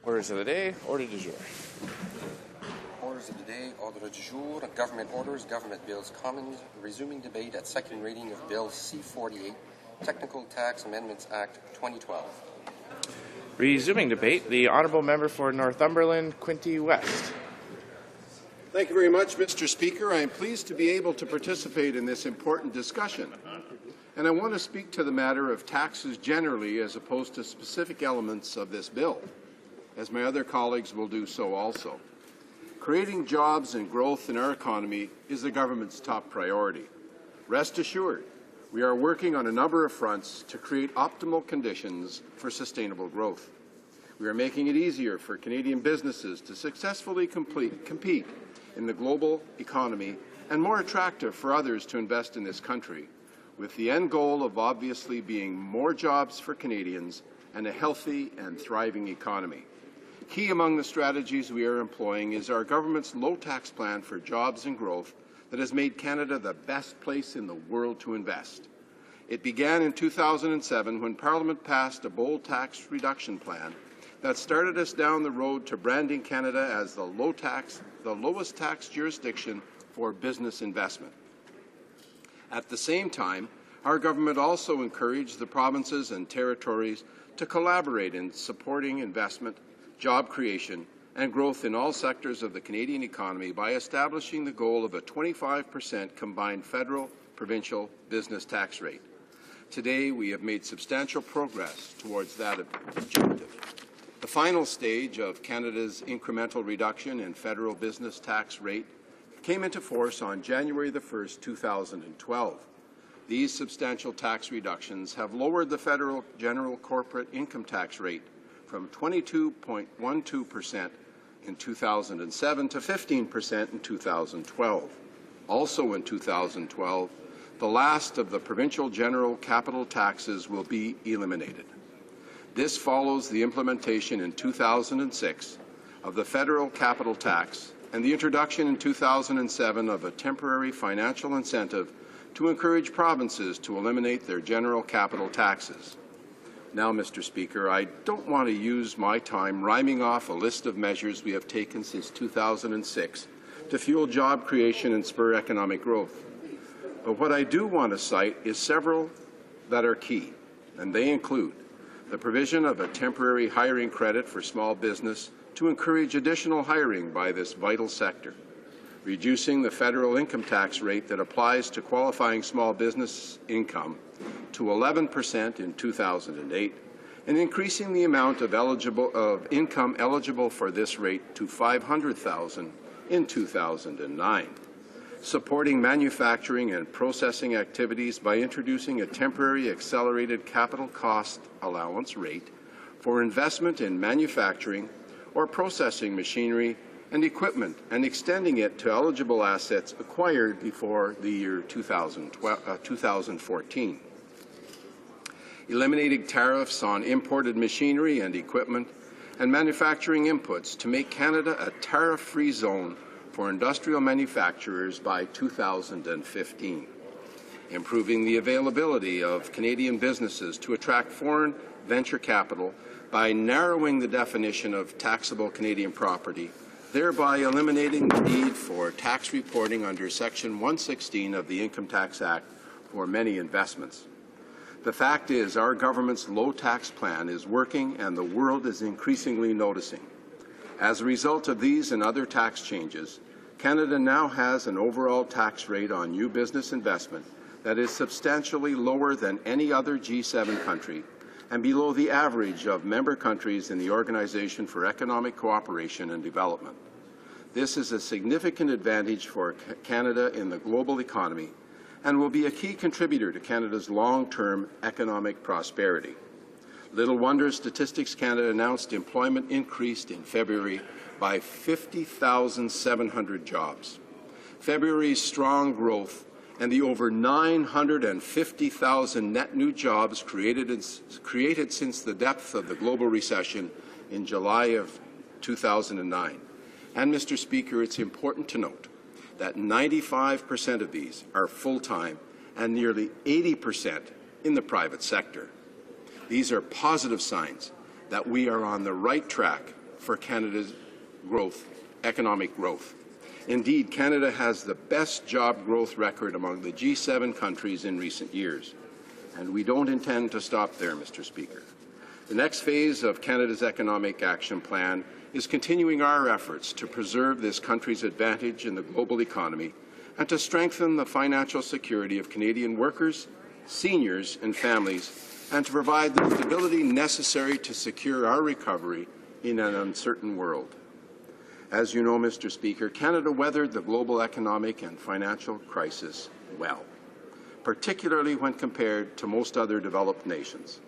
Orders of the day, order du jour. Orders of the day, order du jour, government orders, government bills, commons, resuming debate at second reading of Bill C-48, Technical Tax Amendments Act 2012. Resuming debate, the Honourable Member for Northumberland, Quinte West. Thank you very much, Mr. Speaker. I am pleased to be able to participate in this important discussion. And I want to speak to the matter of taxes generally as opposed to specific elements of this bill, as my other colleagues will do so also. Creating jobs and growth in our economy is the government's top priority. Rest assured, we are working on a number of fronts to create optimal conditions for sustainable growth. We are making it easier for Canadian businesses to successfully compete in the global economy and more attractive for others to invest in this country, with the end goal of obviously being more jobs for Canadians and a healthy and thriving economy. Key among the strategies we are employing is our government's low-tax plan for jobs and growth that has made Canada the best place in the world to invest. It began in 2007 when Parliament passed a bold tax reduction plan that started us down the road to branding Canada as the lowest tax jurisdiction for business investment. At the same time, our government also encouraged the provinces and territories to collaborate in supporting investment, job creation, and growth in all sectors of the Canadian economy by establishing the goal of a 25% combined federal-provincial business tax rate. Today, we have made substantial progress towards that objective. The final stage of Canada's incremental reduction in federal business tax rate came into force on January 1, 2012. These substantial tax reductions have lowered the federal general corporate income tax rate from 22.12% in 2007 to 15% in 2012. Also in 2012, the last of the provincial general capital taxes will be eliminated. This follows the implementation in 2006 of the federal capital tax and the introduction in 2007 of a temporary financial incentive to encourage provinces to eliminate their general capital taxes. Now, Mr. Speaker, I don't want to use my time rhyming off a list of measures we have taken since 2006 to fuel job creation and spur economic growth. But what I do want to cite is several that are key, and they include the provision of a temporary hiring credit for small business to encourage additional hiring by this vital sector, reducing the federal income tax rate that applies to qualifying small business income to 11% in 2008, and increasing the amount of income eligible for this rate to $500,000 in 2009. Supporting manufacturing and processing activities by introducing a temporary accelerated capital cost allowance rate for investment in manufacturing or processing machinery and equipment, and extending it to eligible assets acquired before the year 2014. Eliminating tariffs on imported machinery and equipment and manufacturing inputs to make Canada a tariff-free zone for industrial manufacturers by 2015. Improving the availability of Canadian businesses to attract foreign venture capital by narrowing the definition of taxable Canadian property, thereby eliminating the need for tax reporting under Section 116 of the Income Tax Act for many investments. The fact is, our government's low-tax plan is working and the world is increasingly noticing. As a result of these and other tax changes, Canada now has an overall tax rate on new business investment that is substantially lower than any other G7 country and below the average of member countries in the Organization for Economic Cooperation and Development. This is a significant advantage for Canada in the global economy and will be a key contributor to Canada's long-term economic prosperity. Little wonder Statistics Canada announced employment increased in February by 50,700 jobs. February's strong growth and the over 950,000 net new jobs created since the depth of the global recession in July of 2009. And, Mr. Speaker, it's important to note that 95% of these are full-time and nearly 80% in the private sector. These are positive signs that we are on the right track for Canada's economic growth. Indeed, Canada has the best job growth record among the G7 countries in recent years, and we don't intend to stop there, Mr. Speaker. The next phase of Canada's Economic Action Plan is continuing our efforts to preserve this country's advantage in the global economy and to strengthen the financial security of Canadian workers, seniors and families, and to provide the stability necessary to secure our recovery in an uncertain world. As you know, Mr. Speaker, Canada weathered the global economic and financial crisis well, particularly when compared to most other developed nations.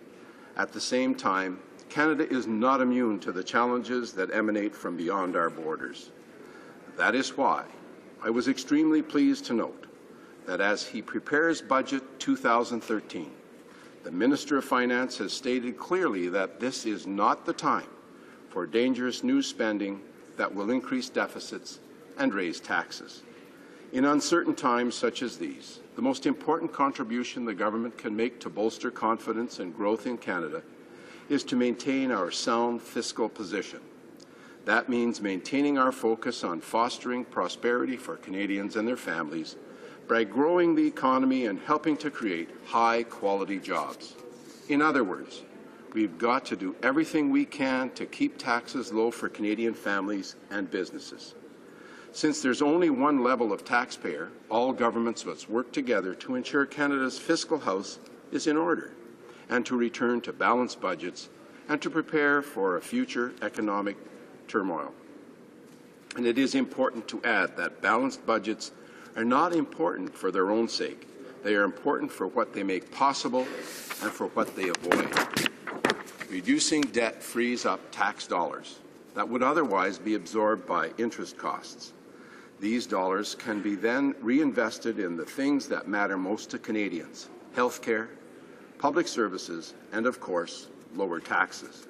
At the same time, Canada is not immune to the challenges that emanate from beyond our borders. That is why I was extremely pleased to note that as he prepares Budget 2013, the Minister of Finance has stated clearly that this is not the time for dangerous new spending that will increase deficits and raise taxes. In uncertain times such as these, the most important contribution the government can make to bolster confidence and growth in Canada is to maintain our sound fiscal position. That means maintaining our focus on fostering prosperity for Canadians and their families by growing the economy and helping to create high-quality jobs. In other words, we've got to do everything we can to keep taxes low for Canadian families and businesses. Since there's only one level of taxpayer, all governments must work together to ensure Canada's fiscal house is in order and to return to balanced budgets and to prepare for a future economic turmoil. And it is important to add that balanced budgets are not important for their own sake. They are important for what they make possible and for what they avoid. Reducing debt frees up tax dollars that would otherwise be absorbed by interest costs. These dollars can be then reinvested in the things that matter most to Canadians: health care, public services, and, of course, lower taxes.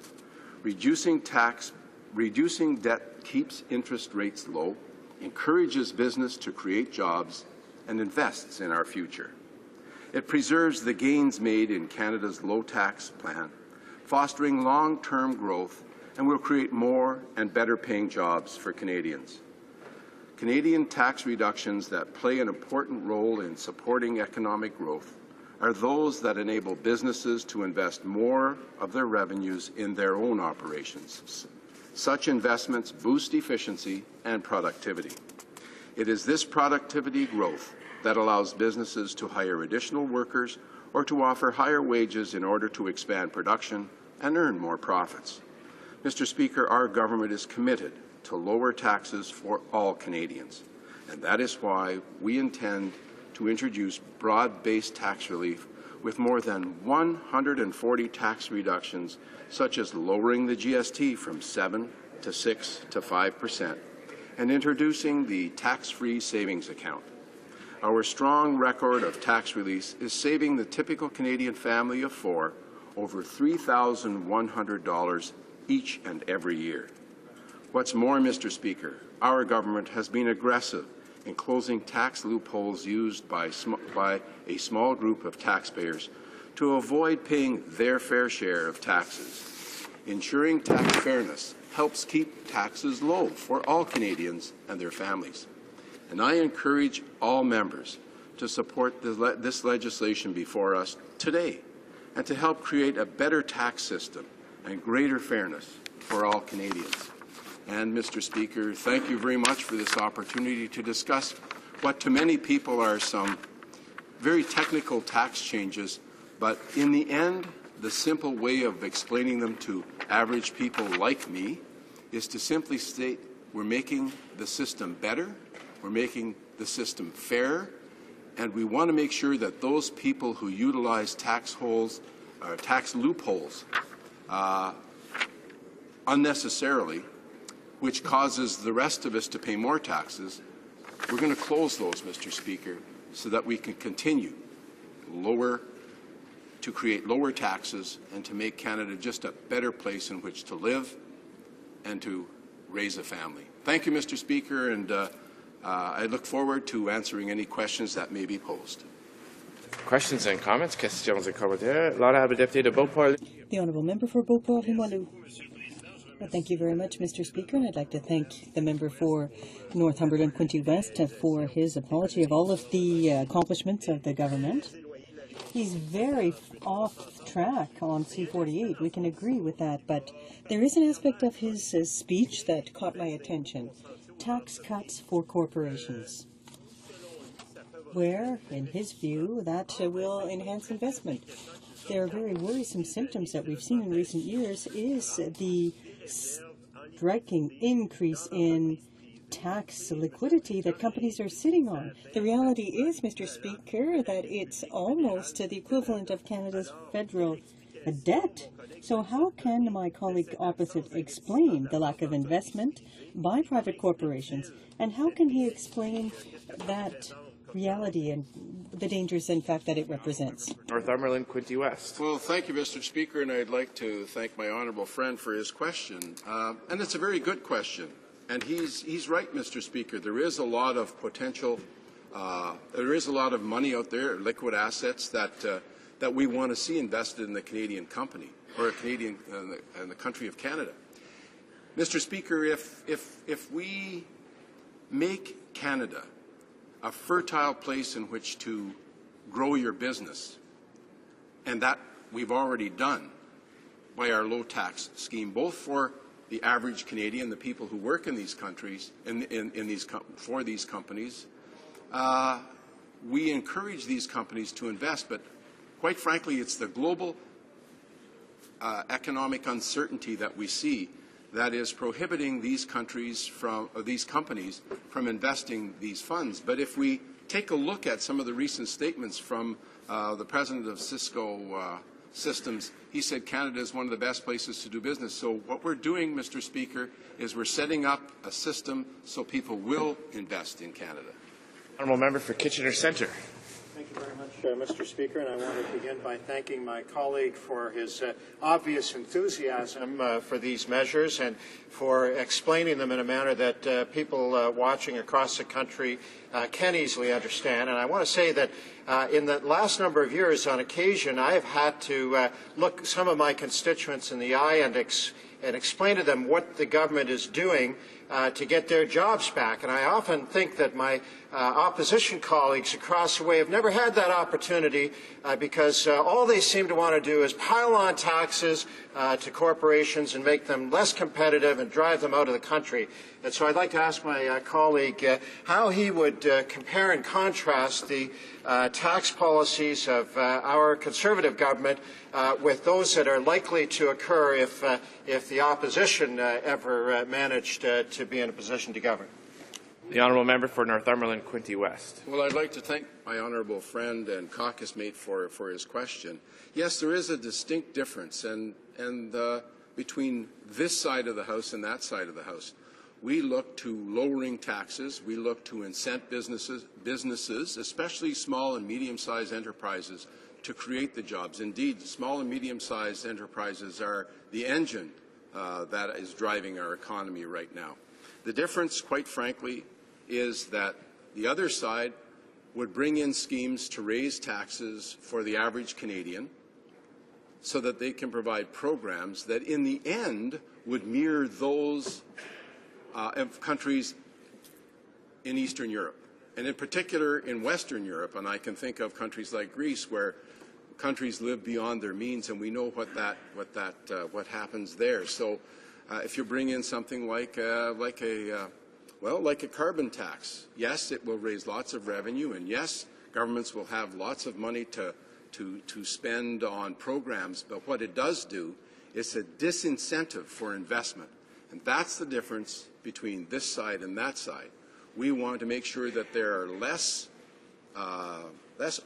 Reducing debt keeps interest rates low, encourages business to create jobs, and invests in our future. It preserves the gains made in Canada's low-tax plan, fostering long-term growth, and will create more and better-paying jobs for Canadians. Canadian tax reductions that play an important role in supporting economic growth are those that enable businesses to invest more of their revenues in their own operations. Such investments boost efficiency and productivity. It is this productivity growth that allows businesses to hire additional workers or to offer higher wages in order to expand production and earn more profits. Mr. Speaker, our government is committed to lower taxes for all Canadians, and that is why we intend to introduce broad-based tax relief with more than 140 tax reductions, such as lowering the GST from 7 to 6 to 5% and introducing the tax-free savings account. Our strong record of tax release is saving the typical Canadian family of four over $3,100 each and every year. What's more, Mr. Speaker, our government has been aggressive in closing tax loopholes used by a small group of taxpayers to avoid paying their fair share of taxes. Ensuring tax fairness helps keep taxes low for all Canadians and their families. And I encourage all members to support this legislation before us today and to help create a better tax system and greater fairness for all Canadians. And, Mr. Speaker, thank you very much for this opportunity to discuss what to many people are some very technical tax changes, but in the end, the simple way of explaining them to average people like me is to simply state we're making the system better, we're making the system fair, and we want to make sure that those people who utilize tax loopholes unnecessarily, which causes the rest of us to pay more taxes, we're going to close those, Mr. Speaker, so that we can continue to create lower taxes and to make Canada just a better place in which to live and to raise a family. Thank you, Mr. Speaker, and I look forward to answering any questions that may be posed. Questions and comments? Questions et commentaires. L'honorable député de Beauport. The Honourable Member for Beauport-Limoilou. Well, thank you very much, Mr. Speaker, and I'd like to thank the member for Northumberland Quinte West for his apology of all of the accomplishments of the government. He's very off track on C-48. We can agree with that, but there is an aspect of his speech that caught my attention. Tax cuts for corporations, where, in his view, that will enhance investment. There are very worrisome symptoms that we've seen in recent years is the striking increase in tax liquidity that companies are sitting on. The reality is, Mr. Speaker, that it's almost the equivalent of Canada's federal debt. So how can my colleague opposite explain the lack of investment by private corporations, and how can he explain that reality and the dangers, in fact, that it represents? Northumberland Quinte West. Well, thank you, Mr. Speaker, and I'd like to thank my honourable friend for his question. And it's a very good question. And he's right, Mr. Speaker. There is a lot of potential. There is a lot of money out there, liquid assets that we want to see invested in the Canadian company or in the country of Canada. Mr. Speaker, if we make Canada a fertile place in which to grow your business, and that we've already done by our low tax scheme, both for the average Canadian, the people who work in these countries, for these companies, we encourage these companies to invest. But quite frankly, it's the global economic uncertainty that we see that is prohibiting these companies from investing these funds. But if we take a look at some of the recent statements from the president of Cisco Systems, he said Canada is one of the best places to do business. So what we're doing, Mr. Speaker, is we're setting up a system so people will invest in Canada. Honourable member for Kitchener Centre. Thank you very much, Mr. Speaker, and I want to begin by thanking my colleague for his obvious enthusiasm for these measures and for explaining them in a manner that people watching across the country can easily understand. And I want to say that in the last number of years, on occasion, I have had to look some of my constituents in the eye and explain to them what the government is doing to get their jobs back. And I often think that my opposition colleagues across the way have never had that opportunity because all they seem to want to do is pile on taxes to corporations and make them less competitive and drive them out of the country. And so I'd like to ask my colleague how he would compare and contrast the tax policies of our Conservative government with those that are likely to occur if the opposition ever managed to be in a position to govern. The honourable member for Northumberland Quinte West. Well, I'd like to thank my honourable friend and caucus mate for his question. Yes, there is a distinct difference between this side of the House and that side of the House. We look to lowering taxes. We look to incent businesses, especially small and medium-sized enterprises, to create the jobs. Indeed, small and medium-sized enterprises are the engine that is driving our economy right now. The difference, quite frankly, is that the other side would bring in schemes to raise taxes for the average Canadian so that they can provide programs that in the end would mirror those of countries in Eastern Europe, and in particular in Western Europe. And I can think of countries like Greece, where countries live beyond their means, and we know what happens there. So, if you bring in something like a carbon tax, yes, it will raise lots of revenue, and yes, governments will have lots of money to spend on programs. But what it does do is a disincentive for investment, and that's the difference between this side and that side. We want to make sure that there are less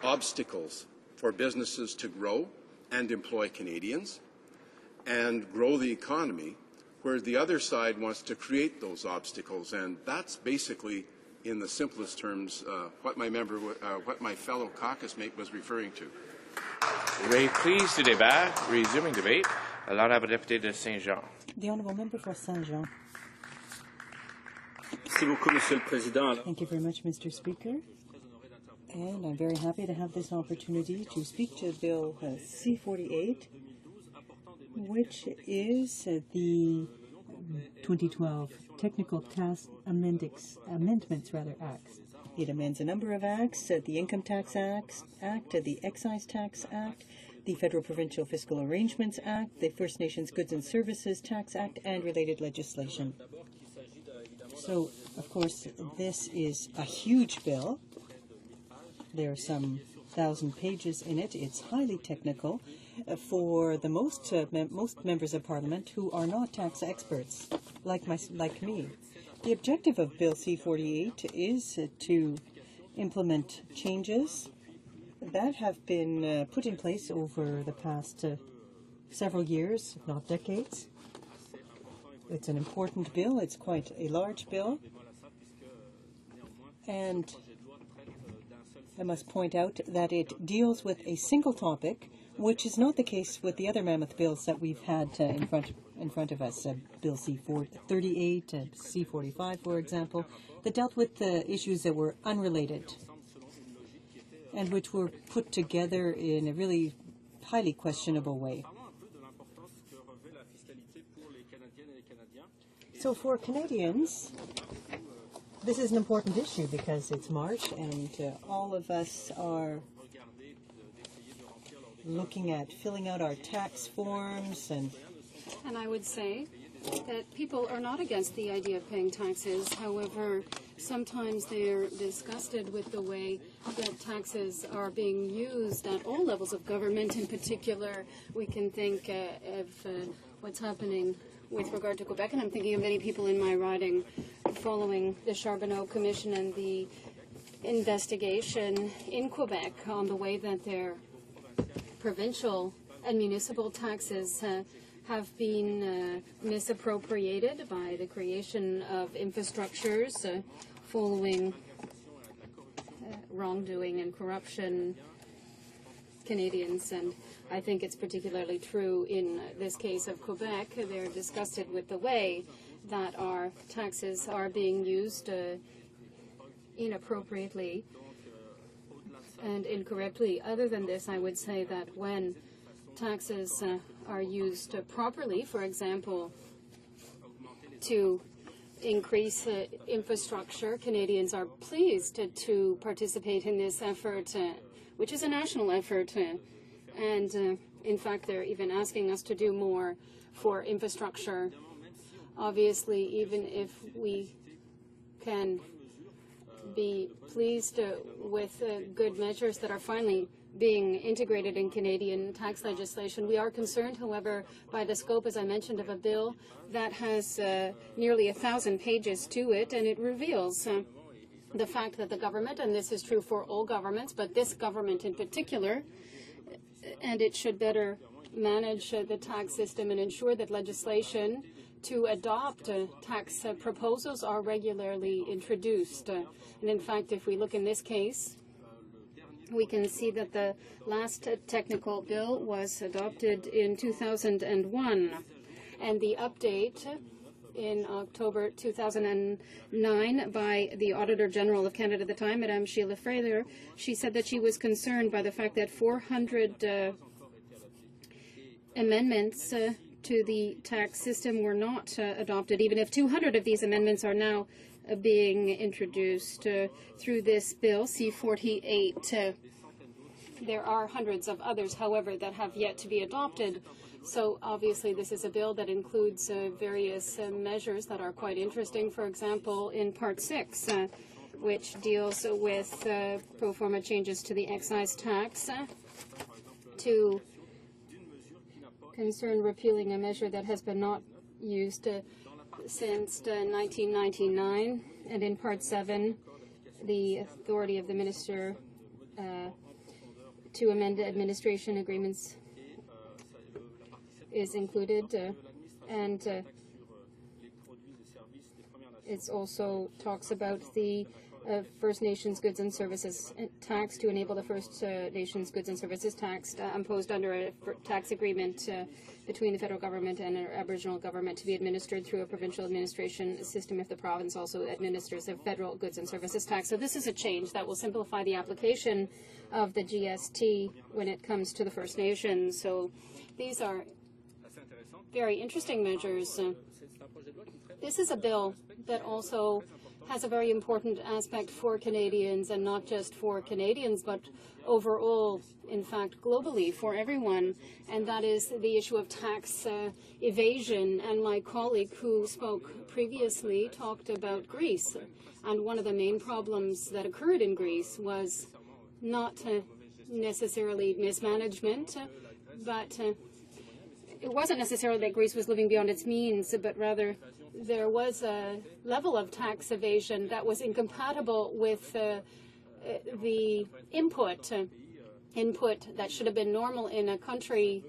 obstacles for businesses to grow and employ Canadians and grow the economy, where the other side wants to create those obstacles. And that's basically, in the simplest terms, what my fellow caucus mate was referring to. Reprise du débat, resuming debate. L'honorable député de Saint-Jean. The honourable member for Saint-Jean. Thank you very much, Mr. Speaker. And I'm very happy to have this opportunity to speak to Bill C-48, which is the 2012 Technical Tax Amendments Acts. It amends a number of acts, the Income Tax Act, the Excise Tax Act, the Federal Provincial Fiscal Arrangements Act, the First Nations Goods and Services Tax Act, and related legislation. So, of course, this is a huge bill. There are some 1,000 pages in it. It's highly technical for the most members of Parliament who are not tax experts, like me. The objective of Bill C-48 is to implement changes that have been put in place over the past several years, if not decades. It's an important bill. It's quite a large bill. And I must point out that it deals with a single topic, which is not the case with the other mammoth bills that we've had in front of us. Bill C-38, C-45, for example, that dealt with the issues that were unrelated and which were put together in a really highly questionable way. So for Canadians, this is an important issue because it's March and all of us are looking at filling out our tax forms. And I would say that people are not against the idea of paying taxes. However, sometimes they're disgusted with the way that taxes are being used at all levels of government. In particular, we can think of what's happening with regard to Quebec, and I'm thinking of many people in my riding following the Charbonneau Commission and the investigation in Quebec on the way that their provincial and municipal taxes have been misappropriated by the creation of infrastructures following wrongdoing and corruption. Canadians, and I think it's particularly true in this case of Quebec. They're disgusted with the way that our taxes are being used inappropriately and incorrectly. Other than this, I would say that when taxes are used properly, for example, to increase infrastructure, Canadians are pleased to participate in this effort, which is a national effort. And in fact, they're even asking us to do more for infrastructure. Obviously, even if we can be pleased with good measures that are finally being integrated in Canadian tax legislation, we are concerned, however, by the scope, as I mentioned, of a bill that has nearly 1,000 pages to it, and it reveals the fact that the government, and this is true for all governments, but this government in particular, and it should better manage the tax system and ensure that legislation to adopt tax proposals are regularly introduced. And in fact, if we look in this case, we can see that the last technical bill was adopted in 2001, and the update in October 2009 by the Auditor General of Canada at the time, Madame Sheila Fraser. She said that she was concerned by the fact that 400 amendments to the tax system were not adopted, even if 200 of these amendments are now being introduced through this bill, C-48. There are hundreds of others, however, that have yet to be adopted. So obviously this is a bill that includes various measures that are quite interesting. For example, in Part 6, which deals with pro forma changes to the excise tax to concern repealing a measure that has been not used since 1999. And in Part 7, the authority of the minister to amend administration agreements is included, and it also talks about the First Nations Goods and Services tax to enable the First Nations Goods and Services tax imposed under a tax agreement between the federal government and an Aboriginal government to be administered through a provincial administration system if the province also administers a federal goods and services tax. So this is a change that will simplify the application of the GST when it comes to the First Nations. So these are very interesting measures. This is a bill that also has a very important aspect for Canadians, and not just for Canadians, but overall, in fact, globally, for everyone, and that is the issue of tax evasion. And my colleague who spoke previously talked about Greece, and one of the main problems that occurred in Greece was not necessarily mismanagement, but it wasn't necessarily that Greece was living beyond its means, but rather there was a level of tax evasion that was incompatible with the input that should have been normal in a country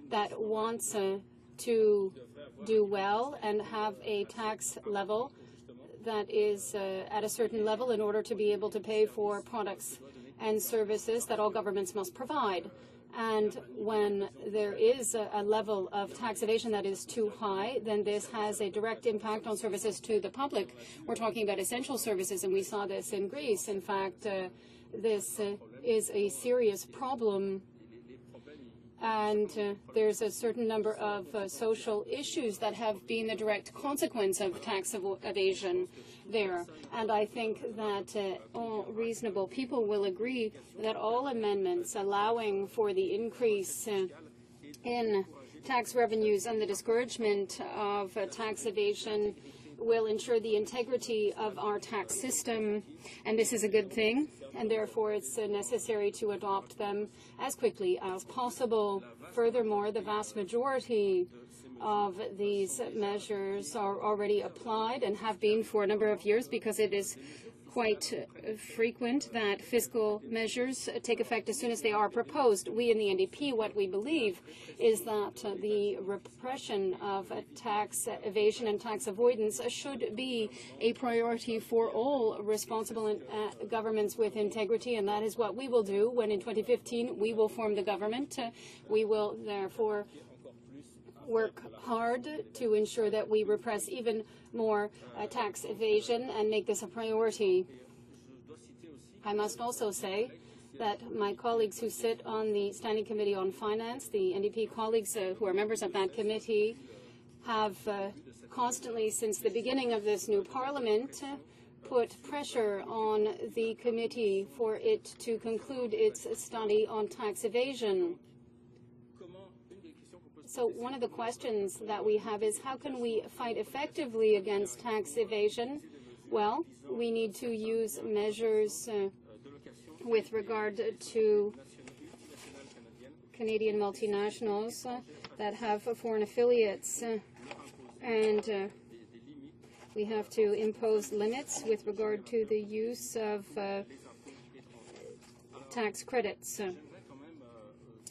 that wants to do well and have a tax level that is at a certain level in order to be able to pay for products and services that all governments must provide. And when there is a level of tax evasion that is too high, then this has a direct impact on services to the public. We're talking about essential services, and we saw this in Greece. In fact, this is a serious problem, and there's a certain number of social issues that have been the direct consequence of tax evasion there. And I think that all reasonable people will agree that all amendments allowing for the increase in tax revenues and the discouragement of tax evasion will ensure the integrity of our tax system, and this is a good thing, and therefore it's necessary to adopt them as quickly as possible. Furthermore, the vast majority of these measures are already applied and have been for a number of years, because it is quite frequent that fiscal measures take effect as soon as they are proposed. We in the NDP, what we believe is that the repression of tax evasion and tax avoidance should be a priority for all responsible governments with integrity, and that is what we will do when in 2015 we will form the government. We will therefore work hard to ensure that we repress even more tax evasion and make this a priority. I must also say that my colleagues who sit on the Standing Committee on Finance, the NDP colleagues who are members of that committee, have constantly, since the beginning of this new Parliament, put pressure on the committee for it to conclude its study on tax evasion. So one of the questions that we have is, how can we fight effectively against tax evasion? Well, we need to use measures with regard to Canadian multinationals that have foreign affiliates, and we have to impose limits with regard to the use of tax credits.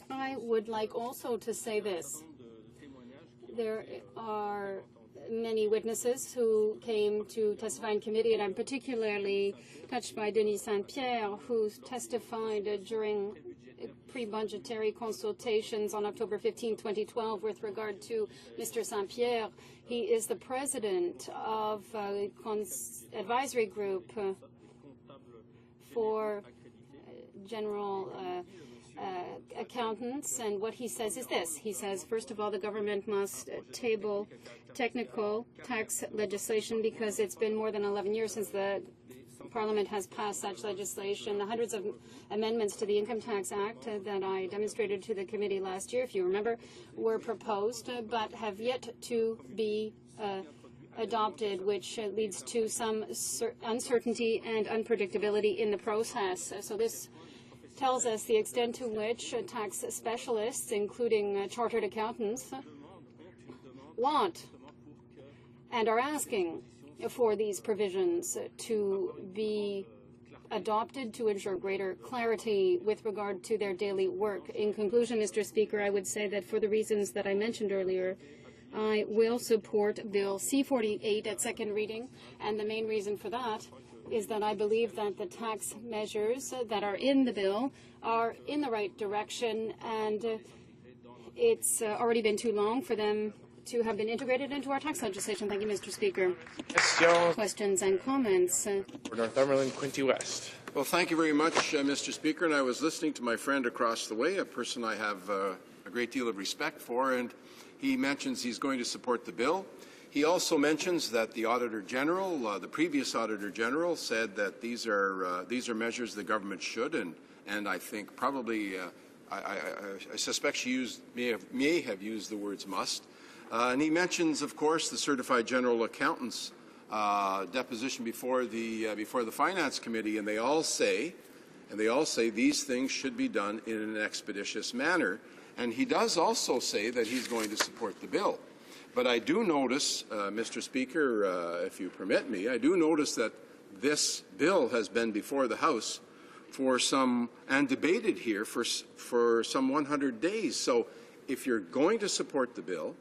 I would like also to say this. There are many witnesses who came to testify in committee, and I'm particularly touched by Denis Saint-Pierre, who testified during pre-budgetary consultations on October 15, 2012, with regard to Mr. Saint-Pierre. He is the president of a advisory group for general accountants, and what he says is this. He says, first of all, the government must table technical tax legislation, because it's been more than 11 years since the Parliament has passed such legislation. The hundreds of amendments to the Income Tax Act that I demonstrated to the committee last year, if you remember, were proposed but have yet to be adopted, which leads to some uncertainty and unpredictability in the process. So this tells us the extent to which tax specialists, including chartered accountants, want and are asking for these provisions to be adopted to ensure greater clarity with regard to their daily work. In conclusion, Mr. Speaker, I would say that for the reasons that I mentioned earlier, I will support Bill C-48 at second reading, and the main reason for that is that I believe that the tax measures that are in the bill are in the right direction, and it's already been too long for them to have been integrated into our tax legislation. Thank you, Mr. Speaker. Questions and comments? For Northumberland, Quinte West. Well, thank you very much, Mr. Speaker. And I was listening to my friend across the way, a person I have a great deal of respect for, and He mentions he's going to support the bill. He also mentions that the Auditor General, the previous Auditor General, said that these are measures the government should, and I think probably I suspect she may have used the words must. And he mentions, of course, the Certified General Accountant's deposition before the Finance Committee, and they all say these things should be done in an expeditious manner. And he does also say that he's going to support the bill. But I do notice, Mr. Speaker, if you permit me, I do notice that this bill has been before the House and debated here for some 100 days. So if you're going to support the bill,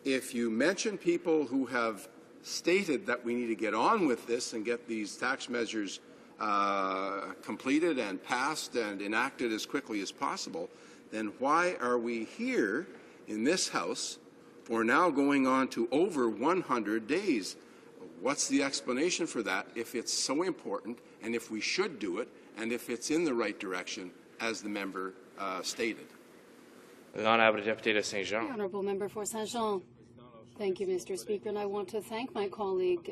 if you mention people who have stated that we need to get on with this and get these tax measures completed and passed and enacted as quickly as possible, then why are we here in this House for now going on to over 100 days? What's the explanation for that if it's so important and if we should do it and if it's in the right direction, as the member stated? L'honorable député de The Saint-Jean. Honourable Member for Saint-Jean. Thank you, Mr. Speaker, and I want to thank my colleague,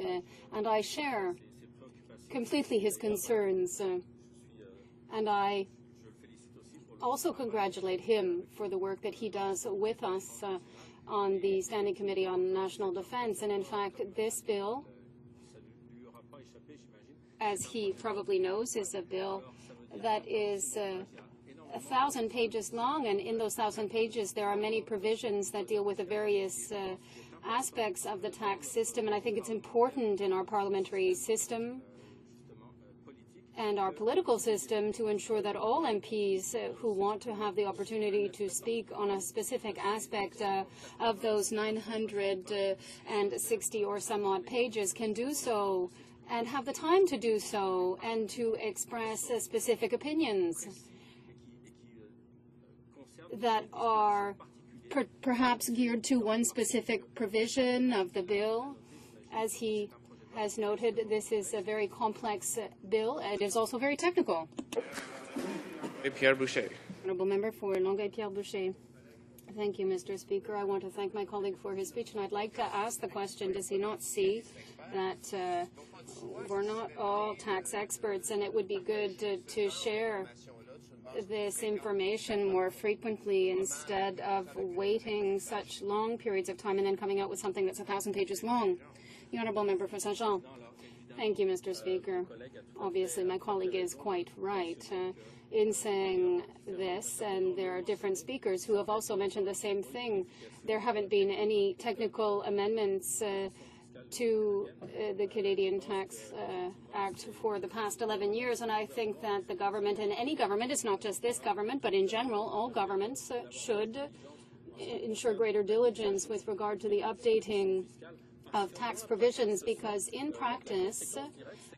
and I share completely his concerns, and I also congratulate him for the work that he does with us on the Standing Committee on National Defence. And in fact, this bill, as he probably knows, is a bill that is 1,000 pages long, and in those 1,000 pages there are many provisions that deal with the various aspects of the tax system, and I think it's important in our parliamentary system and our political system to ensure that all MPs who want to have the opportunity to speak on a specific aspect of those 960 or some odd pages can do so and have the time to do so and to express specific opinions that are perhaps geared to one specific provision of the bill. As he has noted, this is a very complex bill. It is also very technical. Pierre Boucher. Honourable Member for Longueuil-Pierre Boucher. Thank you, Mr. Speaker. I want to thank my colleague for his speech, and I'd like to ask the question, does he not see that we're not all tax experts, and it would be good to share this information more frequently instead of waiting such long periods of time and then coming out with something that's 1,000 pages long? The Honourable Member for Saint-Jean. Thank you, Mr. Speaker. Obviously, my colleague is quite right in saying this, and there are different speakers who have also mentioned the same thing. There haven't been any technical amendments to the Canadian Tax Act for the past 11 years, and I think that the government, and any government, it's not just this government, but in general, all governments should ensure greater diligence with regard to the updating of tax provisions, because in practice,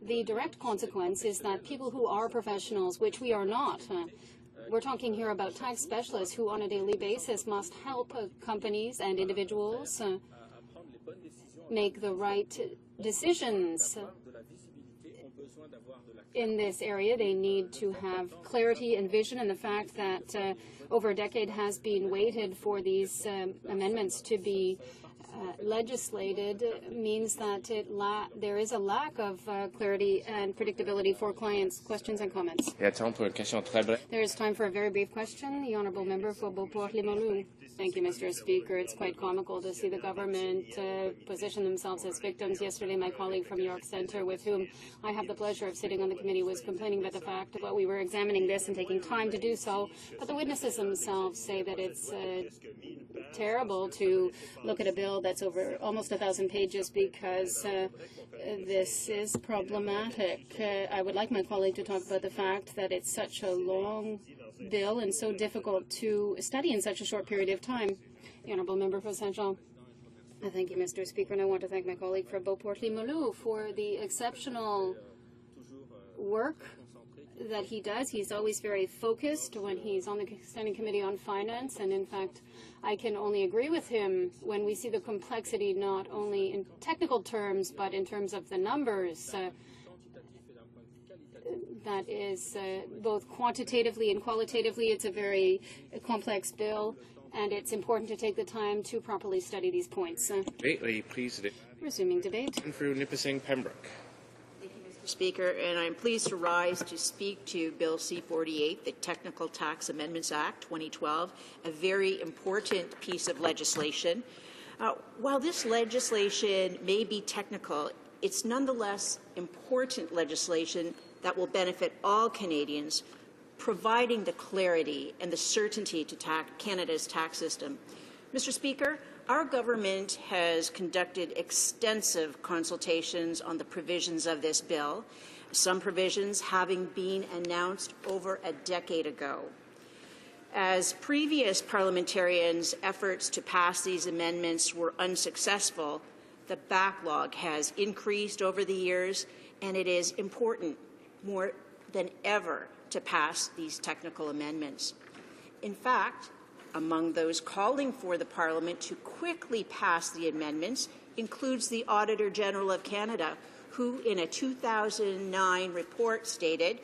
the direct consequence is that people who are professionals, which we are not, we're talking here about tax specialists who on a daily basis must help companies and individuals make the right decisions in this area. They need to have clarity and vision, and the fact that over a decade has been waited for these amendments to be legislated means that there is a lack of clarity and predictability for clients. Questions and comments? There is time for a very brief question. The Honourable Member for Beauport-Limoilou. Thank you, Mr. Speaker. It's quite comical to see the government position themselves as victims. Yesterday, my colleague from York Centre, with whom I have the pleasure of sitting on the committee, was complaining about the fact that we were examining this and taking time to do so, but the witnesses themselves say that it's terrible to look at a bill that's over almost 1,000 pages because this is problematic. I would like my colleague to talk about the fact that it's such a long bill and so difficult to study in such a short period of time. The Honourable Member for Saint-Jean. Thank you, Mr. Speaker, and I want to thank my colleague from Beauport-Limoilou for the exceptional work that he does. He's always very focused when he's on the Standing Committee on Finance, and in fact, I can only agree with him when we see the complexity not only in technical terms, but in terms of the numbers. That is both quantitatively and qualitatively, it's a very complex bill, and it's important to take the time to properly study these points. Debate, will you please Resuming debate. through Nipissing Pembroke. Mr. Speaker, and I'm pleased to rise to speak to Bill C-48, the Technical Tax Amendments Act 2012, a very important piece of legislation. While this legislation may be technical, it's nonetheless important legislation that will benefit all Canadians, providing the clarity and the certainty to Canada's tax system. Mr. Speaker, our government has conducted extensive consultations on the provisions of this bill, some provisions having been announced over a decade ago. As previous parliamentarians' efforts to pass these amendments were unsuccessful, the backlog has increased over the years, and it is important more than ever to pass these technical amendments. In fact, among those calling for the Parliament to quickly pass the amendments includes the Auditor General of Canada, who in a 2009 report stated,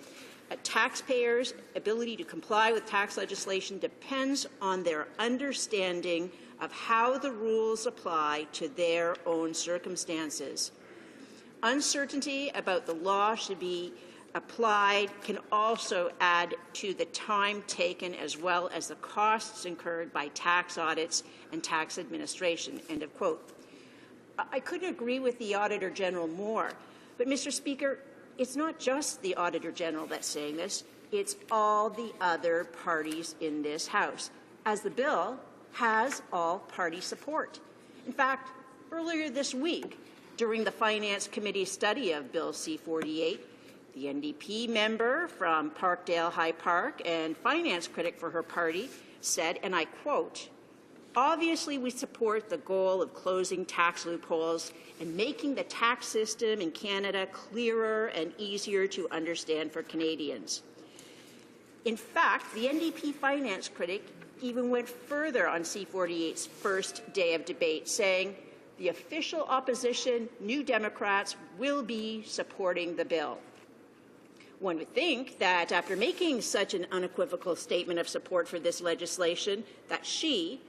taxpayers' ability to comply with tax legislation depends on their understanding of how the rules apply to their own circumstances. Uncertainty about the law should be applied can also add to the time taken as well as the costs incurred by tax audits and tax administration, end of quote. I couldn't agree with the Auditor General more, but Mr. Speaker, it's not just the Auditor General that's saying this, it's all the other parties in this House, as the bill has all party support. In fact, earlier this week, during the Finance Committee study of Bill C-48, the NDP member from Parkdale High Park and finance critic for her party said, and I quote, "Obviously, we support the goal of closing tax loopholes and making the tax system in Canada clearer and easier to understand for Canadians." In fact, the NDP finance critic even went further on C-48's first day of debate, saying, "The official opposition, New Democrats, will be supporting the bill." One would think that after making such an unequivocal statement of support for this legislation, that she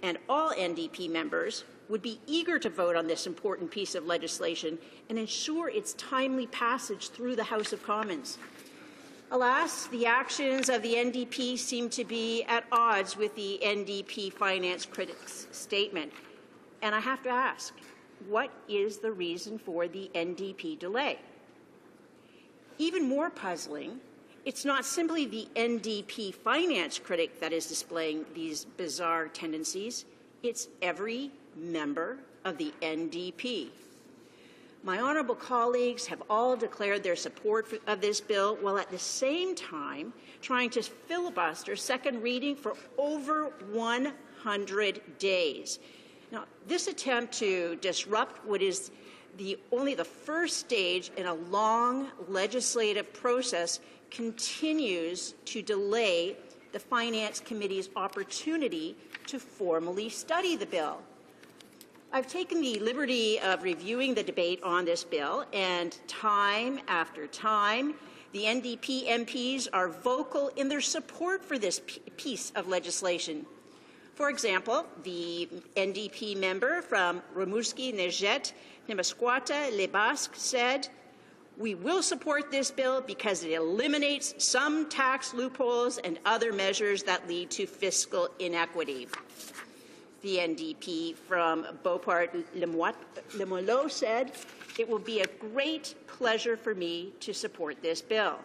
and all NDP members would be eager to vote on this important piece of legislation and ensure its timely passage through the House of Commons. Alas, the actions of the NDP seem to be at odds with the NDP finance critic's statement. And I have to ask, what is the reason for the NDP delay? Even more puzzling, it's not simply the NDP finance critic that is displaying these bizarre tendencies, it's every member of the NDP. My honourable colleagues have all declared their support of this bill, while at the same time trying to filibuster second reading for over 100 days. Now, this attempt to disrupt what is only the first stage in a long legislative process continues to delay the Finance Committee's opportunity to formally study the bill. I've taken the liberty of reviewing the debate on this bill, and time after time, the NDP MPs are vocal in their support for this piece of legislation. For example, the NDP member from Rimouski, Nejet, Nemaskwata, Les Basques said, "We will support this bill because it eliminates some tax loopholes and other measures that lead to fiscal inequity." The NDP from Beauport-Limoilou said, "It will be a great pleasure for me to support this bill."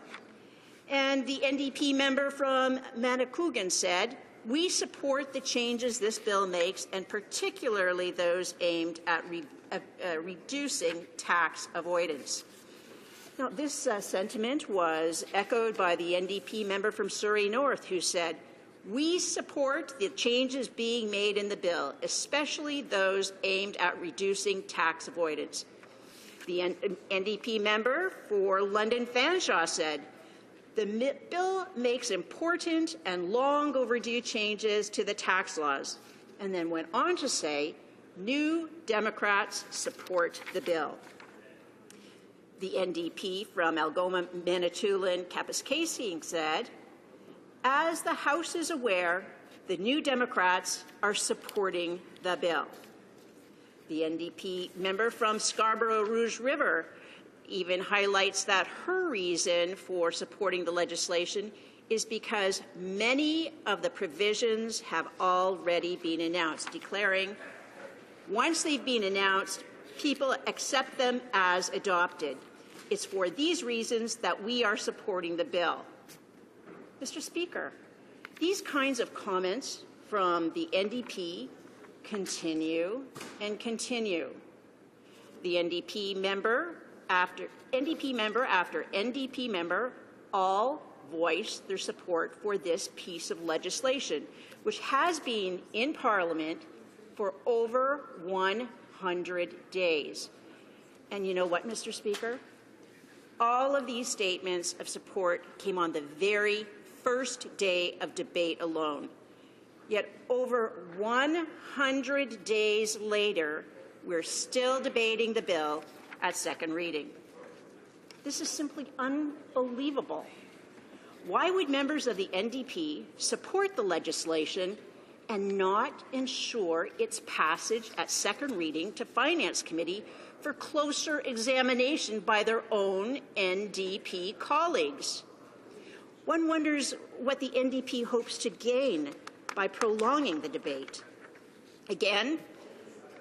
And the NDP member from Manicouagan said, "We support the changes this bill makes, and particularly those aimed at reducing tax avoidance." Now, this sentiment was echoed by the NDP member from Surrey North, who said, "We support the changes being made in the bill, especially those aimed at reducing tax avoidance." The NDP member for London Fanshawe said, "The bill makes important and long overdue changes to the tax laws," and then went on to say, "New Democrats support the bill." The NDP from Algoma, Manitoulin, Kapuskasing said, "As the House is aware, the New Democrats are supporting the bill. The NDP member from Scarborough Rouge River even highlights that her reason for supporting the legislation is because many of the provisions have already been announced, declaring, once they've been announced, people accept them as adopted. It's for these reasons that we are supporting the bill. Mr. Speaker, these kinds of comments from the NDP continue and continue. The NDP member after NDP member all voiced their support for this piece of legislation, which has been in Parliament for over 100 days. And you know what, Mr. Speaker? All of these statements of support came on the very first day of debate alone. Yet over 100 days later, we're still debating the bill at second reading. This is simply unbelievable. Why would members of the NDP support the legislation and not ensure its passage at second reading to Finance Committee for closer examination by their own NDP colleagues? One wonders what the NDP hopes to gain by prolonging the debate. Again,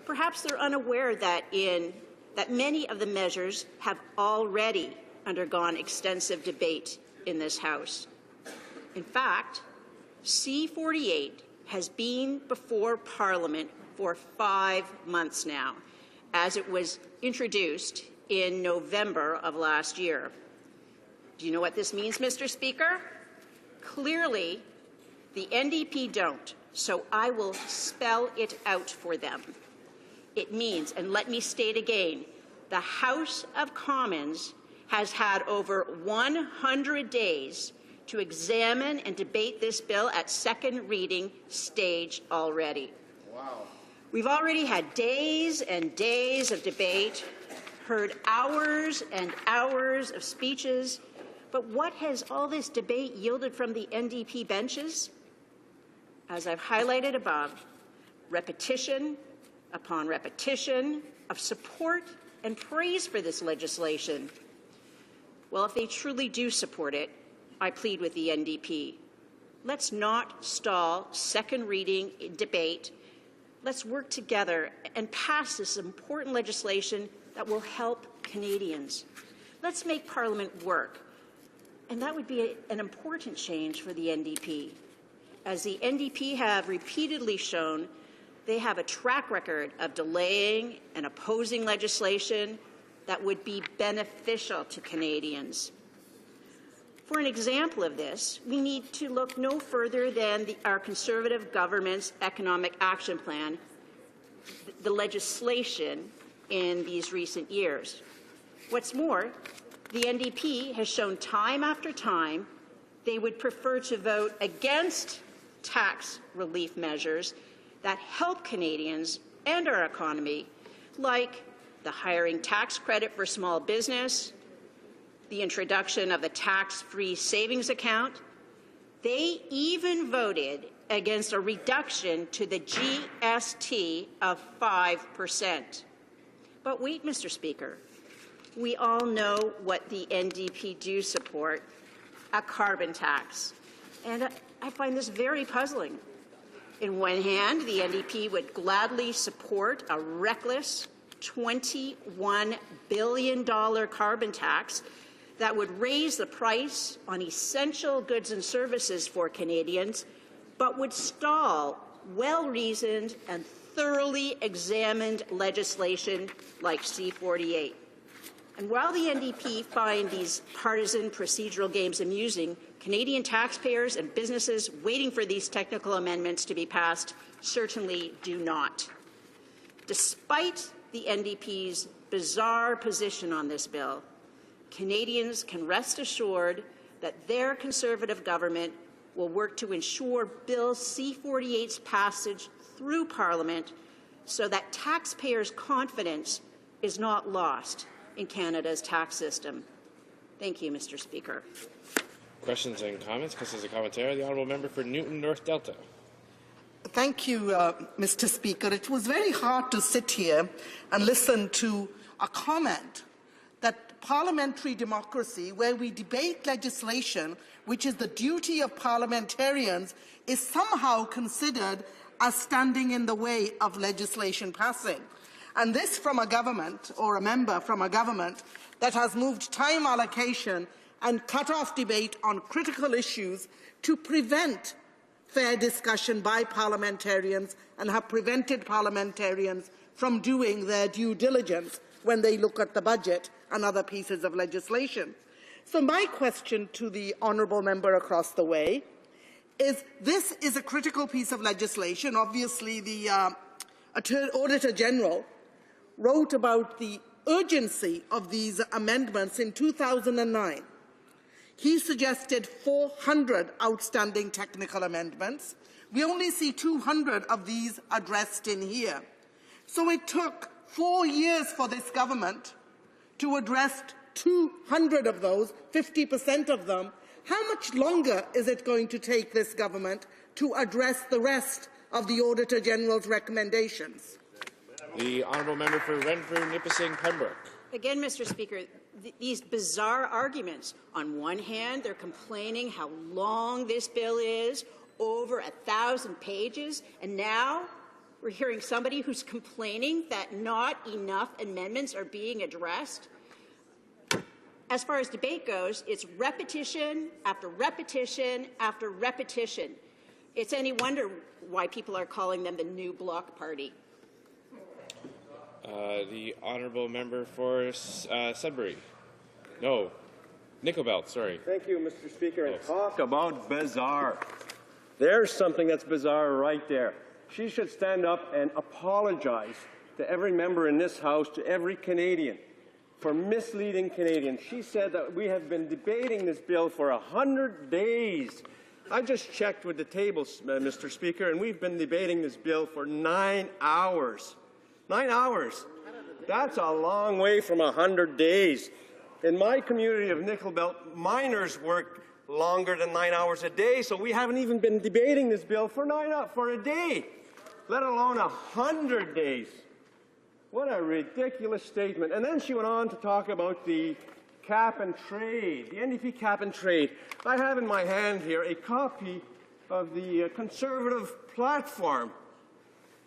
perhaps they're unaware that many of the measures have already undergone extensive debate in this House. In fact, C-48 has been before Parliament for 5 months now, as it was introduced in November of last year. Do you know what this means, Mr. Speaker? Clearly, the NDP don't, so I will spell it out for them. It means, and let me state again, the House of Commons has had over 100 days to examine and debate this bill at second reading stage already. Wow. We've already had days and days of debate, heard hours and hours of speeches, but what has all this debate yielded from the NDP benches? As I've highlighted above, repetition upon repetition of support and praise for this legislation. Well, if they truly do support it, I plead with the NDP. Let's not stall second reading debate. Let's work together and pass this important legislation that will help Canadians. Let's make Parliament work. And that would be an important change for the NDP. As the NDP have repeatedly shown, they have a track record of delaying and opposing legislation that would be beneficial to Canadians. For an example of this, we need to look no further than our Conservative government's Economic Action Plan, the legislation in these recent years. What's more, the NDP has shown time after time they would prefer to vote against tax relief measures that help Canadians and our economy, like the hiring tax credit for small business, the introduction of the tax-free savings account. They even voted against a reduction to the GST of 5%. But wait, Mr. Speaker, we all know what the NDP do support, a carbon tax. And I find this very puzzling. In one hand, the NDP would gladly support a reckless $21 billion carbon tax that would raise the price on essential goods and services for Canadians, but would stall well-reasoned and thoroughly examined legislation like C-48. And while the NDP find these partisan procedural games amusing, Canadian taxpayers and businesses waiting for these technical amendments to be passed certainly do not. Despite the NDP's bizarre position on this bill, Canadians can rest assured that their Conservative government will work to ensure Bill C-48's passage through Parliament so that taxpayers' confidence is not lost in Canada's tax system. Thank you, Mr. Speaker. Questions and comments? Questions and commentary. The honourable member for Newton North Delta. Thank you, Mr. Speaker. It was very hard to sit here and listen to a comment that parliamentary democracy, where we debate legislation, which is the duty of parliamentarians, is somehow considered as standing in the way of legislation passing. And this from a government, or a member from a government, that has moved time allocation and cut off debate on critical issues to prevent fair discussion by parliamentarians and have prevented parliamentarians from doing their due diligence when they look at the budget and other pieces of legislation. So my question to the honourable member across the way is, this is a critical piece of legislation. Obviously, the Auditor General wrote about the urgency of these amendments in 2009. He suggested 400 outstanding technical amendments. We only see 200 of these addressed in here. So it took 4 years for this government to address 200 of those, 50% of them. How much longer is it going to take this government to address the rest of the Auditor General's recommendations? The honourable member for Renfrew, Nipissing, Pembroke. Again, Mr. Speaker, these bizarre arguments. On one hand, they're complaining how long this bill is, over 1,000 pages, and now we're hearing somebody who's complaining that not enough amendments are being addressed. As far as debate goes, it's repetition after repetition after repetition. It's any wonder why people are calling them the new Bloc Party. The honourable member for Sudbury. No, Nickelbelt, sorry. Thank you, Mr. Speaker. And talk about bizarre. There's something that's bizarre right there. She should stand up and apologize to every member in this House, to every Canadian, for misleading Canadians. She said that we have been debating this bill for 100 days. I just checked with the tables, Mr. Speaker, and we've been debating this bill for 9 hours. 9 hours. That's a long way from 100 days. In my community of Nickelbelt, miners work longer than 9 hours a day, so we haven't even been debating this bill for a day, let alone 100 days. What a ridiculous statement. And then she went on to talk about the cap and trade, the NDP cap and trade. I have in my hand here a copy of the Conservative platform.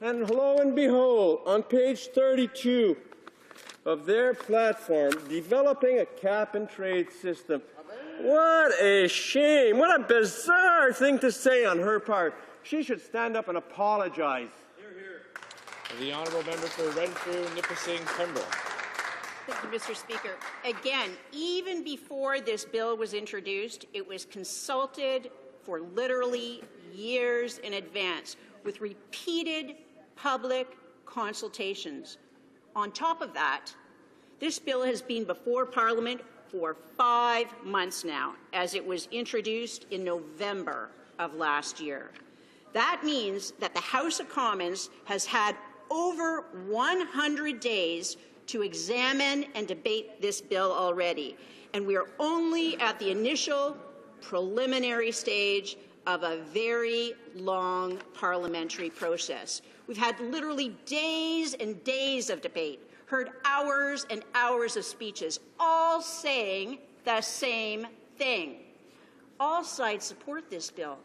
And lo and behold, on page 32 of their platform, developing a cap and trade system. What a shame. What a bizarre thing to say on her part. She should stand up and apologize. Hear, hear. The honourable member for Renfrew, Nipissing, Pembroke. Thank you, Mr. Speaker. Again, even before this bill was introduced, it was consulted for literally years in advance with repeated public consultations. On top of that, this bill has been before Parliament for 5 months now, as it was introduced in November of last year. That means that the House of Commons has had over 100 days to examine and debate this bill already, and we are only at the initial preliminary stage of a very long parliamentary process. We've had literally days and days of debate, heard hours and hours of speeches, all saying the same thing. All sides support this bill.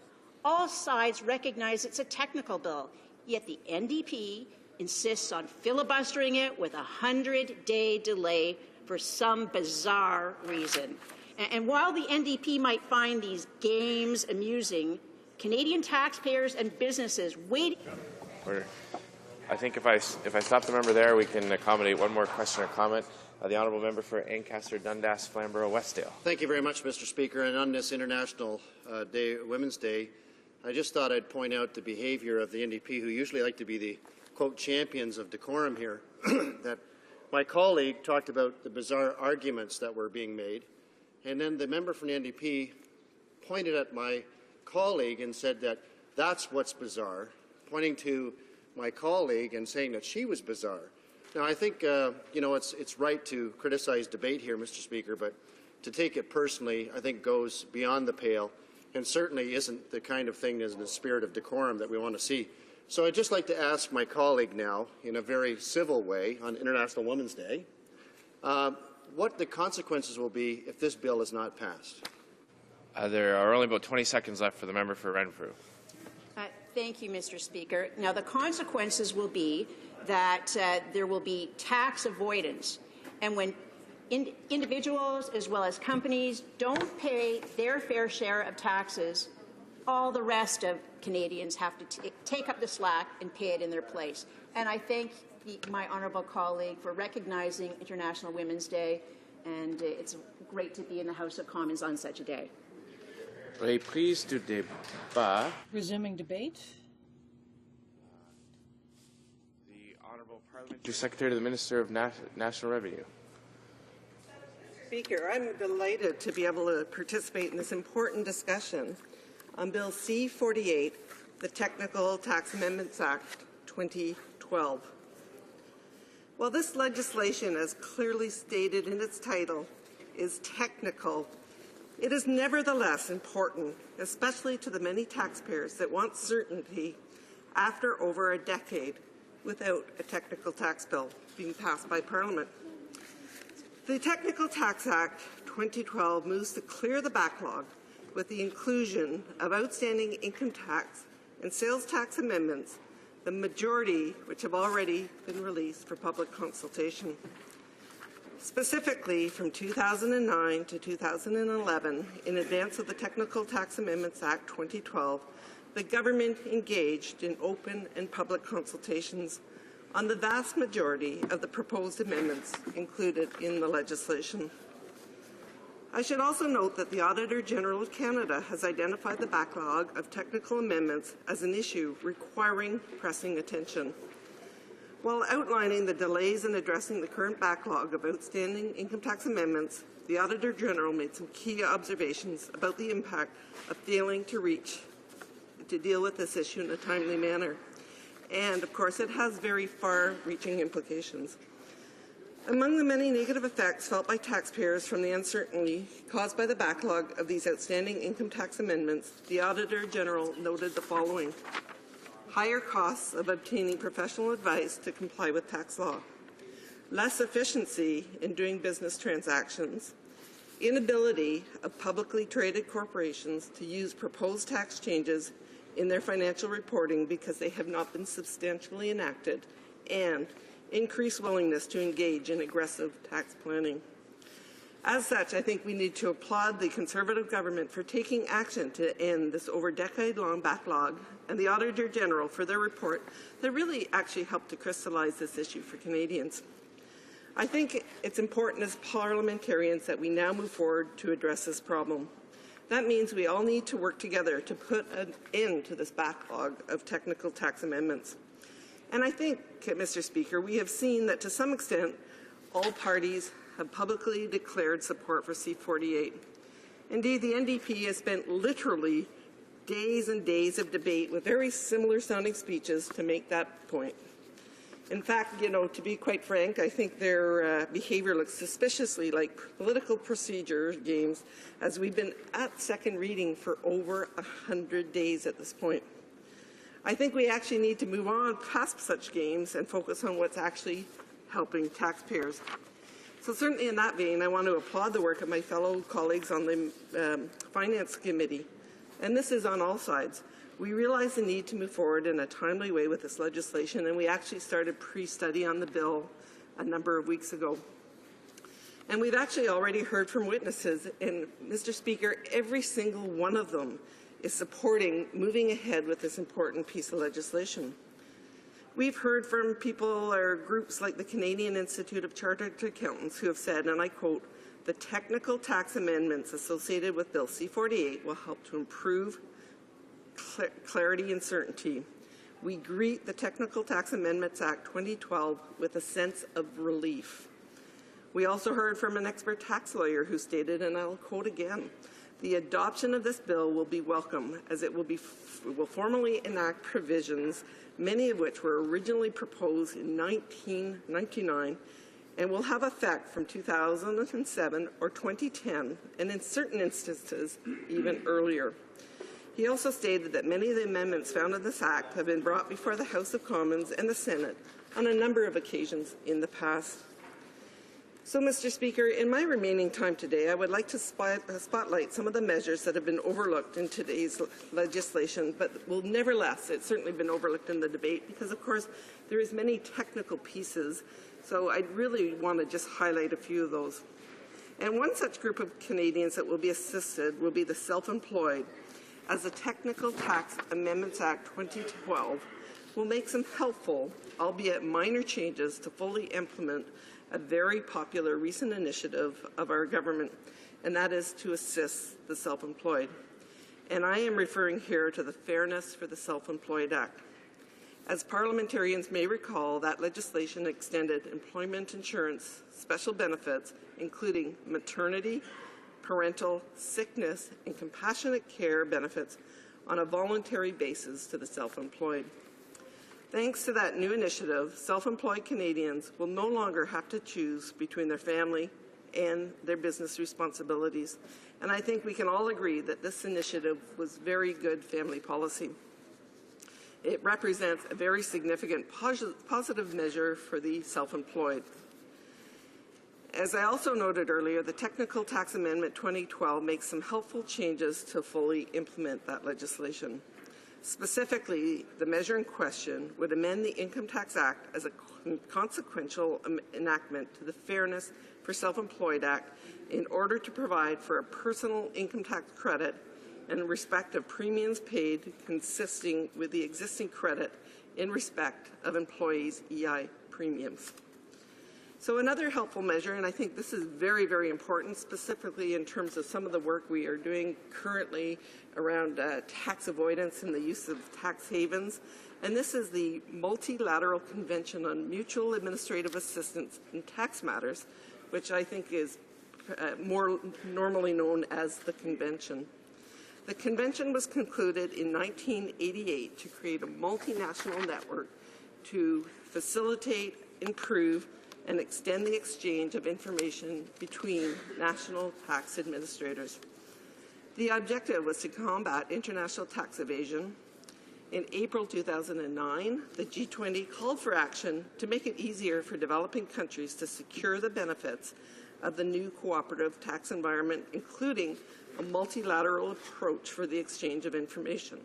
All sides recognize it's a technical bill, yet the NDP insists on filibustering it with a 100-day delay for some bizarre reason. And while the NDP might find these games amusing, Canadian taxpayers and businesses wait. I think if I stop the member there, we can accommodate one more question or comment. The honourable member for Ancaster, Dundas, Flamborough, Westdale. Thank you very much, Mr. Speaker. And on this International Women's Day, I just thought I'd point out the behaviour of the NDP, who usually like to be the, quote, champions of decorum here, that my colleague talked about the bizarre arguments that were being made. And then the member from the NDP pointed at my colleague and said that that's what's bizarre, pointing to my colleague and saying that she was bizarre. Now, I think, it's right to criticize debate here, Mr. Speaker, but to take it personally, I think goes beyond the pale and certainly isn't the kind of thing that's in the spirit of decorum that we want to see. So I'd just like to ask my colleague now, in a very civil way, on International Women's Day, what the consequences will be if this bill is not passed. There are only about 20 seconds left for the member for Renfrew. Thank you, Mr. Speaker. Now, the consequences will be that there will be tax avoidance. And when individuals as well as companies don't pay their fair share of taxes, all the rest of Canadians have to take up the slack and pay it in their place. And I thank my honourable colleague for recognizing International Women's Day, and it's great to be in the House of Commons on such a day. Reprise du débat. Resuming debate. The Honourable Parliamentary Secretary to the Minister of National Revenue. Speaker, I'm delighted to be able to participate in this important discussion on Bill C-48, the Technical Tax Amendments Act 2012. While this legislation, as clearly stated in its title, is technical, it is nevertheless important, especially to the many taxpayers that want certainty after over a decade without a technical tax bill being passed by Parliament. The Technical Tax Act 2012 moves to clear the backlog with the inclusion of outstanding income tax and sales tax amendments, the majority which have already been released for public consultation. Specifically, from 2009 to 2011, in advance of the Technical Tax Amendments Act 2012, the government engaged in open and public consultations on the vast majority of the proposed amendments included in the legislation. I should also note that the Auditor General of Canada has identified the backlog of technical amendments as an issue requiring pressing attention. While outlining the delays in addressing the current backlog of outstanding income tax amendments, the Auditor General made some key observations about the impact of failing to deal with this issue in a timely manner. And, of course, it has very far-reaching implications. Among the many negative effects felt by taxpayers from the uncertainty caused by the backlog of these outstanding income tax amendments, the Auditor General noted the following: higher costs of obtaining professional advice to comply with tax law, less efficiency in doing business transactions, inability of publicly traded corporations to use proposed tax changes in their financial reporting because they have not been substantially enacted, and increased willingness to engage in aggressive tax planning. As such, I think we need to applaud the Conservative government for taking action to end this over-decade-long backlog, and the Auditor General for their report that really actually helped to crystallize this issue for Canadians. I think it's important as parliamentarians that we now move forward to address this problem. That means we all need to work together to put an end to this backlog of technical tax amendments. And I think, Mr. Speaker, we have seen that to some extent all parties have publicly declared support for C-48. Indeed, the NDP has spent literally days and days of debate with very similar sounding speeches to make that point. In fact, to be quite frank, I think their behavior looks suspiciously like political procedure games, as we've been at second reading for over 100 days at this point. I think we actually need to move on past such games and focus on what's actually helping taxpayers. So certainly in that vein, I want to applaud the work of my fellow colleagues on the Finance Committee, and this is on all sides. We realize the need to move forward in a timely way with this legislation, and we actually started pre-study on the bill a number of weeks ago. And we've actually already heard from witnesses, and Mr. Speaker, every single one of them is supporting moving ahead with this important piece of legislation. We've heard from people or groups like the Canadian Institute of Chartered Accountants who have said, and I quote, "The technical tax amendments associated with Bill C-48 will help to improve clarity and certainty. We greet the Technical Tax Amendments Act 2012 with a sense of relief." We also heard from an expert tax lawyer who stated, and I'll quote again, "The adoption of this bill will be welcome, as it will formally enact provisions, many of which were originally proposed in 1999 and will have effect from 2007 or 2010, and in certain instances, even earlier." He also stated that many of the amendments found in this Act have been brought before the House of Commons and the Senate on a number of occasions in the past. So, Mr. Speaker, in my remaining time today, I would like to spotlight some of the measures that have been overlooked in today's legislation, but will nevertheless, it's certainly been overlooked in the debate because, of course, there is many technical pieces, so I really want to just highlight a few of those. And one such group of Canadians that will be assisted will be the self-employed, as the Technical Tax Amendments Act 2012 will make some helpful, albeit minor changes to fully implement a very popular recent initiative of our government, and that is to assist the self-employed. And I am referring here to the Fairness for the Self-Employed Act. As parliamentarians may recall, that legislation extended employment insurance special benefits, including maternity, parental, sickness, and compassionate care benefits on a voluntary basis to the self-employed. Thanks to that new initiative, self-employed Canadians will no longer have to choose between their family and their business responsibilities. And I think we can all agree that this initiative was very good family policy. It represents a very significant positive measure for the self-employed. As I also noted earlier, the Technical Tax Amendment 2012 makes some helpful changes to fully implement that legislation. Specifically, the measure in question would amend the Income Tax Act as a consequential enactment to the Fairness for Self-Employed Act in order to provide for a personal income tax credit in respect of premiums paid consisting with the existing credit in respect of employees' EI premiums. So another helpful measure, and I think this is very, very important, specifically in terms of some of the work we are doing currently around tax avoidance and the use of tax havens, and this is the Multilateral Convention on Mutual Administrative Assistance in Tax Matters, which I think is more normally known as the Convention. The Convention was concluded in 1988 to create a multinational network to facilitate, improve, and extend the exchange of information between national tax administrators. The objective was to combat international tax evasion. In April 2009, the G20 called for action to make it easier for developing countries to secure the benefits of the new cooperative tax environment, including a multilateral approach for the exchange of information.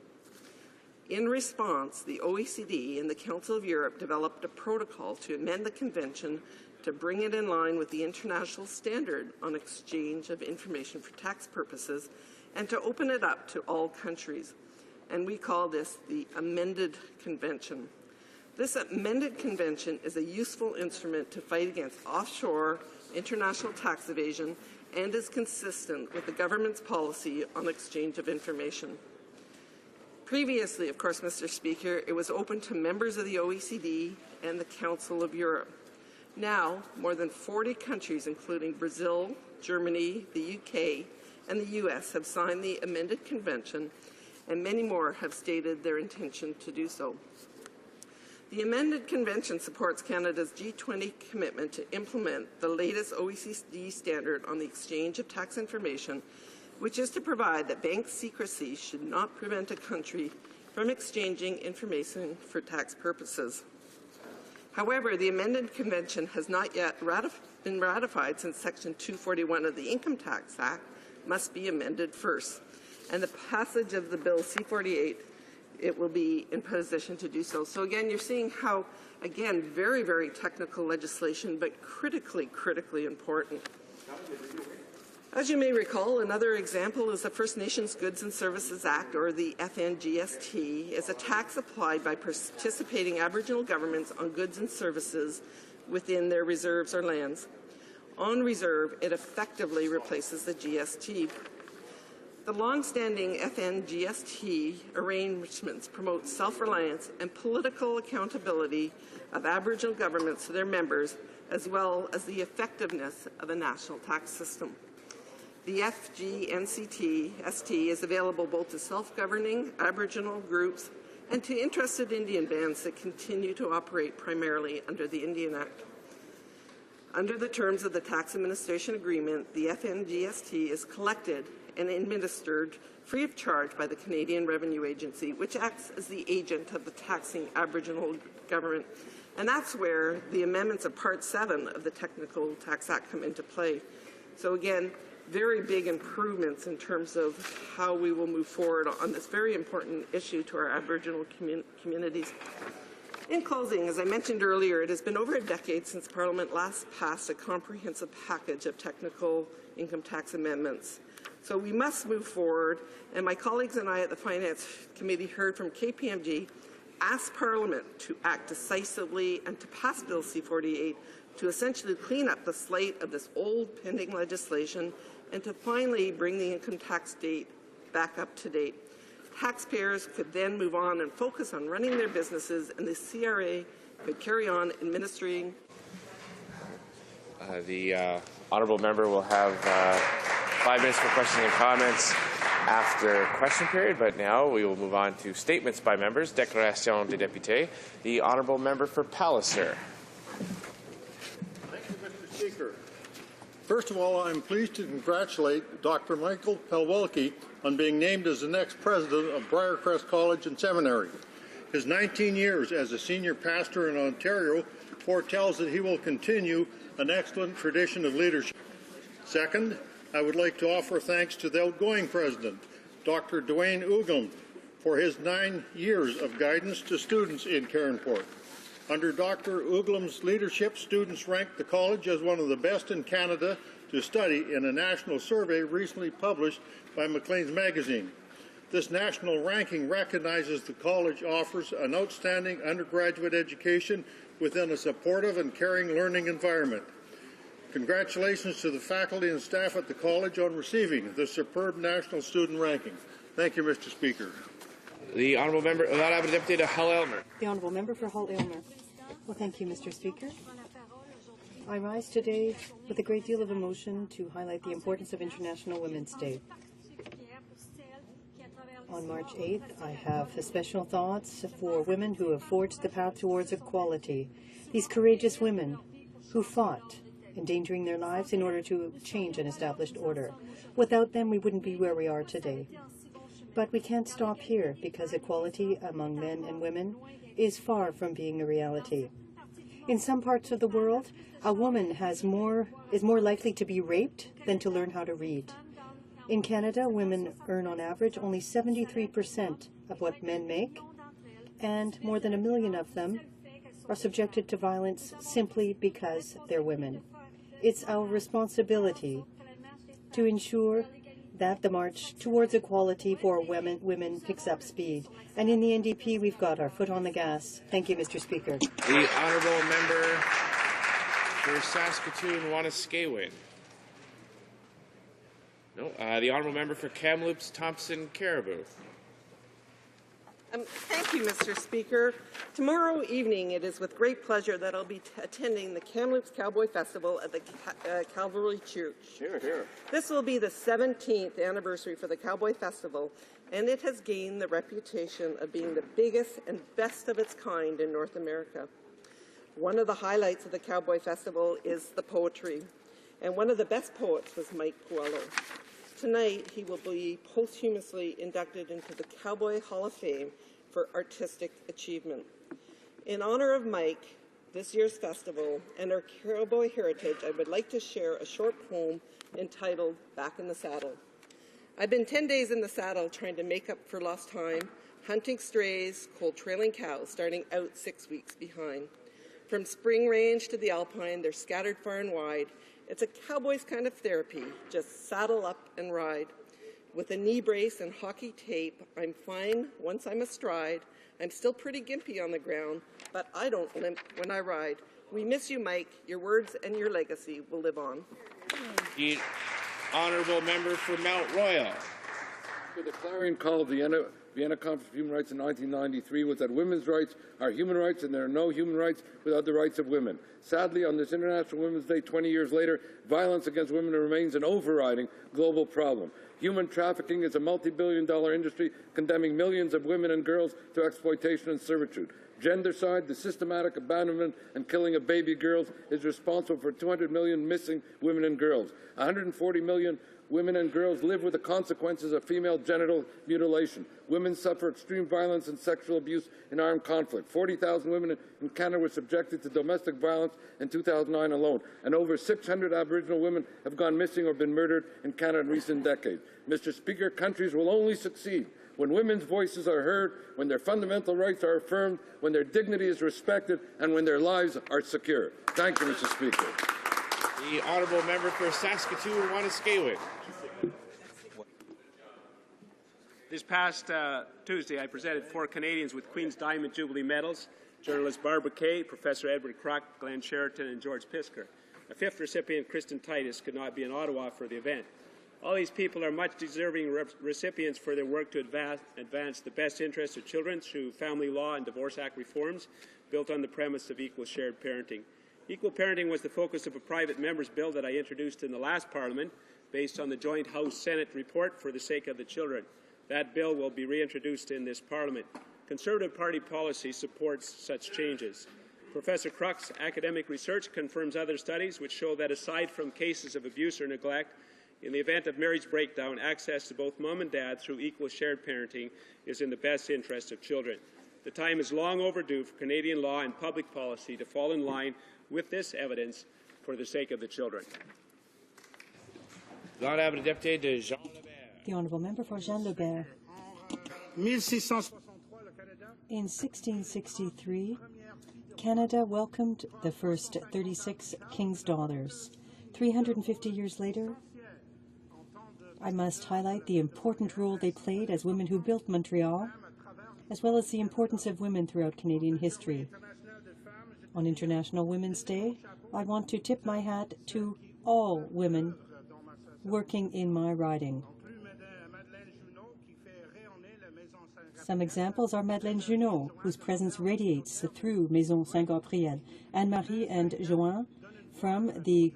In response, the OECD and the Council of Europe developed a protocol to amend the Convention to bring it in line with the international standard on exchange of information for tax purposes and to open it up to all countries. And we call this the Amended Convention. This amended convention is a useful instrument to fight against offshore international tax evasion and is consistent with the government's policy on exchange of information. Previously, of course, Mr. Speaker, it was open to members of the OECD and the Council of Europe. Now, more than 40 countries, including Brazil, Germany, the UK, and the US, have signed the amended convention, and many more have stated their intention to do so. The amended convention supports Canada's G20 commitment to implement the latest OECD standard on the exchange of tax information, which is to provide that bank secrecy should not prevent a country from exchanging information for tax purposes. However, the amended convention has not yet been ratified since Section 241 of the Income Tax Act must be amended first. And the passage of the Bill C-48, it will be in position to do so. So again, you're seeing how, again, very, very technical legislation, but critically important. As you may recall, another example is the First Nations Goods and Services Act, or the FNGST, is a tax applied by participating Aboriginal governments on goods and services within their reserves or lands. On reserve, it effectively replaces the GST. The long-standing FNGST arrangements promote self-reliance and political accountability of Aboriginal governments to their members, as well as the effectiveness of a national tax system. The FGNCT-ST is available both to self-governing Aboriginal groups and to interested Indian bands that continue to operate primarily under the Indian Act. Under the terms of the Tax Administration Agreement, the FNGST is collected and administered free of charge by the Canadian Revenue Agency, which acts as the agent of the taxing Aboriginal government. And that's where the amendments of Part 7 of the Technical Tax Act come into play. So again, very big improvements in terms of how we will move forward on this very important issue to our Aboriginal communities. In closing, as I mentioned earlier, it has been over a decade since Parliament last passed a comprehensive package of technical income tax amendments. So we must move forward, and my colleagues and I at the Finance Committee heard from KPMG ask Parliament to act decisively and to pass Bill C-48 to essentially clean up the slate of this old pending legislation and to finally bring the income tax date back up to date. Taxpayers could then move on and focus on running their businesses, and the CRA could carry on administering. The honourable member will have 5 minutes for questions and comments after question period, but now we will move on to statements by members. Déclaration des députés. The honourable member for Palliser. Thank you, Mr. Speaker. First of all, I'm pleased to congratulate Dr. Michael Pelwilke on being named as the next president of Briarcrest College and Seminary. His 19 years as a senior pastor in Ontario foretells that he will continue an excellent tradition of leadership. Second, I would like to offer thanks to the outgoing president, Dr. Dwayne Uglum, for his 9 years of guidance to students in Cairnport. Under Dr. Uglum's leadership, students ranked the college as one of the best in Canada to study in a national survey recently published by Maclean's magazine. This national ranking recognizes the college offers an outstanding undergraduate education within a supportive and caring learning environment. Congratulations to the faculty and staff at the college on receiving this superb national student ranking. Thank you, Mr. Speaker. The honourable member, Deputy Hull Aylmer. The honourable member for Hull Aylmer. Well, thank you, Mr. Speaker. I rise today with a great deal of emotion to highlight the importance of International Women's Day. On March 8th, I have special thoughts for women who have forged the path towards equality. These courageous women who fought, endangering their lives in order to change an established order. Without them, we wouldn't be where we are today. But we can't stop here, because equality among men and women is far from being a reality. In some parts of the world, a woman is more likely to be raped than to learn how to read. In Canada, women earn on average only 73% of what men make, and more than 1 million of them are subjected to violence simply because they're women. It's our responsibility to ensure that the march towards equality for women picks up speed. And in the NDP, we've got our foot on the gas. Thank you, Mr. Speaker. The honourable member for Saskatoon-Wanuskewin. No. The honourable member for Kamloops, Thompson, Caribou. Thank you, Mr. Speaker. Tomorrow evening, it is with great pleasure that I'll be attending the Kamloops Cowboy Festival at the Calvary Church. Here, here. This will be the 17th anniversary for the Cowboy Festival, and it has gained the reputation of being the biggest and best of its kind in North America. One of the highlights of the Cowboy Festival is the poetry, and one of the best poets was Mike Puello. Tonight, he will be posthumously inducted into the Cowboy Hall of Fame for artistic achievement. In honor of Mike, this year's festival, and our cowboy heritage, I would like to share a short poem entitled Back in the Saddle. I've been 10 days in the saddle trying to make up for lost time, hunting strays, cold trailing cows, starting out 6 weeks behind. From spring range to the alpine, they're scattered far and wide. It's a cowboy's kind of therapy, just saddle up and ride. With a knee brace and hockey tape, I'm fine once I'm astride. I'm still pretty gimpy on the ground, but I don't limp when I ride. We miss you, Mike. Your words and your legacy will live on. The honourable member for Mount Royal. The clarion call of the Vienna Conference of Human Rights in 1993 was that women's rights are human rights and there are no human rights without the rights of women. Sadly, on this International Women's Day 20 years later, violence against women remains an overriding global problem. Human trafficking is a multi-billion-dollar industry condemning millions of women and girls to exploitation and servitude. Gendercide, the systematic abandonment and killing of baby girls, is responsible for 200 million missing women and girls. 140 million women and girls live with the consequences of female genital mutilation. Women suffer extreme violence and sexual abuse in armed conflict. 40,000 women in Canada were subjected to domestic violence in 2009 alone, and over 600 Aboriginal women have gone missing or been murdered in Canada in recent decades. Mr. Speaker, countries will only succeed when women's voices are heard, when their fundamental rights are affirmed, when their dignity is respected, and when their lives are secure. Thank you, Mr. Speaker. The honourable member for Saskatoon-Wanuskewin. This past Tuesday, I presented 4 Canadians with Queen's Diamond Jubilee medals: journalist Barbara Kay, Professor Edward Kruk, Glenn Sheraton, and George Pisker. A 5th recipient, Kristen Titus, could not be in Ottawa for the event. All these people are much deserving recipients for their work to advance the best interests of children through family law and Divorce Act reforms built on the premise of equal shared parenting. Equal parenting was the focus of a private member's bill that I introduced in the last Parliament based on the joint House-Senate report for the sake of the children. That bill will be reintroduced in this Parliament. Conservative Party policy supports such changes. Professor Kruk's academic research confirms other studies which show that aside from cases of abuse or neglect, in the event of marriage breakdown, access to both mom and dad through equal shared parenting is in the best interest of children. The time is long overdue for Canadian law and public policy to fall in line with this evidence for the sake of the children. The honourable deputy de Jean Lebert. The honourable member for Jean Lebert. In 1663, Canada welcomed the first 36 King's Daughters. 350 years later, I must highlight the important role they played as women who built Montreal, as well as the importance of women throughout Canadian history. On International Women's Day, I want to tip my hat to all women working in my riding. Some examples are Madeleine Junot, whose presence radiates through Maison Saint-Gabriel, Anne-Marie and Joanne from the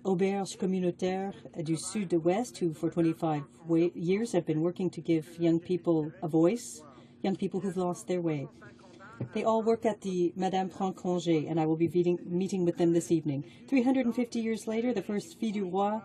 Auberge Communautaire du Sud-Ouest, who for 25 years have been working to give young people a voice, young people who've lost their way. They all work at the Madame Prend Congé, and I will be meeting with them this evening. 350 years later, the first Fille du Roi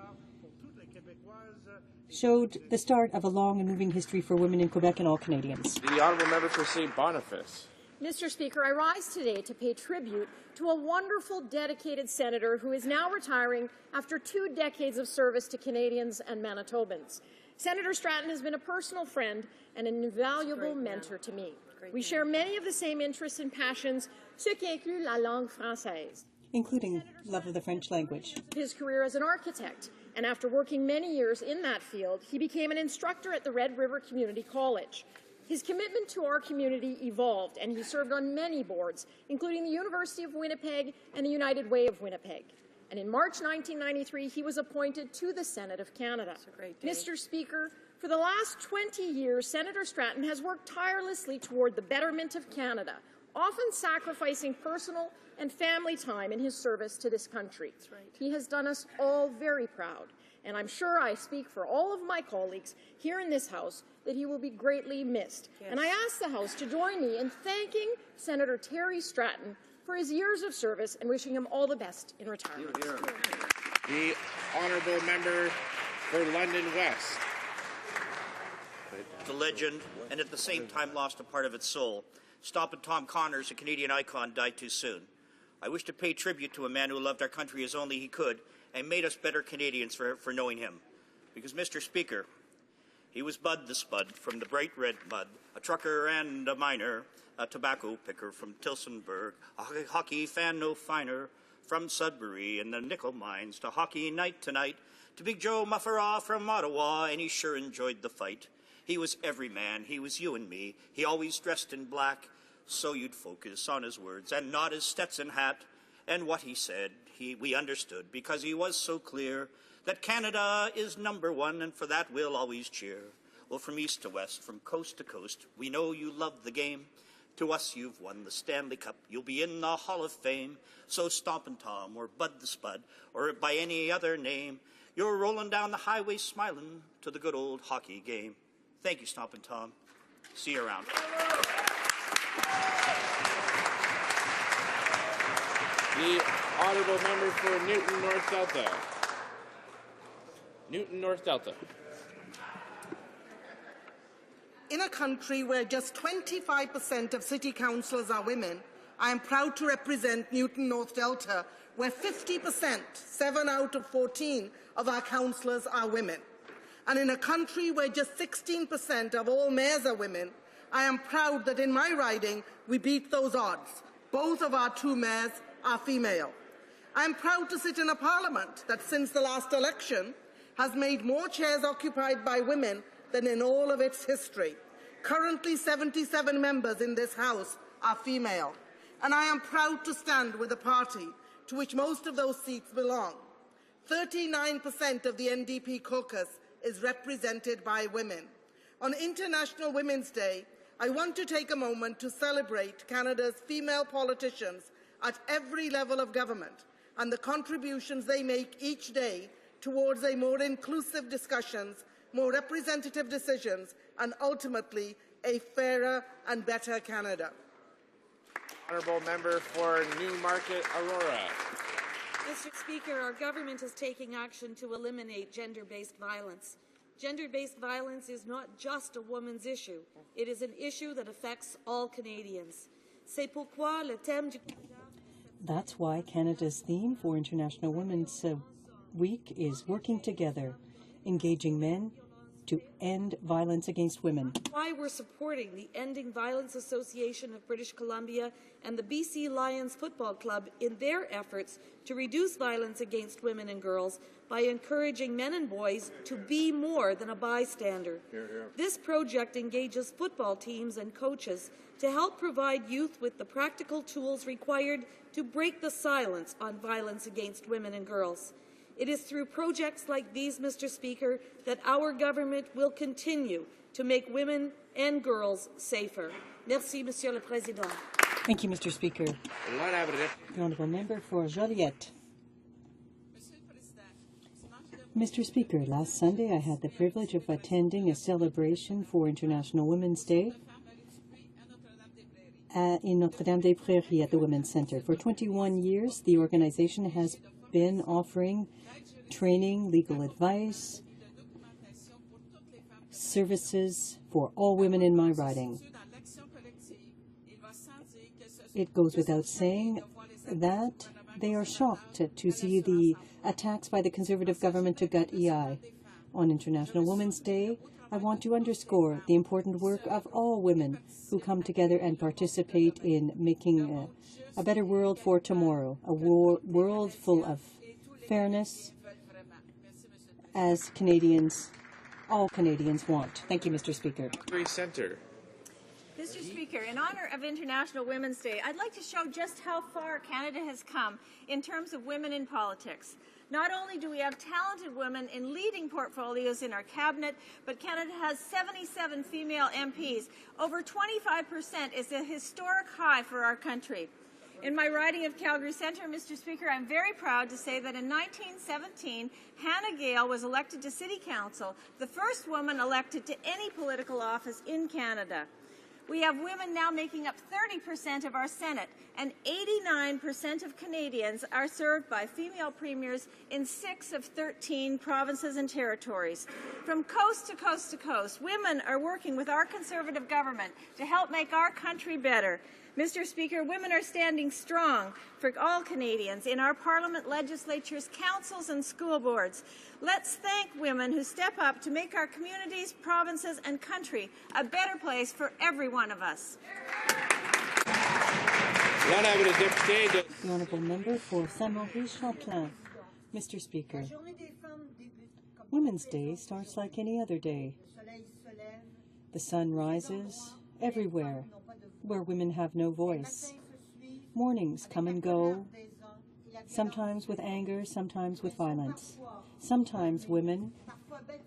showed the start of a long and moving history for women in Quebec and all Canadians. The honourable member for St. Boniface. Mr. Speaker, I rise today to pay tribute to a wonderful, dedicated senator who is now retiring after 2 decades of service to Canadians and Manitobans. Senator Stratton has been a personal friend and an invaluable mentor to me. We share many of the same interests and passions, ce qui inclut la langue française, including love of the French language. His career as an architect, and after working many years in that field, he became an instructor at the Red River Community College. His commitment to our community evolved, and he served on many boards, including the University of Winnipeg and the United Way of Winnipeg. And in March 1993, he was appointed to the Senate of Canada. Mr. Speaker, for the last 20 years, Senator Stratton has worked tirelessly toward the betterment of Canada, often sacrificing personal and family time in his service to this country. He has done us all very proud, and I'm sure I speak for all of my colleagues here in this House that he will be greatly missed. Yes. And I ask the House to join me in thanking Senator Terry Stratton for his years of service and wishing him all the best in retirement. The honourable member for London West. The legend, and at the same time lost a part of its soul. Stoppin' Tom Connors, a Canadian icon, died too soon. I wish to pay tribute to a man who loved our country as only he could and made us better Canadians for knowing him. Because, Mr. Speaker, he was Bud the Spud from the bright red mud, a trucker and a miner, a tobacco picker from Tilsonburg, a hockey fan no finer, from Sudbury and the nickel mines to hockey night tonight, to Big Joe Mufferaw from Ottawa, and he sure enjoyed the fight. He was every man, he was you and me, he always dressed in black, so you'd focus on his words and not his Stetson hat. And what he said, we understood, because he was so clear that Canada is #1, and for that we'll always cheer. Well, from east to west, from coast to coast, we know you love the game. To us, you've won the Stanley Cup. You'll be in the Hall of Fame. So Stompin' Tom, or Bud the Spud, or by any other name, you're rolling down the highway smiling to the good old hockey game. Thank you, Stompin' Tom. See you around. The honourable member for Newton North Delta. Newton North Delta. In a country where just 25% of city councillors are women, I am proud to represent Newton North Delta, where 50%, 7 out of 14 of our councillors are women. And in a country where just 16% of all mayors are women, I am proud that in my riding we beat those odds. Both of our 2 mayors are female. I am proud to sit in a parliament that since the last election has made more chairs occupied by women than in all of its history. Currently 77 members in this House are female. And I am proud to stand with a party to which most of those seats belong. 39% of the NDP caucus is represented by women. On International Women's Day, I want to take a moment to celebrate Canada's female politicians at every level of government and the contributions they make each day towards a more inclusive discussions, more representative decisions, and ultimately a fairer and better Canada. Honourable member for Newmarket Aurora. Mr. Speaker, our government is taking action to eliminate gender-based violence. Gender-based violence is not just a woman's issue. It is an issue that affects all Canadians. C'est pourquoi le thème du... That's why Canada's theme for International Women's Week is Working Together, Engaging Men to End Violence Against Women. Why we're supporting the Ending Violence Association of British Columbia and the BC Lions Football Club in their efforts to reduce violence against women and girls by encouraging men and boys to be more than a bystander. Hear, hear. This project engages football teams and coaches to help provide youth with the practical tools required to break the silence on violence against women and girls. It is through projects like these, Mr. Speaker, that our government will continue to make women and girls safer. Merci, Monsieur le Président. Thank you, Mr. Speaker. The honourable member for Joliette. Mr. Speaker, last Sunday I had the privilege of attending a celebration for International Women's Day in Notre-Dame-des-Prairies at the Women's Centre. For 21 years, the organization has been offering training, legal advice, services for all women in my riding. It goes without saying that they are shocked to see the attacks by the Conservative government to gut EI. On International Women's Day, I want to underscore the important work of all women who come together and participate in making a better world for tomorrow, a world full of fairness, as Canadians, all Canadians want. Thank you, Mr. Speaker. Centre. Mr. Speaker, in honor of International Women's Day, I'd like to show just how far Canada has come in terms of women in politics. Not only do we have talented women in leading portfolios in our cabinet, but Canada has 77 female MPs. Over 25% is a historic high for our country. In my riding of Calgary Centre, Mr. Speaker, I'm very proud to say that in 1917, Hannah Gale was elected to City Council, the first woman elected to any political office in Canada. We have women now making up 30% of our Senate, and 89% of Canadians are served by female premiers in 6 of 13 provinces and territories. From coast to coast to coast, women are working with our Conservative government to help make our country better. Mr. Speaker, women are standing strong for all Canadians in our Parliament, legislatures, councils and school boards. Let's thank women who step up to make our communities, provinces and country a better place for every one of us. The honourable member for Saint-Maurice-Champlain. Mr. Speaker, Women's Day starts like any other day. The sun rises everywhere where women have no voice. Mornings come and go, sometimes with anger, sometimes with violence. Sometimes women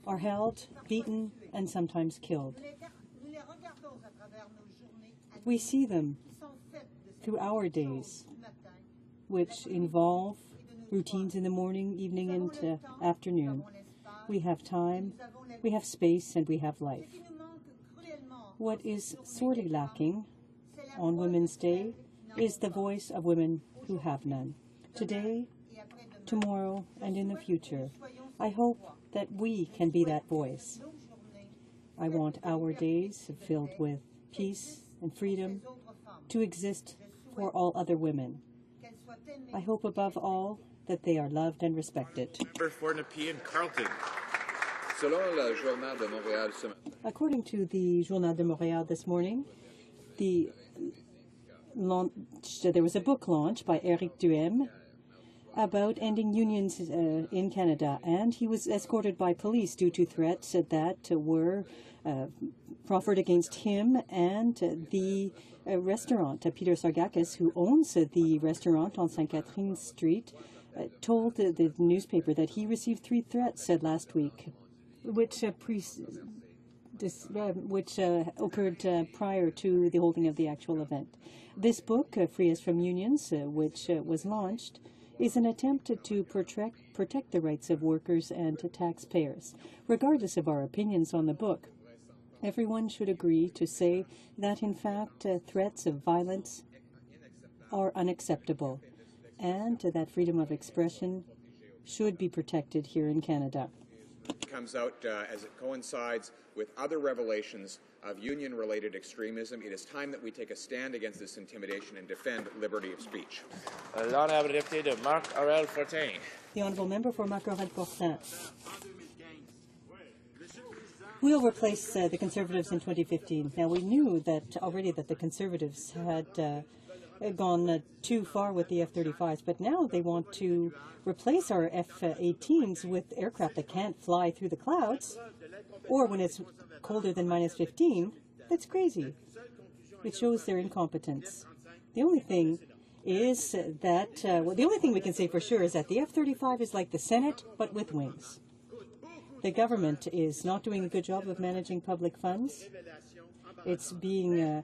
are held, beaten, and sometimes killed. We see them through our days, which involve routines in the morning, evening, and afternoon. We have time, we have space, and we have life. What is sorely lacking on Women's Day is the voice of women who have none. today, tomorrow, and in the future. I hope that we can be that voice. I want our days filled with peace and freedom to exist for all other women. I hope above all that they are loved and respected. Member for Nepean Carleton. According to the Journal de Montréal this morning, there was a book launch by Éric Duhem about ending unions in Canada, and he was escorted by police due to threats that were proffered against him and the restaurant. Peter Sargakis, who owns the restaurant on St. Catherine Street, told the newspaper that he received 3 threats last week, which occurred prior to the holding of the actual event. This book, Free Us from Unions, which was launched, is an attempt to protect the rights of workers and taxpayers. Regardless of our opinions on the book, everyone should agree to say that, in fact, threats of violence are unacceptable and that freedom of expression should be protected here in Canada. Comes out as it coincides with other revelations of union-related extremism. It is time that we take a stand against this intimidation and defend liberty of speech. L'honorable député de Marc-Aurèle Fortin. The honourable member for Marc-Aurèle Fortin. We'll replace the Conservatives in 2015. Now, we knew that already that the Conservatives had gone too far with the F-35s, but now they want to replace our F-18s with aircraft that can't fly through the clouds, or when it's colder than -15. That's crazy. It shows their incompetence. The only thing is that, the only thing we can say for sure is that the F-35 is like the Senate, but with wings. The government is not doing a good job of managing public funds. It's being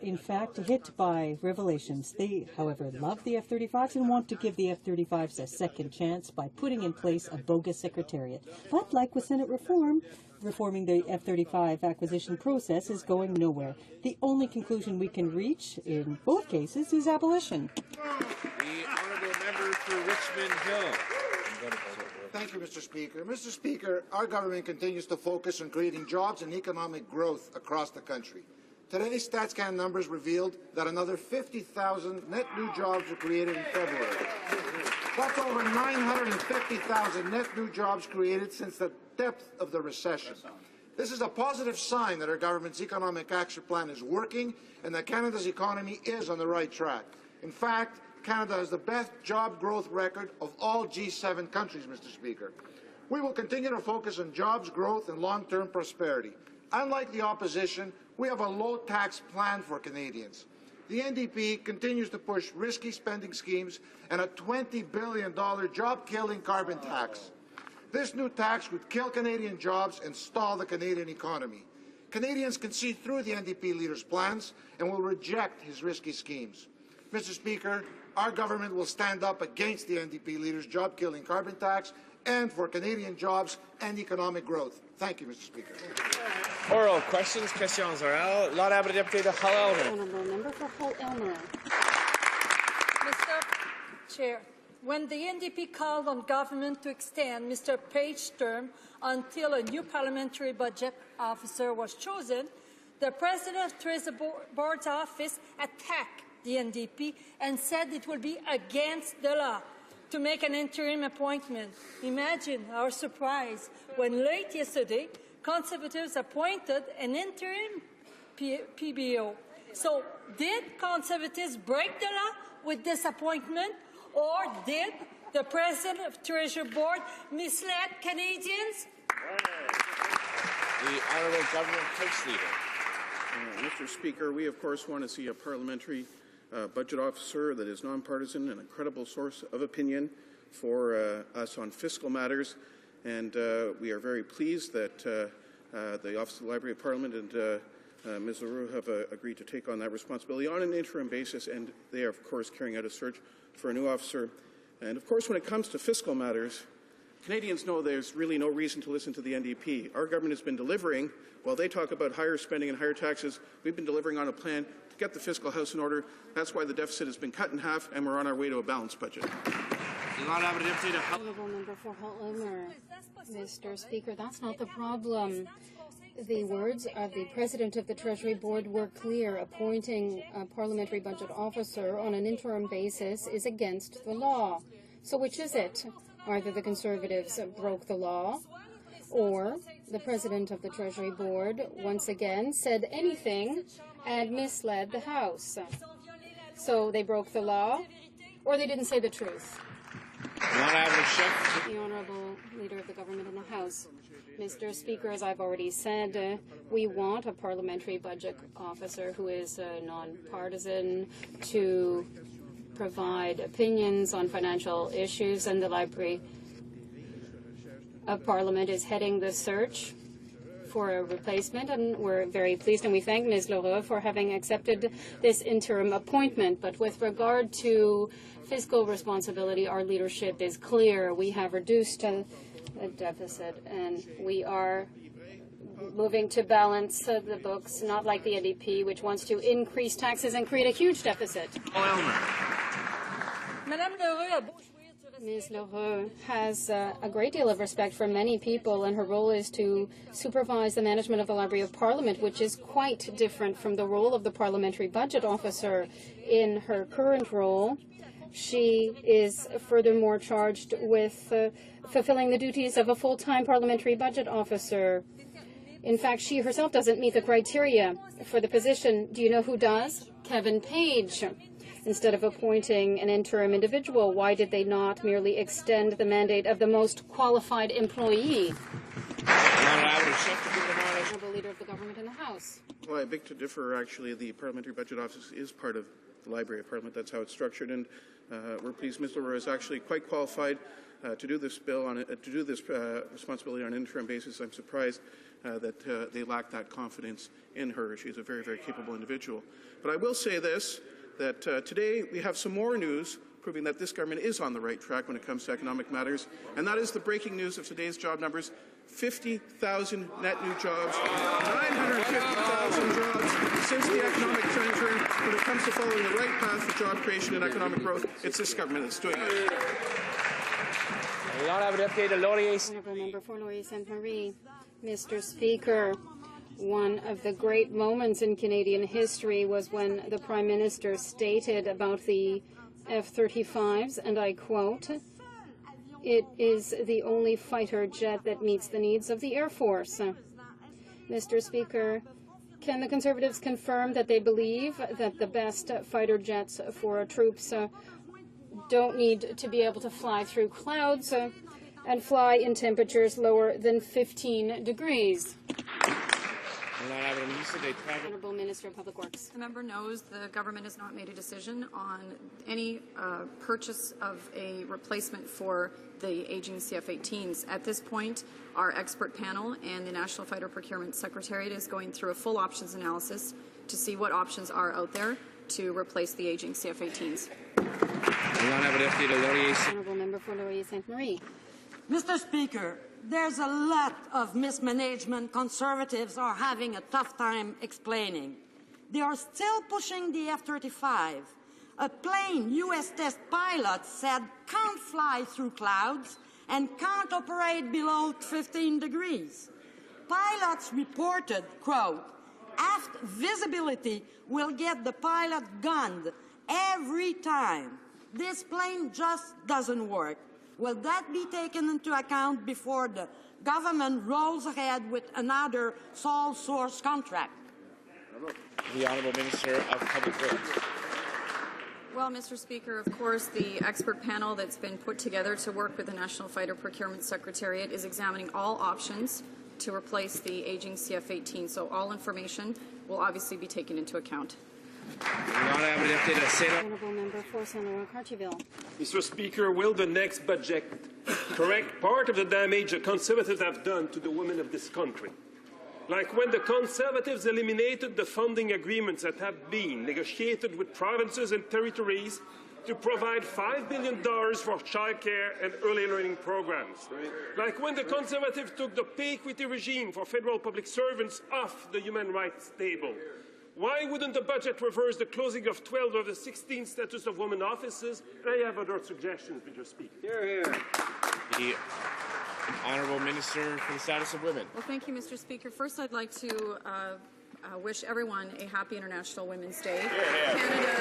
in fact, hit by revelations. They, however, love the F-35s and want to give the F-35s a second chance by putting in place a bogus secretariat. But like with Senate reforming the F-35 acquisition process is going nowhere. The only conclusion we can reach in both cases is abolition. The honourable member for Richmond Hill. Thank you, Mr. Speaker. Mr. Speaker, our government continues to focus on creating jobs and economic growth across the country. Today, StatsCan numbers revealed that another 50,000 net new jobs were created in February. That's over 950,000 net new jobs created since the depth of the recession. This is a positive sign that our government's economic action plan is working and that Canada's economy is on the right track. In fact, Canada has the best job growth record of all G7 countries, Mr. Speaker. We will continue to focus on jobs growth and long-term prosperity. Unlike the opposition, we have a low-tax plan for Canadians. The NDP continues to push risky spending schemes and a $20 billion job-killing carbon tax. This new tax would kill Canadian jobs and stall the Canadian economy. Canadians can see through the NDP leader's plans and will reject his risky schemes. Mr. Speaker, our government will stand up against the NDP leader's job-killing carbon tax and for Canadian jobs and economic growth. Thank you, Mr. Speaker. Oral questions, questions orales. L'honorable député de Hull-Elmer. Honourable member for Hull-Elmer. Mr. Chair, when the NDP called on government to extend Mr. Page's term until a new parliamentary budget officer was chosen, the President of Treasury Board's office attacked the NDP and said it would be against the law to make an interim appointment. Imagine our surprise when late yesterday, Conservatives appointed an interim PBO. So did Conservatives break the law with this appointment, or did the President of Treasury Board mislead Canadians? The Honourable Government House Leader. Mr. Speaker, we of course want to see a parliamentary budget officer that is nonpartisan and a credible source of opinion for us on fiscal matters. And we are very pleased that the Office of the Library of Parliament and Ms. LaRue have agreed to take on that responsibility on an interim basis, and they are, of course, carrying out a search for a new officer. And, of course, when it comes to fiscal matters, Canadians know there's really no reason to listen to the NDP. Our government has been delivering. While they talk about higher spending and higher taxes, we've been delivering on a plan to get the fiscal house in order. That's why the deficit has been cut in half, and we're on our way to a balanced budget. Honourable Member for Holt-Loomer. Mr. Speaker, that's not the problem. The words of the President of the Treasury Board were clear. Appointing a parliamentary budget officer on an interim basis is against the law. So which is it? Either the Conservatives broke the law, or the President of the Treasury Board once again said anything and misled the House. So they broke the law, or they didn't say the truth. The Honourable Leader of the Government in the House. Mr. Speaker, as I've already said, we want a parliamentary budget officer who is non-partisan to provide opinions on financial issues, and the Library of Parliament is heading the search for a replacement, and we're very pleased, and we thank Ms. Leroux for having accepted this interim appointment. But with regard to fiscal responsibility, our leadership is clear. We have reduced the deficit, and we are moving to balance the books, not like the NDP, which wants to increase taxes and create a huge deficit. Ms. Leroux has a great deal of respect for many people, and her role is to supervise the management of the Library of Parliament, which is quite different from the role of the parliamentary budget officer. In her current role, she is furthermore charged with fulfilling the duties of a full-time parliamentary budget officer. In fact, she herself doesn't meet the criteria for the position. Do you know who does? Kevin Page. Instead of appointing an interim individual, why did they not merely extend the mandate of the most qualified employee? Honourable Leader of the Government in the House. Well, I beg to differ. Actually, the Parliamentary Budget Office is part of the Library of Parliament. That's how it's structured, and we're pleased Ms. Leroux is actually quite qualified to do this responsibility on an interim basis. I'm surprised that they lack that confidence in her. She's a very, very capable individual. But I will say this, that today we have some more news proving that this government is on the right track when it comes to economic matters, and that is the breaking news of today's job numbers: 50,000 net new jobs, 950,000 jobs since the economic downturn. When it comes to following the right path for job creation and economic growth, it's this government that's doing it. Honourable Member for Laurier-Sainte-Marie. Mr. Speaker, one of the great moments in Canadian history was when the Prime Minister stated about the F-35s, and I quote, "It is the only fighter jet that meets the needs of the Air Force." Mr. Speaker, can the Conservatives confirm that they believe that the best fighter jets for our troops don't need to be able to fly through clouds and fly in temperatures lower than 15 degrees? Honourable Minister of Public Works. The member knows the government has not made a decision on any purchase of a replacement for the aging CF-18s. At this point, our expert panel and the National Fighter Procurement Secretariat is going through a full options analysis to see what options are out there to replace the aging CF-18s. Honourable Member for Laurier-Sainte-Marie. Mr. Speaker, there's a lot of mismanagement Conservatives are having a tough time explaining. They are still pushing the F-35. A plane U.S. test pilot said can't fly through clouds and can't operate below 15 degrees. Pilots reported, quote, "Aft visibility will get the pilot gunned every time. This plane just doesn't work." Will that be taken into account before the government rolls ahead with another sole source contract? The Honourable Minister of Public Works. Well, Mr. Speaker, of course, the expert panel that's been put together to work with the National Fighter Procurement Secretariat is examining all options to replace the aging CF-18. So all information will obviously be taken into account. Honourable Member for St. Laurent-Cartierville. Mr. Speaker, will the next budget correct part of the damage the Conservatives have done to the women of this country? Like when the Conservatives eliminated the funding agreements that have been negotiated with provinces and territories to provide $5 billion for childcare and early learning programs. Like when the Conservatives took the pay equity regime for federal public servants off the human rights table. Why wouldn't the budget reverse the closing of 12 of the 16 status of women offices? And I have other suggestions, Mr. Speaker. Hear, hear. The Honourable Minister for the Status of Women. Well, thank you, Mr. Speaker. First, I'd like to wish everyone a happy International Women's Day. Canada,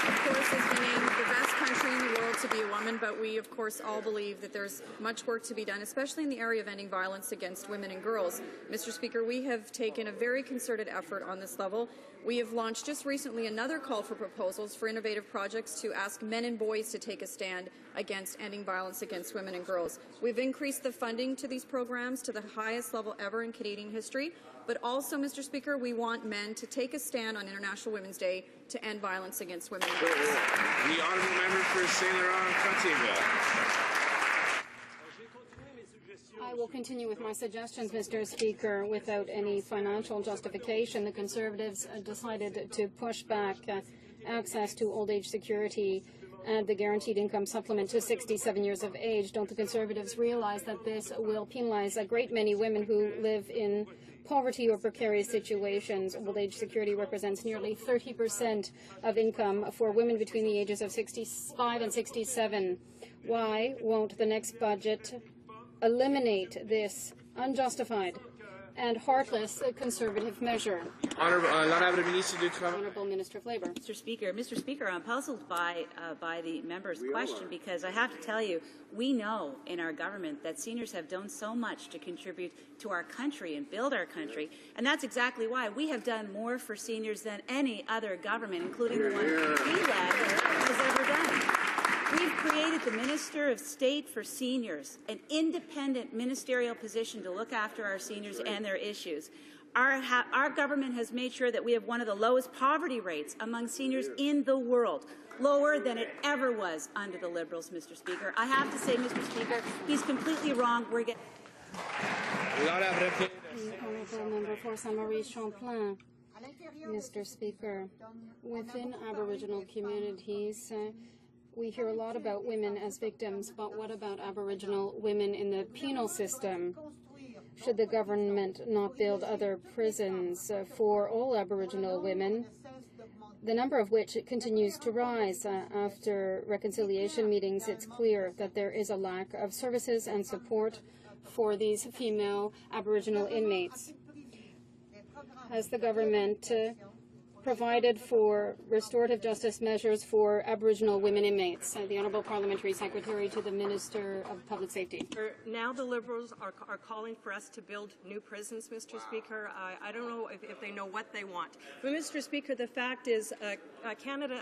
of course, has been named the best country in the world to be a woman, but we, of course, all believe that there's much work to be done, especially in the area of ending violence against women and girls. Mr. Speaker, we have taken a very concerted effort on this level. We have launched just recently another call for proposals for innovative projects to ask men and boys to take a stand against ending violence against women and girls. We've increased the funding to these programs to the highest level ever in Canadian history. But also, Mr. Speaker, we want men to take a stand on International Women's Day to end violence against women and girls. The Honourable Member for St. Laurent-Cartierville. I will continue with my suggestions, Mr. Speaker. Without any financial justification, the Conservatives decided to push back access to old age security and the guaranteed income supplement to 67 years of age. Don't the Conservatives realize that this will penalize a great many women who live in poverty or precarious situations? Old age security represents nearly 30% of income for women between the ages of 65 and 67. Why won't the next budget eliminate this unjustified and heartless Conservative measure? Honourable Minister of Labour. Mr. Speaker, I'm puzzled by the member's question because I have to tell you, we know in our government that seniors have done so much to contribute to our country and build our country, and that's exactly why we have done more for seniors than any other government, including the one we led, has ever done. We've created the Minister of State for Seniors, an independent ministerial position to look after our seniors and their issues. Our government has made sure that we have one of the lowest poverty rates among seniors in the world, lower than it ever was under the Liberals, Mr. Speaker. I have to say, Mr. Speaker, he's completely wrong. We're getting... The Honourable Member for Saint Marie Champlain. Mr. Speaker, within Aboriginal communities, we hear a lot about women as victims, but what about Aboriginal women in the penal system? Should the government not build other prisons for all Aboriginal women, the number of which continues to rise? After reconciliation meetings, it's clear that there is a lack of services and support for these female Aboriginal inmates. Has the government provided for restorative justice measures for Aboriginal women inmates? The Honourable Parliamentary Secretary to the Minister of Public Safety. Now the Liberals are calling for us to build new prisons, Mr. Speaker. I don't know if they know what they want. But, Mr. Speaker, the fact is Canada,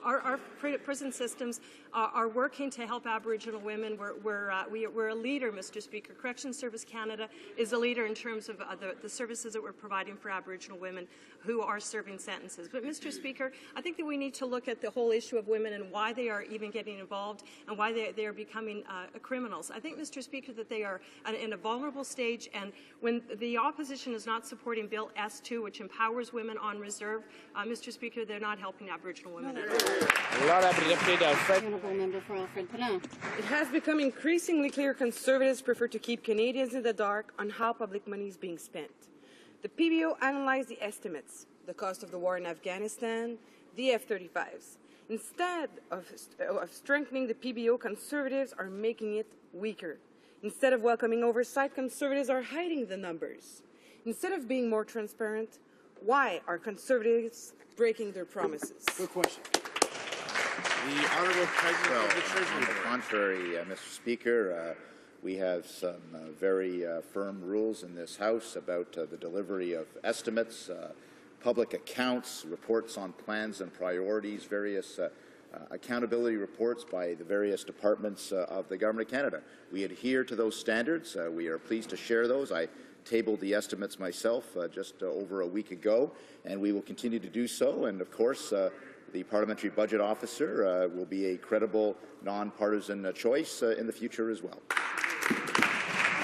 our prison systems are working to help Aboriginal women. We're a leader, Mr. Speaker. Corrections Service Canada is a leader in terms of the services that we're providing for Aboriginal women who are serving sentences. But, Mr. Speaker, I think that we need to look at the whole issue of women and why they are even getting involved and why they are becoming criminals. I think, Mr. Speaker, that they are in a vulnerable stage, and when the opposition is not supporting Bill S2, which empowers women on reserve, Mr. Speaker, they're not helping Aboriginal women at all. Honourable Member for Alfred Pelin. It has become increasingly clear Conservatives prefer to keep Canadians in the dark on how public money is being spent. The PBO analyzed the estimates, the cost of the war in Afghanistan, the F-35s. Instead of strengthening the PBO, Conservatives are making it weaker. Instead of welcoming oversight, Conservatives are hiding the numbers. Instead of being more transparent, why are Conservatives breaking their promises? Good question. The Honourable President of the Treasury. On the contrary, Mr. Speaker, we have some very firm rules in this House about the delivery of estimates, public accounts, reports on plans and priorities, various accountability reports by the various departments of the Government of Canada. We adhere to those standards. We are pleased to share those. I tabled the estimates myself just over a week ago, and we will continue to do so. And, of course, the Parliamentary Budget Officer will be a credible, non-partisan choice in the future as well.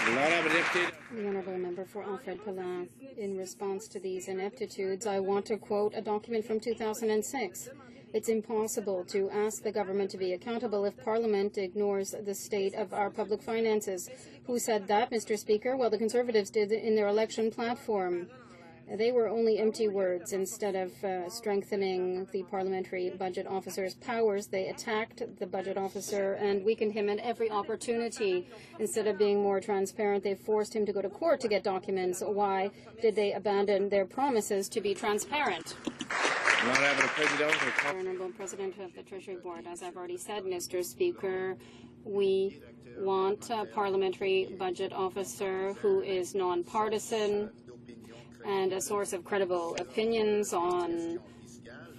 The Honourable Member for Alfred Pelin. In response to these ineptitudes, I want to quote a document from 2006. It's impossible to ask the government to be accountable if Parliament ignores the state of our public finances. Who said that, Mr. Speaker? Well, the Conservatives did in their election platform. They were only empty words. Instead of strengthening the parliamentary budget officer's powers, they attacked the budget officer and weakened him at every opportunity. Instead of being more transparent, they forced him to go to court to get documents. Why did they abandon their promises to be transparent? Honourable President of the Treasury Board, as I've already said, Mr. Speaker, we want a parliamentary budget officer who is non-partisan and a source of credible opinions on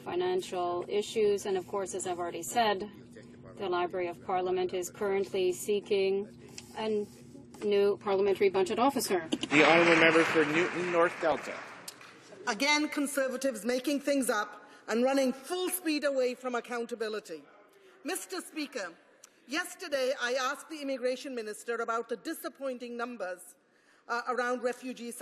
financial issues. And of course, as I've already said, the Library of Parliament is currently seeking a new parliamentary budget officer. The honourable member for Newton North Delta. Again, Conservatives making things up and running full speed away from accountability. Mr. Speaker, yesterday I asked the Immigration Minister about the disappointing numbers around refugee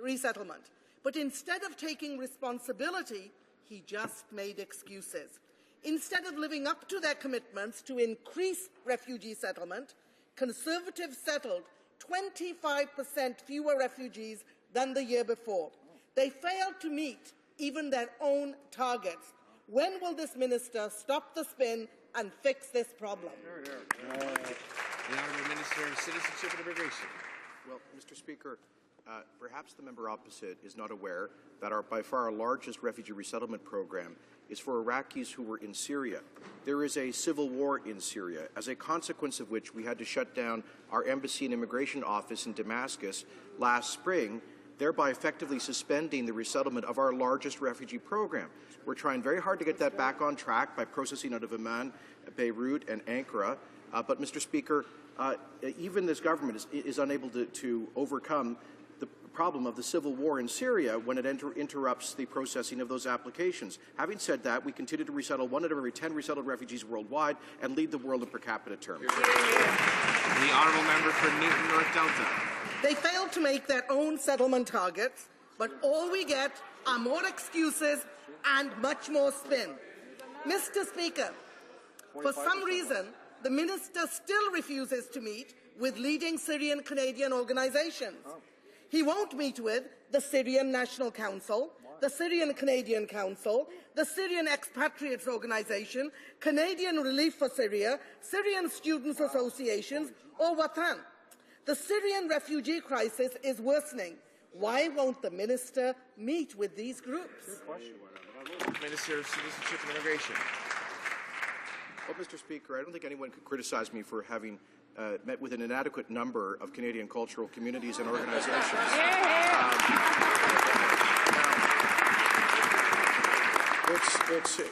resettlement. But instead of taking responsibility, he just made excuses. Instead of living up to their commitments to increase refugee settlement, Conservatives settled 25% fewer refugees than the year before. They failed to meet even their own targets. When will this minister stop the spin and fix this problem? The Honourable Minister of Citizenship and Immigration. Well, Mr. Speaker, perhaps the member opposite is not aware that by far our largest refugee resettlement program is for Iraqis who were in Syria. There is a civil war in Syria, as a consequence of which we had to shut down our embassy and immigration office in Damascus last spring, thereby effectively suspending the resettlement of our largest refugee program. We're trying very hard to get that back on track by processing out of Amman, Beirut, and Ankara. But, Mr. Speaker, even this government is unable to overcome the problem of the civil war in Syria when it interrupts the processing of those applications. Having said that, we continue to resettle 1 out of every 10 resettled refugees worldwide and lead the world in per capita terms. The honourable member for Newton North Delta. They failed to make their own settlement targets, but all we get are more excuses and much more spin. Mr. Speaker, for some reason, the minister still refuses to meet with leading Syrian Canadian organizations. He won't meet with the Syrian National Council, the Syrian Canadian Council, the Syrian Expatriates Organization, Canadian Relief for Syria, Syrian Students Associations, or Watan. The Syrian refugee crisis is worsening. Why won't the minister meet with these groups? Minister of Citizenship and Immigration. Well, Mr. Speaker, I don't think anyone could criticize me for having met with an inadequate number of Canadian cultural communities and organizations.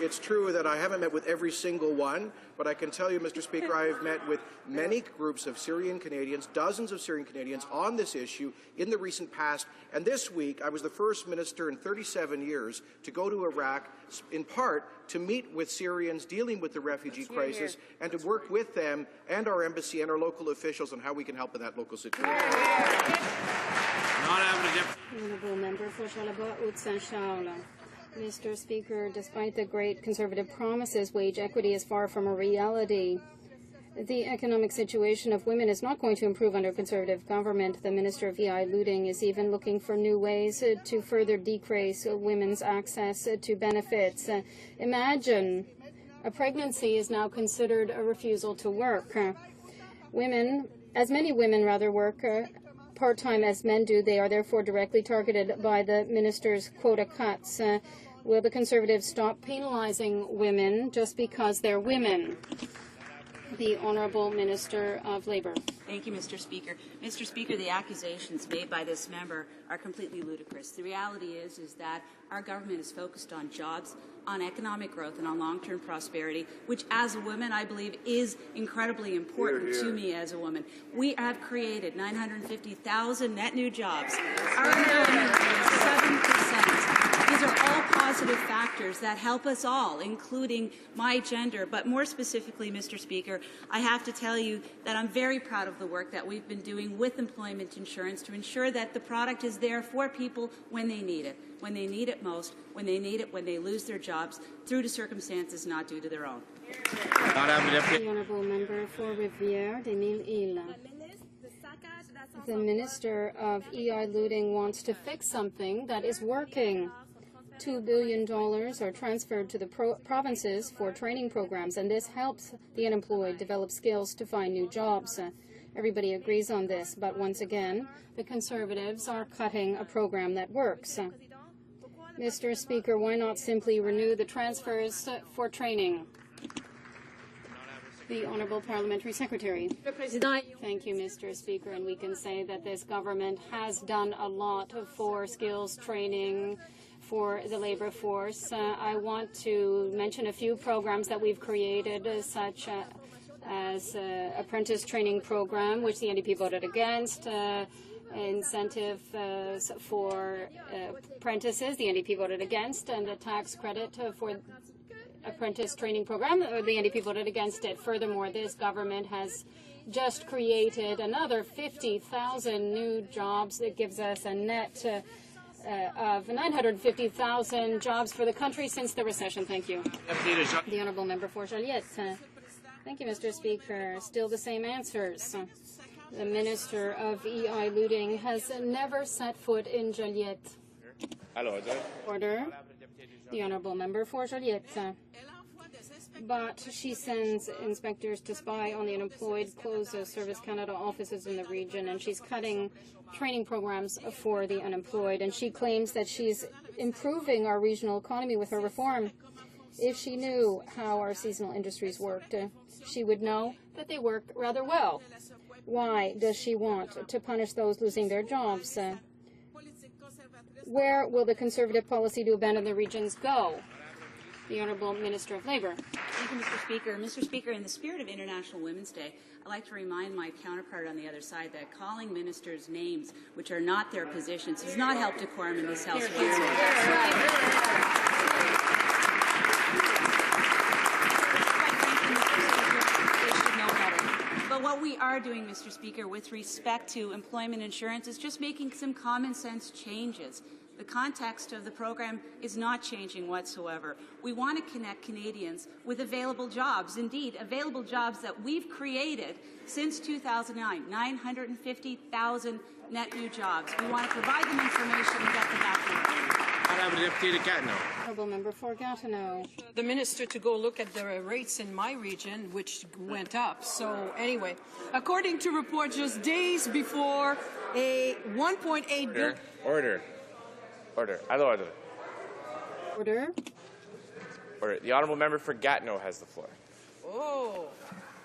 It's true that I haven't met with every single one, but I can tell you, Mr. Speaker, I have met with many groups of Syrian Canadians, dozens of Syrian Canadians, on this issue in the recent past. And this week, I was the first minister in 37 years to go to Iraq, in part to meet with Syrians dealing with the refugee crisis and to work with them and our embassy and our local officials on how we can help in that local situation. Honourable member for Charlevoix-Haute-Saint-Charles. Mr. Speaker, despite the great Conservative promises, wage equity is far from a reality. The economic situation of women is not going to improve under Conservative government. The Minister of EI Looting is even looking for new ways to further decrease women's access to benefits. Imagine a pregnancy is now considered a refusal to work. As many women work part-time as men do. They are therefore directly targeted by the minister's quota cuts. Will the Conservatives stop penalizing women just because they're women? The Honourable Minister of Labour. Thank you, Mr. Speaker. Mr. Speaker, the accusations made by this member are completely ludicrous. The reality is that our government is focused on jobs, on economic growth, and on long-term prosperity, which as a woman, I believe, is incredibly important to me as a woman. We have created 950,000 net new jobs. Our unemployment is 7%. These are all positive factors that help us all, including my gender. But more specifically, Mr. Speaker, I have to tell you that I'm very proud of the work that we've been doing with employment insurance to ensure that the product is there for people when they need it most, when they need it when they lose their jobs, through to circumstances not due to their own. The Honourable Member for Rivière, Demille-Île. The Minister of EI Looting wants to fix something that is working. $2 billion are transferred to the provinces for training programs, and this helps the unemployed develop skills to find new jobs. Everybody agrees on this, but once again, the Conservatives are cutting a program that works. Mr. Speaker, why not simply renew the transfers for training? The Honourable Parliamentary Secretary. Thank you, Mr. Speaker, and we can say that this government has done a lot for skills training for the labour force. I want to mention a few programs that we've created, such as apprentice training program, which the NDP voted against, incentive for apprentices, the NDP voted against, and the tax credit for apprentice training program, the NDP voted against it. Furthermore, this government has just created another 50,000 new jobs. That gives us a net of 950,000 jobs for the country since the recession. Thank you. The Honourable Member for Joliette. Thank you, Mr. Speaker. Still the same answers. The Minister of EI Looting has never set foot in Joliette. Order. The Honourable Member for Joliette. But she sends inspectors to spy on the unemployed, close Service Canada offices in the region, and she's cutting training programs for the unemployed, and she claims that she's improving our regional economy with her reform. If she knew how our seasonal industries worked, she would know that they work rather well. Why does she want to punish those losing their jobs? Where will the Conservative policy to abandon the regions go? The Honourable Minister of Labour. Thank you, Mr. Speaker. Mr. Speaker, in the spirit of International Women's Day, I'd like to remind my counterpart on the other side that calling ministers names which are not their positions does not help decorum in this House. But what we are doing, Mr. Speaker, with respect to employment insurance is just making some common sense changes. The context of the program is not changing whatsoever. We want to connect Canadians with available jobs, indeed, available jobs that we've created since 2009, 950,000 net new jobs. We want to provide them information and get them back to work. Honourable Member for Gatineau. The minister to go look at the rates in my region, which went up. So anyway, according to report just days before a 1.8 billion... Order. Order. The Honourable Member for Gatineau has the floor. Oh,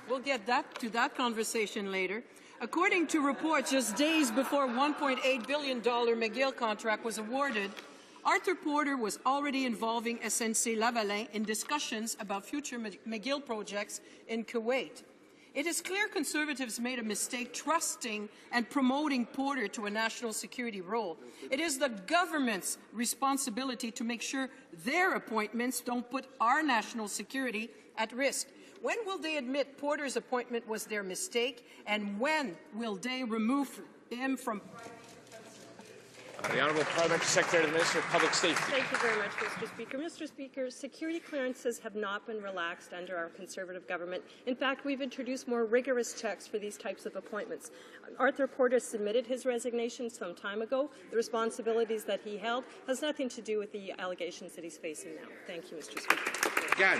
we'll get to that conversation later. According to reports, just days before $1.8 billion McGill contract was awarded, Arthur Porter was already involving SNC-Lavalin in discussions about future McGill projects in Kuwait. It is clear Conservatives made a mistake trusting and promoting Porter to a national security role. It is the government's responsibility to make sure their appointments don't put our national security at risk. When will they admit Porter's appointment was their mistake, and when will they remove him from... The Honourable Parliamentary Secretary to the Minister of Public Safety. Thank you very much, Mr. Speaker. Mr. Speaker, security clearances have not been relaxed under our Conservative government. In fact, we've introduced more rigorous checks for these types of appointments. Arthur Porter submitted his resignation some time ago. The responsibilities that he held has nothing to do with the allegations that he's facing now. Thank you, Mr. Speaker.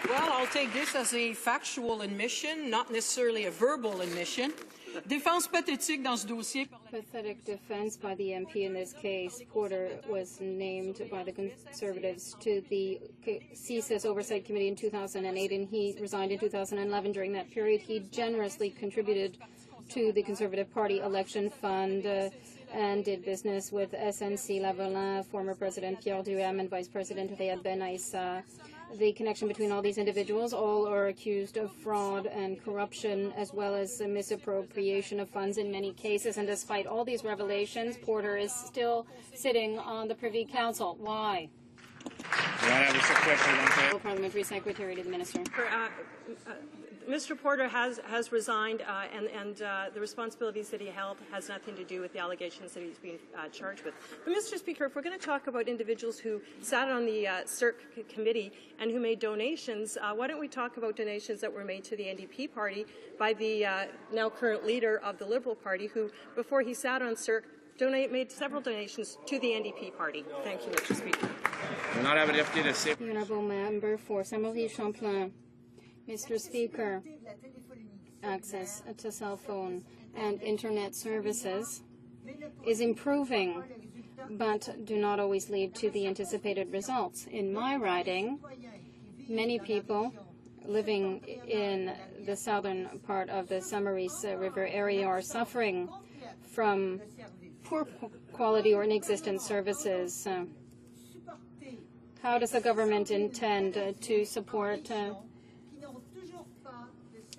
Well, I'll take this as a factual admission, not necessarily a verbal admission. Pathetic defense by the MP in this case. Porter was named by the Conservatives to the CSIS Oversight Committee in 2008, and he resigned in 2011. During that period, he generously contributed to the Conservative Party election fund and did business with SNC-Lavalin, former President Pierre Duhem and Vice President Riyad Ben Aissa. The connection between all these individuals, all are accused of fraud and corruption, as well as misappropriation of funds in many cases. And despite all these revelations, Porter is still sitting on the Privy Council. Why? Parliamentary Secretary Parliamentary Secretary to the Minister. Mr. Porter has resigned, and the responsibilities that he held has nothing to do with the allegations that he's being charged with. But, Mr. Speaker, if we're going to talk about individuals who sat on the CERC committee and who made donations, why don't we talk about donations that were made to the NDP party by the now current leader of the Liberal Party, who, before he sat on CERC, made several donations to the NDP party. Thank you, Mr. Speaker. The Honourable Member for Saint-Maurice-Champlain. Mr. Speaker, access to cell phone and internet services is improving, but do not always lead to the anticipated results. In my riding, many people living in the southern part of the Saint-Maurice River area are suffering from poor quality or inexistent services. How does the government intend to support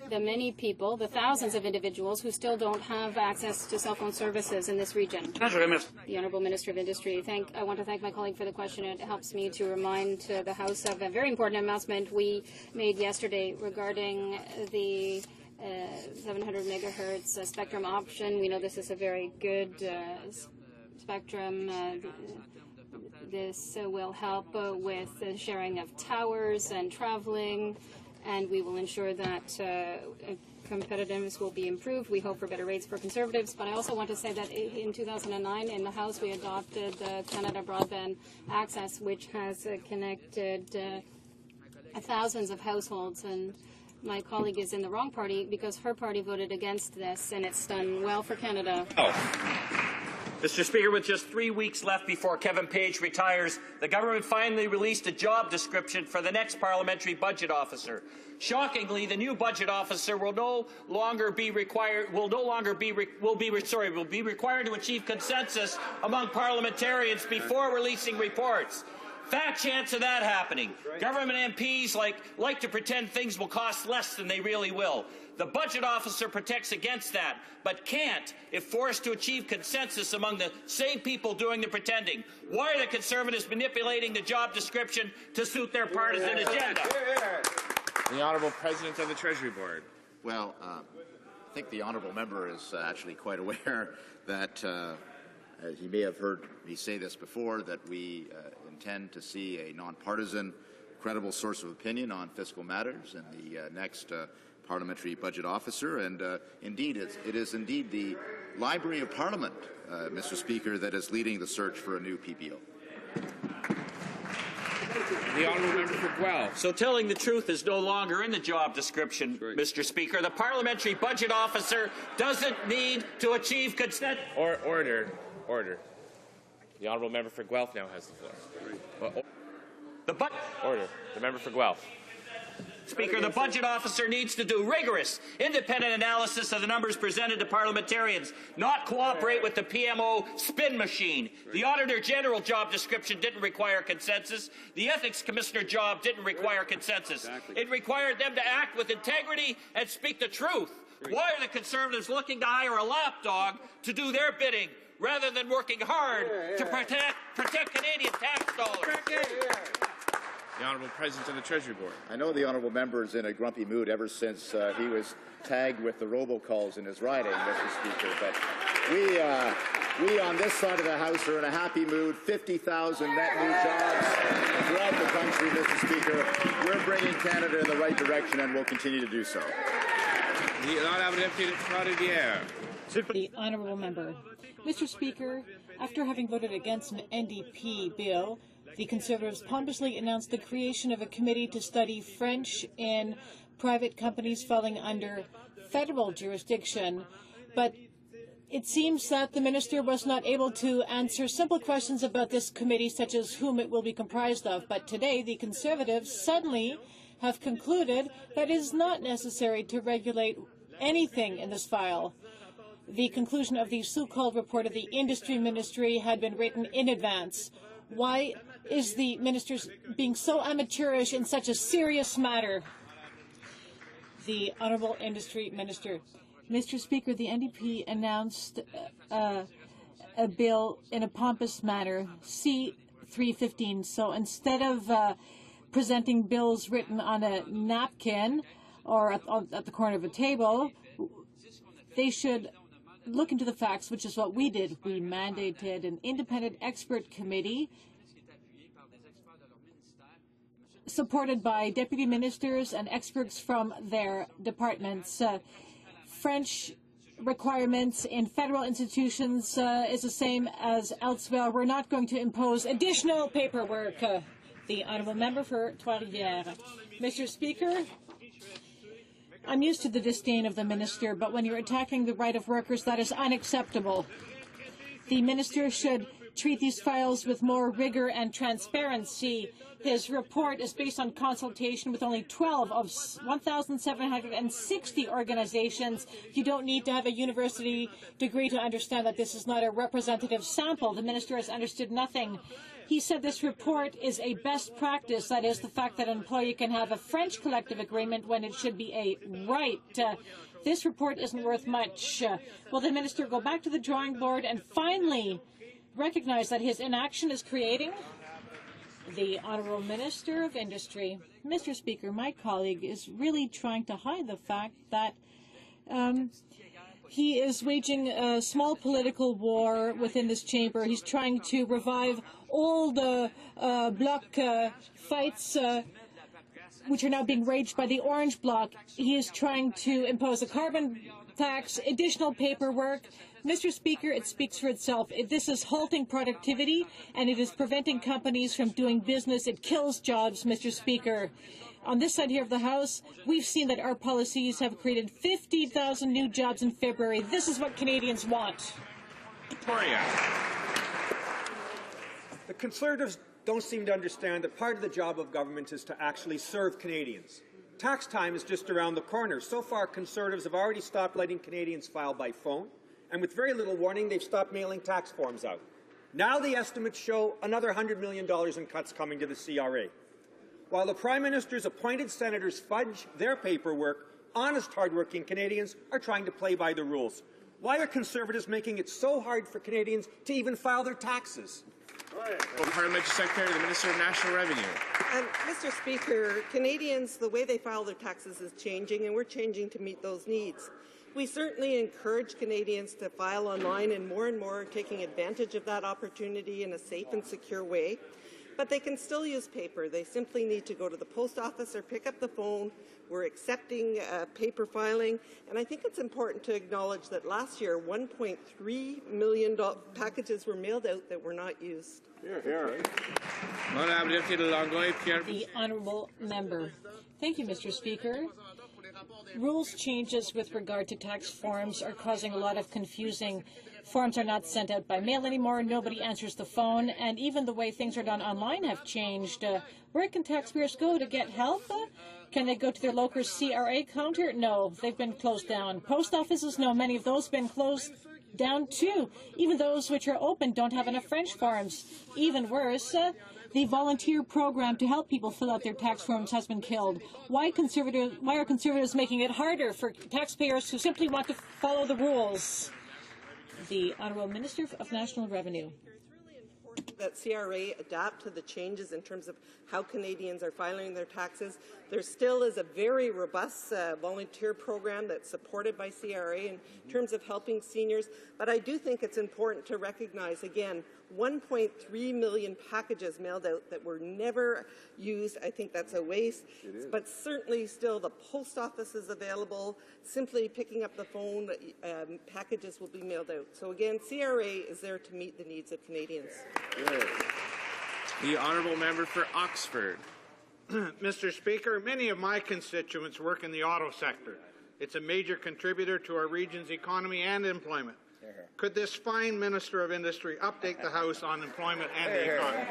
the many people, the thousands of individuals who still don't have access to cell phone services in this region? The Honourable Minister of Industry. I want to thank my colleague for the question. It helps me to remind the House of a very important announcement we made yesterday regarding the 700 megahertz spectrum option. We know this is a very good spectrum. This will help with the sharing of towers and traveling, and we will ensure that competitiveness will be improved. We hope for better rates for Conservatives, but I also want to say that in 2009 in the House we adopted Canada Broadband Access, which has connected thousands of households, and my colleague is in the wrong party because her party voted against this, and it's done well for Canada. Mr. Speaker, with just 3 weeks left before Kevin Page retires, the government finally released a job description for the next parliamentary budget officer. Shockingly, the new budget officer will be required to achieve consensus among parliamentarians before releasing reports. Fat chance of that happening. Government MPs like to pretend things will cost less than they really will. The budget officer protects against that, but can't if forced to achieve consensus among the same people doing the pretending. Why are the Conservatives manipulating the job description to suit their partisan agenda? The Honourable President of the Treasury Board. Well, I think the Honourable Member is actually quite aware that he may have heard me say this before, that we intend to see a nonpartisan, credible source of opinion on fiscal matters in the next parliamentary budget officer. And indeed, it is indeed the Library of Parliament, Mr. Speaker, that is leading the search for a new PBO. The Honourable Member for Guelph. So telling the truth is no longer in the job description, Mr. Speaker. The parliamentary budget officer doesn't need to achieve consent. Order. The Honourable Member for Guelph now has the floor. Order. The Member for Guelph. Speaker, the budget officer needs to do rigorous, independent analysis of the numbers presented to parliamentarians, not cooperate with the PMO spin machine. The Auditor General job description didn't require consensus. The Ethics Commissioner job didn't require consensus. It required them to act with integrity and speak the truth. Why are the Conservatives looking to hire a lapdog to do their bidding rather than working hard to protect Canadian tax dollars? The Honourable President of the Treasury Board. I know the Honourable Member is in a grumpy mood ever since he was tagged with the robocalls in his riding, Mr. Speaker, but we on this side of the House are in a happy mood. 50,000 net new jobs throughout the country, Mr. Speaker. We're bringing Canada in the right direction, and we'll continue to do so. The Honourable Member. Mr. Speaker, after having voted against an NDP bill, the Conservatives pompously announced the creation of a committee to study French in private companies falling under federal jurisdiction. But it seems that the minister was not able to answer simple questions about this committee, such as whom it will be comprised of. But today, the Conservatives suddenly have concluded that it is not necessary to regulate anything in this file. The conclusion of the so-called report of the Industry Ministry had been written in advance. Why is the minister being so amateurish in such a serious matter? The Honourable Industry Minister. Mr. Speaker, the NDP announced a bill in a pompous manner, C-315. So instead of presenting bills written on a napkin or at the corner of a table. They should look into the facts, which is what we did. We mandated an independent expert committee supported by deputy ministers and experts from their departments. French requirements in federal institutions is the same as elsewhere. We're not going to impose additional paperwork. The honourable member for Trois-Rivières. Mr. Speaker, I'm used to the disdain of the minister, but when you're attacking the right of workers, that is unacceptable. The minister should treat these files with more rigor and transparency. His report is based on consultation with only 12 of 1,760 organizations. You don't need to have a university degree to understand that this is not a representative sample. The minister has understood nothing. He said this report is a best practice, that is, the fact that an employee can have a French collective agreement when it should be a right. This report isn't worth much. Will the minister go back to the drawing board and finally recognize that his inaction is creating? The Honourable Minister of Industry. Mr. Speaker, my colleague is really trying to hide the fact that he is waging a small political war within this chamber. He's trying to revive old bloc fights which are now being waged by the Orange Bloc. He is trying to impose a carbon tax, additional paperwork. Mr. Speaker, it speaks for itself. This is halting productivity, and it is preventing companies from doing business. It kills jobs, Mr. Speaker. On this side here of the House, we've seen that our policies have created 50,000 new jobs in February. This is what Canadians want. Victoria. The Conservatives don't seem to understand that part of the job of government is to actually serve Canadians. Tax time is just around the corner. So far, Conservatives have already stopped letting Canadians file by phone, and with very little warning, they've stopped mailing tax forms out. Now the estimates show another $100 million in cuts coming to the CRA. While the Prime Minister's appointed senators fudge their paperwork, honest, hardworking Canadians are trying to play by the rules. Why are Conservatives making it so hard for Canadians to even file their taxes? Well, Parliamentary Secretary, the Minister of National Revenue. Mr. Speaker, Canadians, the way they file their taxes is changing, and we're changing to meet those needs. We certainly encourage Canadians to file online, and more are taking advantage of that opportunity in a safe and secure way. But they can still use paper. They simply need to go to the post office or pick up the phone. We're accepting paper filing. And I think it's important to acknowledge that last year, 1.3 million packages were mailed out that were not used. The Honourable Member. Thank you, Mr. Speaker. Rules changes with regard to tax forms are causing a lot of confusing. Forms are not sent out by mail anymore, nobody answers the phone, and even the way things are done online have changed. Where can taxpayers go to get help? Can they go to their local CRA counter? No, they've been closed down. Post offices? No, many of those have been closed down too. Even those which are open don't have enough French forms. Even worse, the volunteer program to help people fill out their tax forms has been killed. Why are Conservatives making it harder for taxpayers who simply want to follow the rules? The Honourable Minister of National Revenue. That CRA adapt to the changes in terms of how Canadians are filing their taxes. There still is a very robust volunteer program that's supported by CRA in terms of helping seniors. But I do think it's important to recognize, again, 1.3 million packages mailed out that were never used. I think that's a waste. But certainly still the post office is available. Simply picking up the phone, packages will be mailed out. So again, CRA is there to meet the needs of Canadians. The Honourable Member for Oxford. Mr. Speaker, many of my constituents work in the auto sector. It's a major contributor to our region's economy and employment. Could this fine Minister of Industry update the House on employment and the economy?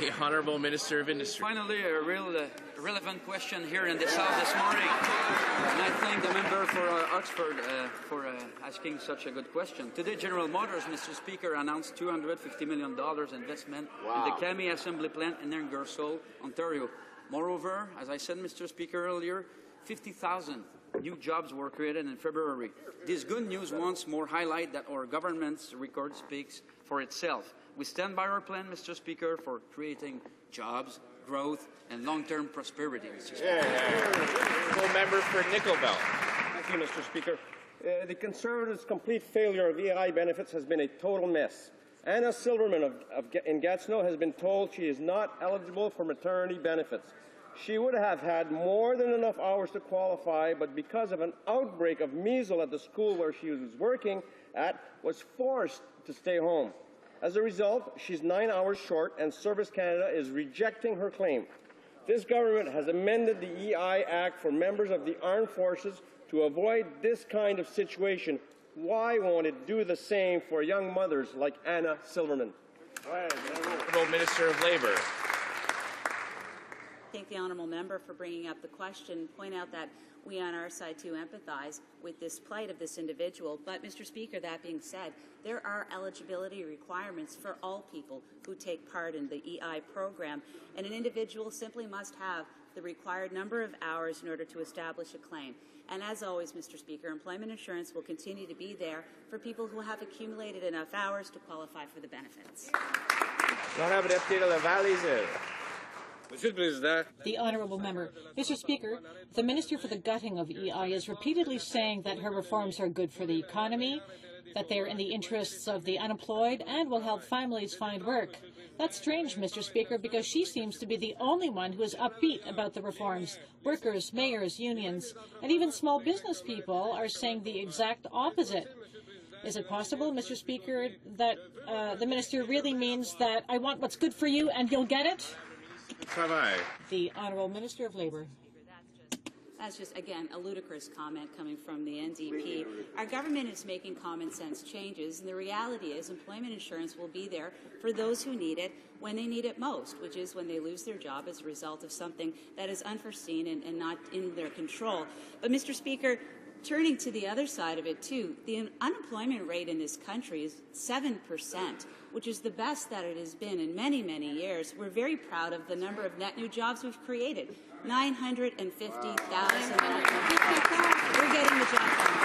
The Honourable Minister of Industry. Finally, a real relevant question here in this House this morning. And I thank the member for Oxford for asking such a good question. Today, General Motors, Mr. Speaker, announced $250 million investment in the Kami Assembly Plant in Ingersoll, Ontario. Moreover, as I said, Mr. Speaker, earlier, 50,000 new jobs were created in February. This good news once more highlights that our government's record speaks for itself. We stand by our plan, Mr. Speaker, for creating jobs, growth and long-term prosperity, Mr. Speaker. Full member for Nickel Belt. Thank you, Mr. Speaker. The Conservatives' complete failure of EI benefits has been a total mess. Anna Silverman in Gatineau has been told she is not eligible for maternity benefits. She would have had more than enough hours to qualify, but because of an outbreak of measles at the school where she was working at, was forced to stay home. As a result, she's 9 hours short, and Service Canada is rejecting her claim. This government has amended the EI Act for members of the armed forces to avoid this kind of situation. Why won't it do the same for young mothers like Anna Silverman? Honourable Minister of Labour. Thank the honourable member for bringing up the question. Point out that we on our side too empathize with this plight of this individual. But, Mr. Speaker, that being said, there are eligibility requirements for all people who take part in the EI program, and an individual simply must have the required number of hours in order to establish a claim. And as always, Mr. Speaker, employment insurance will continue to be there for people who have accumulated enough hours to qualify for the benefits. Honourable Deputy Lavalleise. The honourable member. Mr. Speaker, the Minister for the Gutting of EI is repeatedly saying that her reforms are good for the economy, that they are in the interests of the unemployed and will help families find work. That's strange, Mr. Speaker, because she seems to be the only one who is upbeat about the reforms. Workers, mayors, unions, and even small business people are saying the exact opposite. Is it possible, Mr. Speaker, that the Minister really means that I want what's good for you and you'll get it? The Honourable Minister of Labour. That's just, again, a ludicrous comment coming from the NDP. Our government is making common sense changes, and the reality is employment insurance will be there for those who need it when they need it most, which is when they lose their job as a result of something that is unforeseen and not in their control. But, Mr. Speaker, turning to the other side of it, too, the unemployment rate in this country is 7%, which is the best that it has been in many, many years. We're very proud of the number of net new jobs we've created, 950,000 net new jobs. We're getting the job done.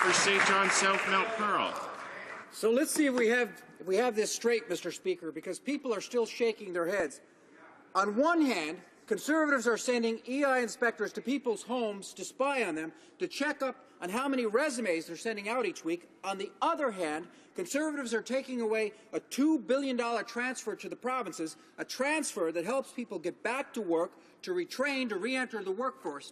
For St. John South Mount Pearl. So let's see if we have this straight, Mr. Speaker, because people are still shaking their heads. On one hand, Conservatives are sending EI inspectors to people's homes to spy on them, to check up on how many resumes they're sending out each week. On the other hand, Conservatives are taking away a $2 billion transfer to the provinces, a transfer that helps people get back to work, to retrain, to re-enter the workforce.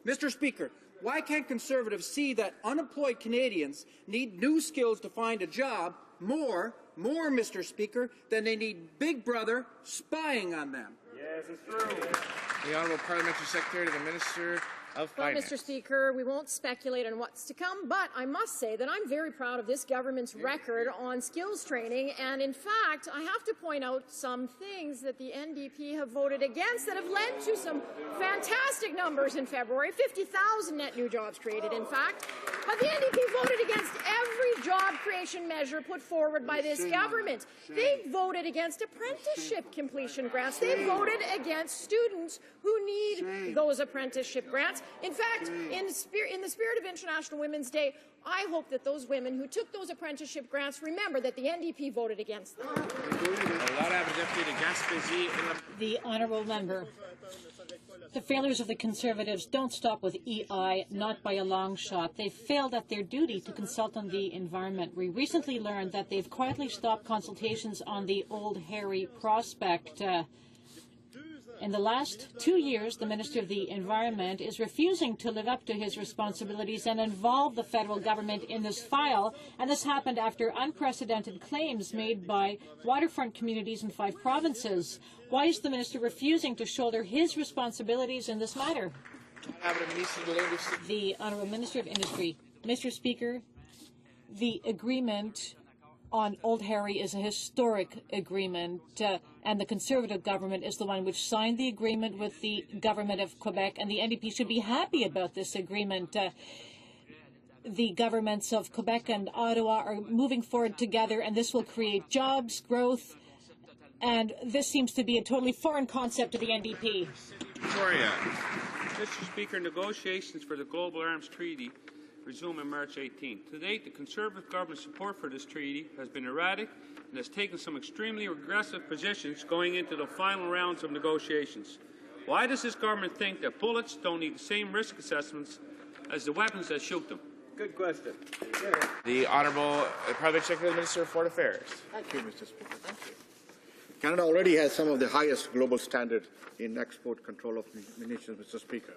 Mr. Speaker, why can't Conservatives see that unemployed Canadians need new skills to find a job more, Mr. Speaker, than they need Big Brother spying on them? Yes, it's true. The Honourable Parliamentary Secretary to the Minister of Finance. Mr. Speaker, we won't speculate on what's to come, but I must say that I'm very proud of this government's record on skills training, and in fact, I have to point out some things that the NDP have voted against that have led to some fantastic numbers in February, 50,000 net new jobs created, in fact. But the NDP voted against every job creation measure put forward by this government. They voted against apprenticeship completion grants. They voted against students who need those apprenticeship grants. In fact, in the spirit of International Women's Day, I hope that those women who took those apprenticeship grants remember that the NDP voted against them. The honourable member. The failures of the Conservatives don't stop with EI, not by a long shot. They've failed at their duty to consult on the environment. We recently learned that they've quietly stopped consultations on the Old Harry prospect. In the last 2 years, the Minister of the Environment is refusing to live up to his responsibilities and involve the federal government in this file, and this happened after unprecedented claims made by waterfront communities in 5 provinces. Why is the Minister refusing to shoulder his responsibilities in this matter? The Honourable Minister of Industry. Mr. Speaker, the agreement on Old Harry is a historic agreement, and the Conservative government is the one which signed the agreement with the government of Quebec, and the NDP should be happy about this agreement. The governments of Quebec and Ottawa are moving forward together, and this will create jobs, growth, and this seems to be a totally foreign concept to the NDP. Victoria. Mr. Speaker, negotiations for the Global Arms Treaty resume on March 18th. To date, the Conservative government's support for this treaty has been erratic and has taken some extremely aggressive positions going into the final rounds of negotiations. Why does this government think that bullets don't need the same risk assessments as the weapons that shoot them? Good question. The Honourable Parliamentary Secretary, the Minister of Foreign Affairs. Thank you, Mr. Speaker. Thank you. Canada already has some of the highest global standards in export control of munitions, Mr. Speaker.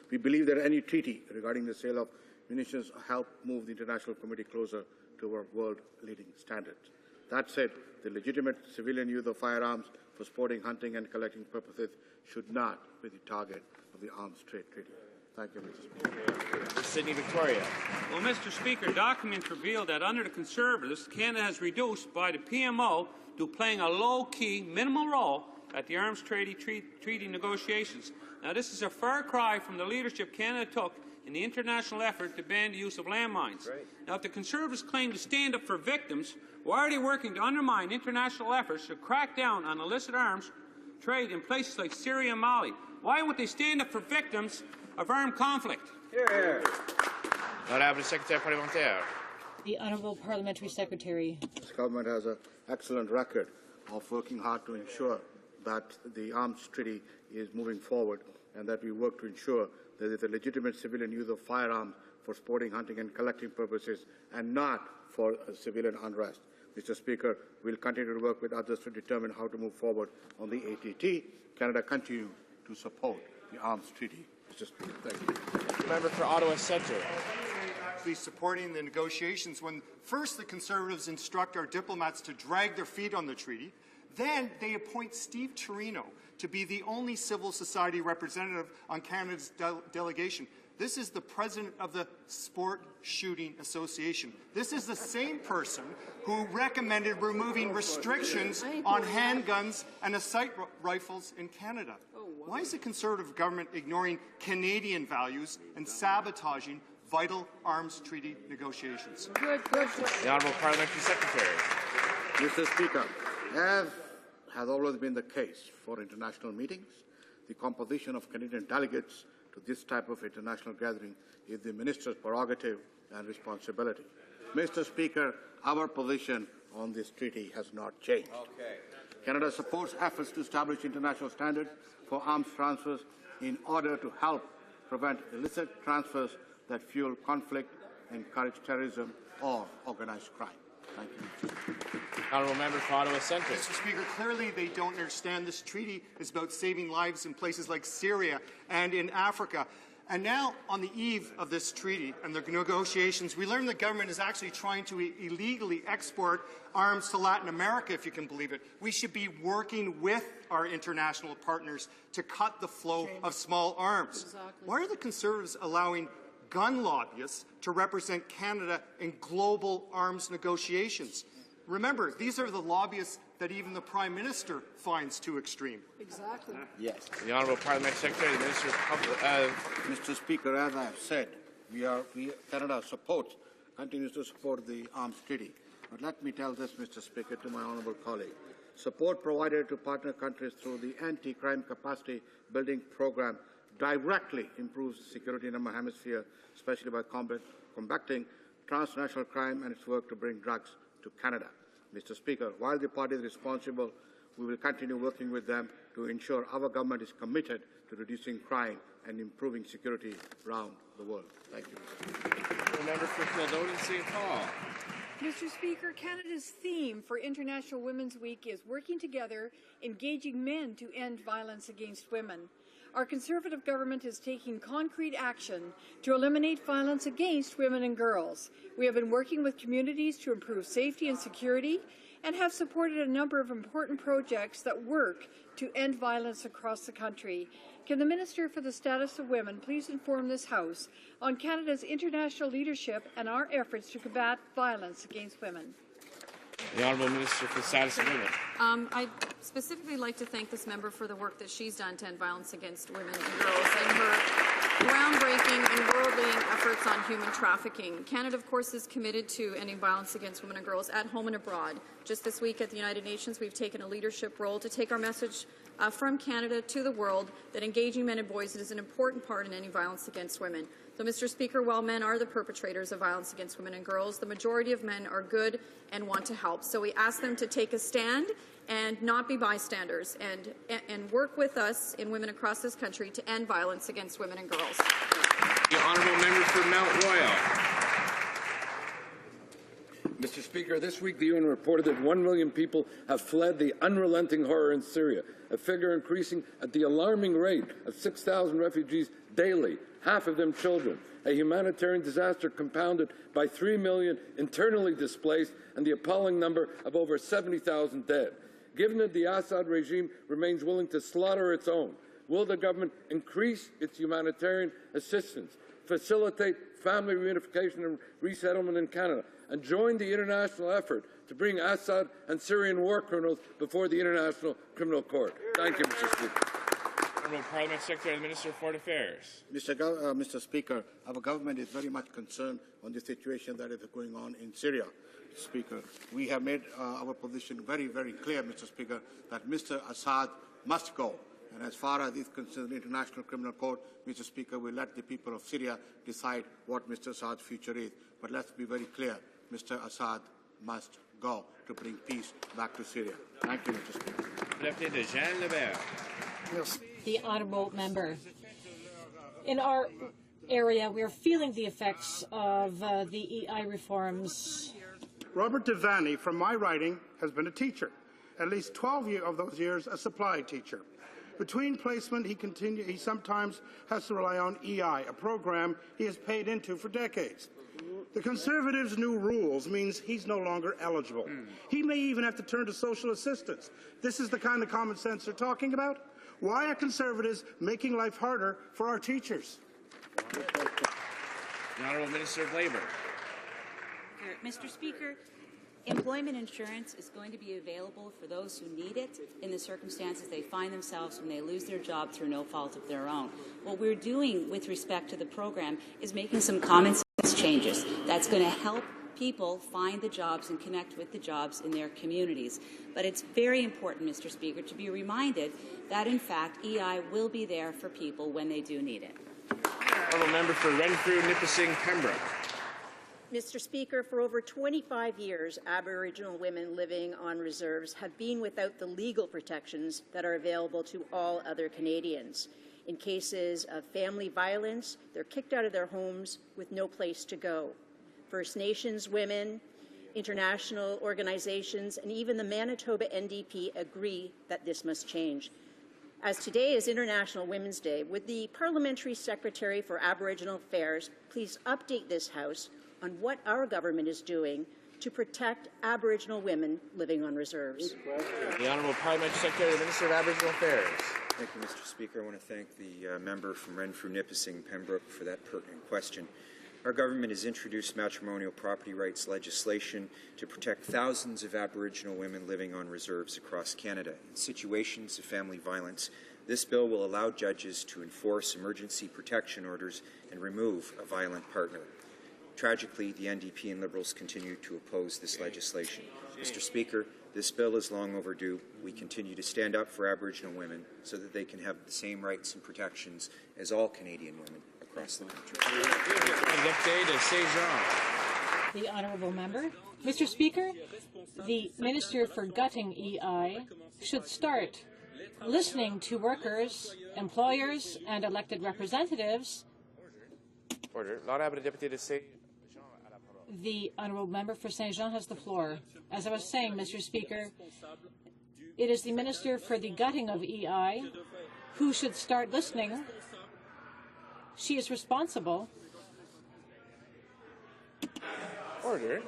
We believe that any treaty regarding the sale of munitions help move the international community closer to our world-leading standards. That said, the legitimate civilian use of firearms for sporting, hunting and collecting purposes should not be the target of the Arms Trade Treaty. Thank you, Mr. Speaker. Sydney Victoria. Well, Mr. Speaker, documents reveal that under the Conservatives, Canada has reduced by the PMO to playing a low-key, minimal role at the arms treaty negotiations. Now, this is a far cry from the leadership Canada took in the international effort to ban the use of landmines. Right. Now, if the Conservatives claim to stand up for victims, why are they working to undermine international efforts to crack down on illicit arms trade in places like Syria and Mali? Why would they stand up for victims of armed conflict? Here. Honourable Secretary Parlementaire. The Honourable Parliamentary Secretary. This government has an excellent record of working hard to ensure that the arms treaty is moving forward and that we work to ensure that there is a legitimate civilian use of firearms for sporting, hunting and collecting purposes and not for civilian unrest. Mr. Speaker, we will continue to work with others to determine how to move forward on the ATT. Canada continue to support the arms treaty. Mr. Speaker, thank you. Member for Ottawa Centre. Supporting the negotiations when first the Conservatives instruct our diplomats to drag their feet on the treaty, then they appoint Steve Torino to be the only civil society representative on Canada's delegation. This is the president of the Sport Shooting Association. This is the same person who recommended removing restrictions on handguns and assault rifles in Canada. Why is the Conservative government ignoring Canadian values and sabotaging vital arms treaty negotiations? The Honourable Parliamentary Secretary. Mr. Speaker, as has always been the case for international meetings, the composition of Canadian delegates to this type of international gathering is the Minister's prerogative and responsibility. Mr. Speaker, our position on this treaty has not changed. Canada supports efforts to establish international standards for arms transfers in order to help prevent illicit transfers that fuel conflict, encourage terrorism, or organized crime. Thank you. Honourable Member for Ottawa Centre. Mr. Speaker, clearly they don't understand this treaty is about saving lives in places like Syria and in Africa. And now, on the eve of this treaty and the negotiations, we learn the government is actually trying to illegally export arms to Latin America, if you can believe it. We should be working with our international partners to cut the flow of small arms. Exactly. Why are the Conservatives allowing gun lobbyists to represent Canada in global arms negotiations? Remember, these are the lobbyists that even the Prime Minister finds too extreme. Exactly. Yes. The Honourable Parliamentary Secretary, the Minister of Mr. Speaker, as I have said, Canada continues to support the arms treaty. But let me tell this, Mr. Speaker, to my honourable colleague. Support provided to partner countries through the anti-crime capacity building program directly improves security in our hemisphere, especially by combating transnational crime and its work to bring drugs to Canada. Mr. Speaker, while the party is responsible, we will continue working with them to ensure our government is committed to reducing crime and improving security around the world. Thank you. Member for Kildare and St. Paul. Mr. Speaker, Canada's theme for International Women's Week is working together, engaging men to end violence against women. Our Conservative government is taking concrete action to eliminate violence against women and girls. We have been working with communities to improve safety and security and have supported a number of important projects that work to end violence across the country. Can the Minister for the Status of Women please inform this House on Canada's international leadership and our efforts to combat violence against women? The Honourable Minister for the Status of Women. I'd specifically like to thank this member for the work that she's done to end violence against women and girls and her groundbreaking and world-leading efforts on on human trafficking. Canada, of course, is committed to ending violence against women and girls at home and abroad. Just this week at the United Nations, we've taken a leadership role to take our message from Canada to the world that engaging men and boys is an important part in ending violence against women. So, Mr. Speaker, while men are the perpetrators of violence against women and girls, the majority of men are good and want to help. So we ask them to take a stand and not be bystanders, and work with us and women across this country to end violence against women and girls. The honourable member for Mount Royal. Mr. Speaker, this week the UN reported that 1 million people have fled the unrelenting horror in Syria, a figure increasing at the alarming rate of 6,000 refugees daily, half of them children, a humanitarian disaster compounded by 3 million internally displaced and the appalling number of over 70,000 dead. Given that the Assad regime remains willing to slaughter its own, will the government increase its humanitarian assistance, facilitate family reunification and resettlement in Canada, and join the international effort to bring Assad and Syrian war criminals before the International Criminal Court? Thank you, Mr. Speaker. Honourable Parliament Secretary and Minister of Foreign Affairs. Mr. Speaker, our government is very much concerned on the situation that is going on in Syria. Speaker, we have made our position very, very clear, Mr. Speaker, that Mr. Assad must go. And as far as is concerned, the International Criminal Court, Mr. Speaker, will let the people of Syria decide what Mr. Assad's future is. But let's be very clear, Mr. Assad must go to bring peace back to Syria. Thank you, Mr. Speaker. Deputy Jean Lebert. The honourable member. In our area, we are feeling the effects of the EI reforms. Robert Devaney, from my riding, has been a teacher. At least 12 of those years, a supply teacher. Between placement, he sometimes has to rely on EI, a program he has paid into for decades. The Conservatives' new rules means he's no longer eligible. He may even have to turn to social assistance. This is the kind of common sense they're talking about? Why are Conservatives making life harder for our teachers? The Honourable Minister of Labour. Mr. Speaker, employment insurance is going to be available for those who need it in the circumstances they find themselves when they lose their job through no fault of their own. What we're doing with respect to the program is making some common sense changes that's going to help people find the jobs and connect with the jobs in their communities. But it's very important, Mr. Speaker, to be reminded that, in fact, EI will be there for people when they do need it. Honourable member for Renfrew, Nipissing, Pembroke. Mr. Speaker, for over 25 years, Aboriginal women living on reserves have been without the legal protections that are available to all other Canadians. In cases of family violence, they're kicked out of their homes with no place to go. First Nations women, international organizations, and even the Manitoba NDP agree that this must change. As today is International Women's Day, would the Parliamentary Secretary for Aboriginal Affairs please update this House on what our government is doing to protect Aboriginal women living on reserves? The Honourable Parliamentary Secretary and Minister of Aboriginal Affairs. Thank you, Mr. Speaker. I want to thank the member from Renfrew, Nipissing, Pembroke for that pertinent question. Our government has introduced matrimonial property rights legislation to protect thousands of Aboriginal women living on reserves across Canada. In situations of family violence, this bill will allow judges to enforce emergency protection orders and remove a violent partner. Tragically, the NDP and Liberals continue to oppose this legislation. Mr. Speaker, this bill is long overdue. We continue to stand up for Aboriginal women so that they can have the same rights and protections as all Canadian women across the country. The honourable member. Mr. Speaker, the Minister for Gutting EI should start listening to workers, employers, and elected representatives. Order. L'honorable député de Saint. The honourable member for Saint Jean has the floor. As I was saying, Mr. Speaker, it is the Minister for the Gutting of EI who should start listening. She is responsible. Order.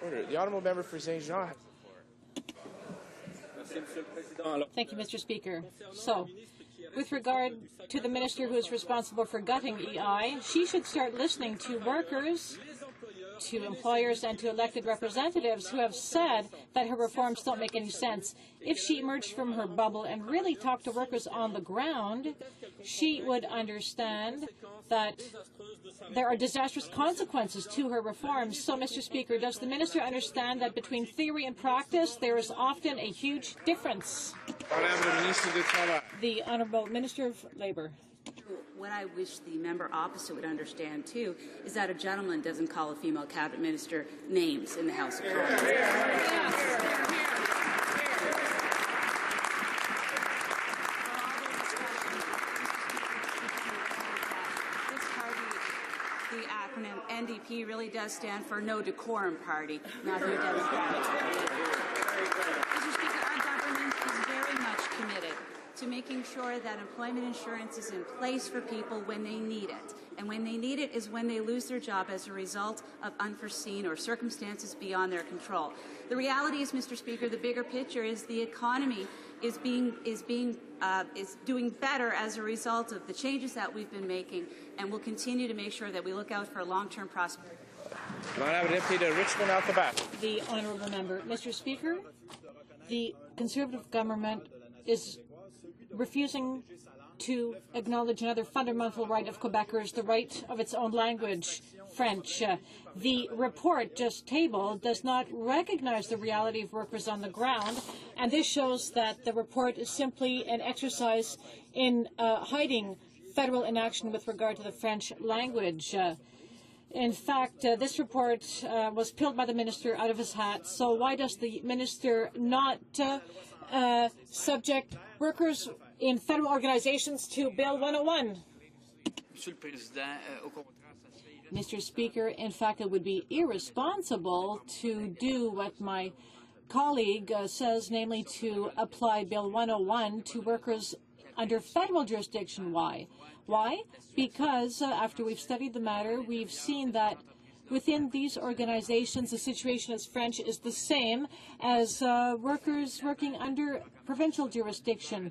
Order. The honourable member for Saint Jean has the floor. Thank you, Mr. Speaker. So, with regard to the minister who is responsible for gutting EI, she should start listening to workers, to employers and to elected representatives who have said that her reforms don't make any sense. If she emerged from her bubble and really talked to workers on the ground, she would understand that there are disastrous consequences to her reforms. So, Mr. Speaker, does the minister understand that between theory and practice there is often a huge difference? The Honourable Minister of Labour. What I wish the member opposite would understand, too, is that a gentleman doesn't call a female cabinet minister names in the House of Commons. The acronym NDP really does stand for No Decorum Party, not No Democratic Party. Mr. Speaker, our government is very much committed to making sure that employment insurance is in place for people when they need it. And when they need it is when they lose their job as a result of unforeseen or circumstances beyond their control. The reality is, Mr. Speaker, the bigger picture is the economy is doing better as a result of the changes that we've been making, and we'll continue to make sure that we look out for long-term prosperity. The honourable member. Mr. Speaker, the Conservative government is refusing to acknowledge another fundamental right of Quebecers, the right of its own language, French. The report just tabled does not recognize the reality of workers on the ground, and this shows that the report is simply an exercise in hiding federal inaction with regard to the French language. In fact, this report was pulled by the minister out of his hat, so why does the minister not subject workers in federal organizations to Bill 101? Mr. Speaker, in fact, it would be irresponsible to do what my colleague says, namely to apply Bill 101 to workers under federal jurisdiction. Why? Why? Because after we've studied the matter, we've seen that within these organizations, the situation as French is the same as workers working under provincial jurisdiction.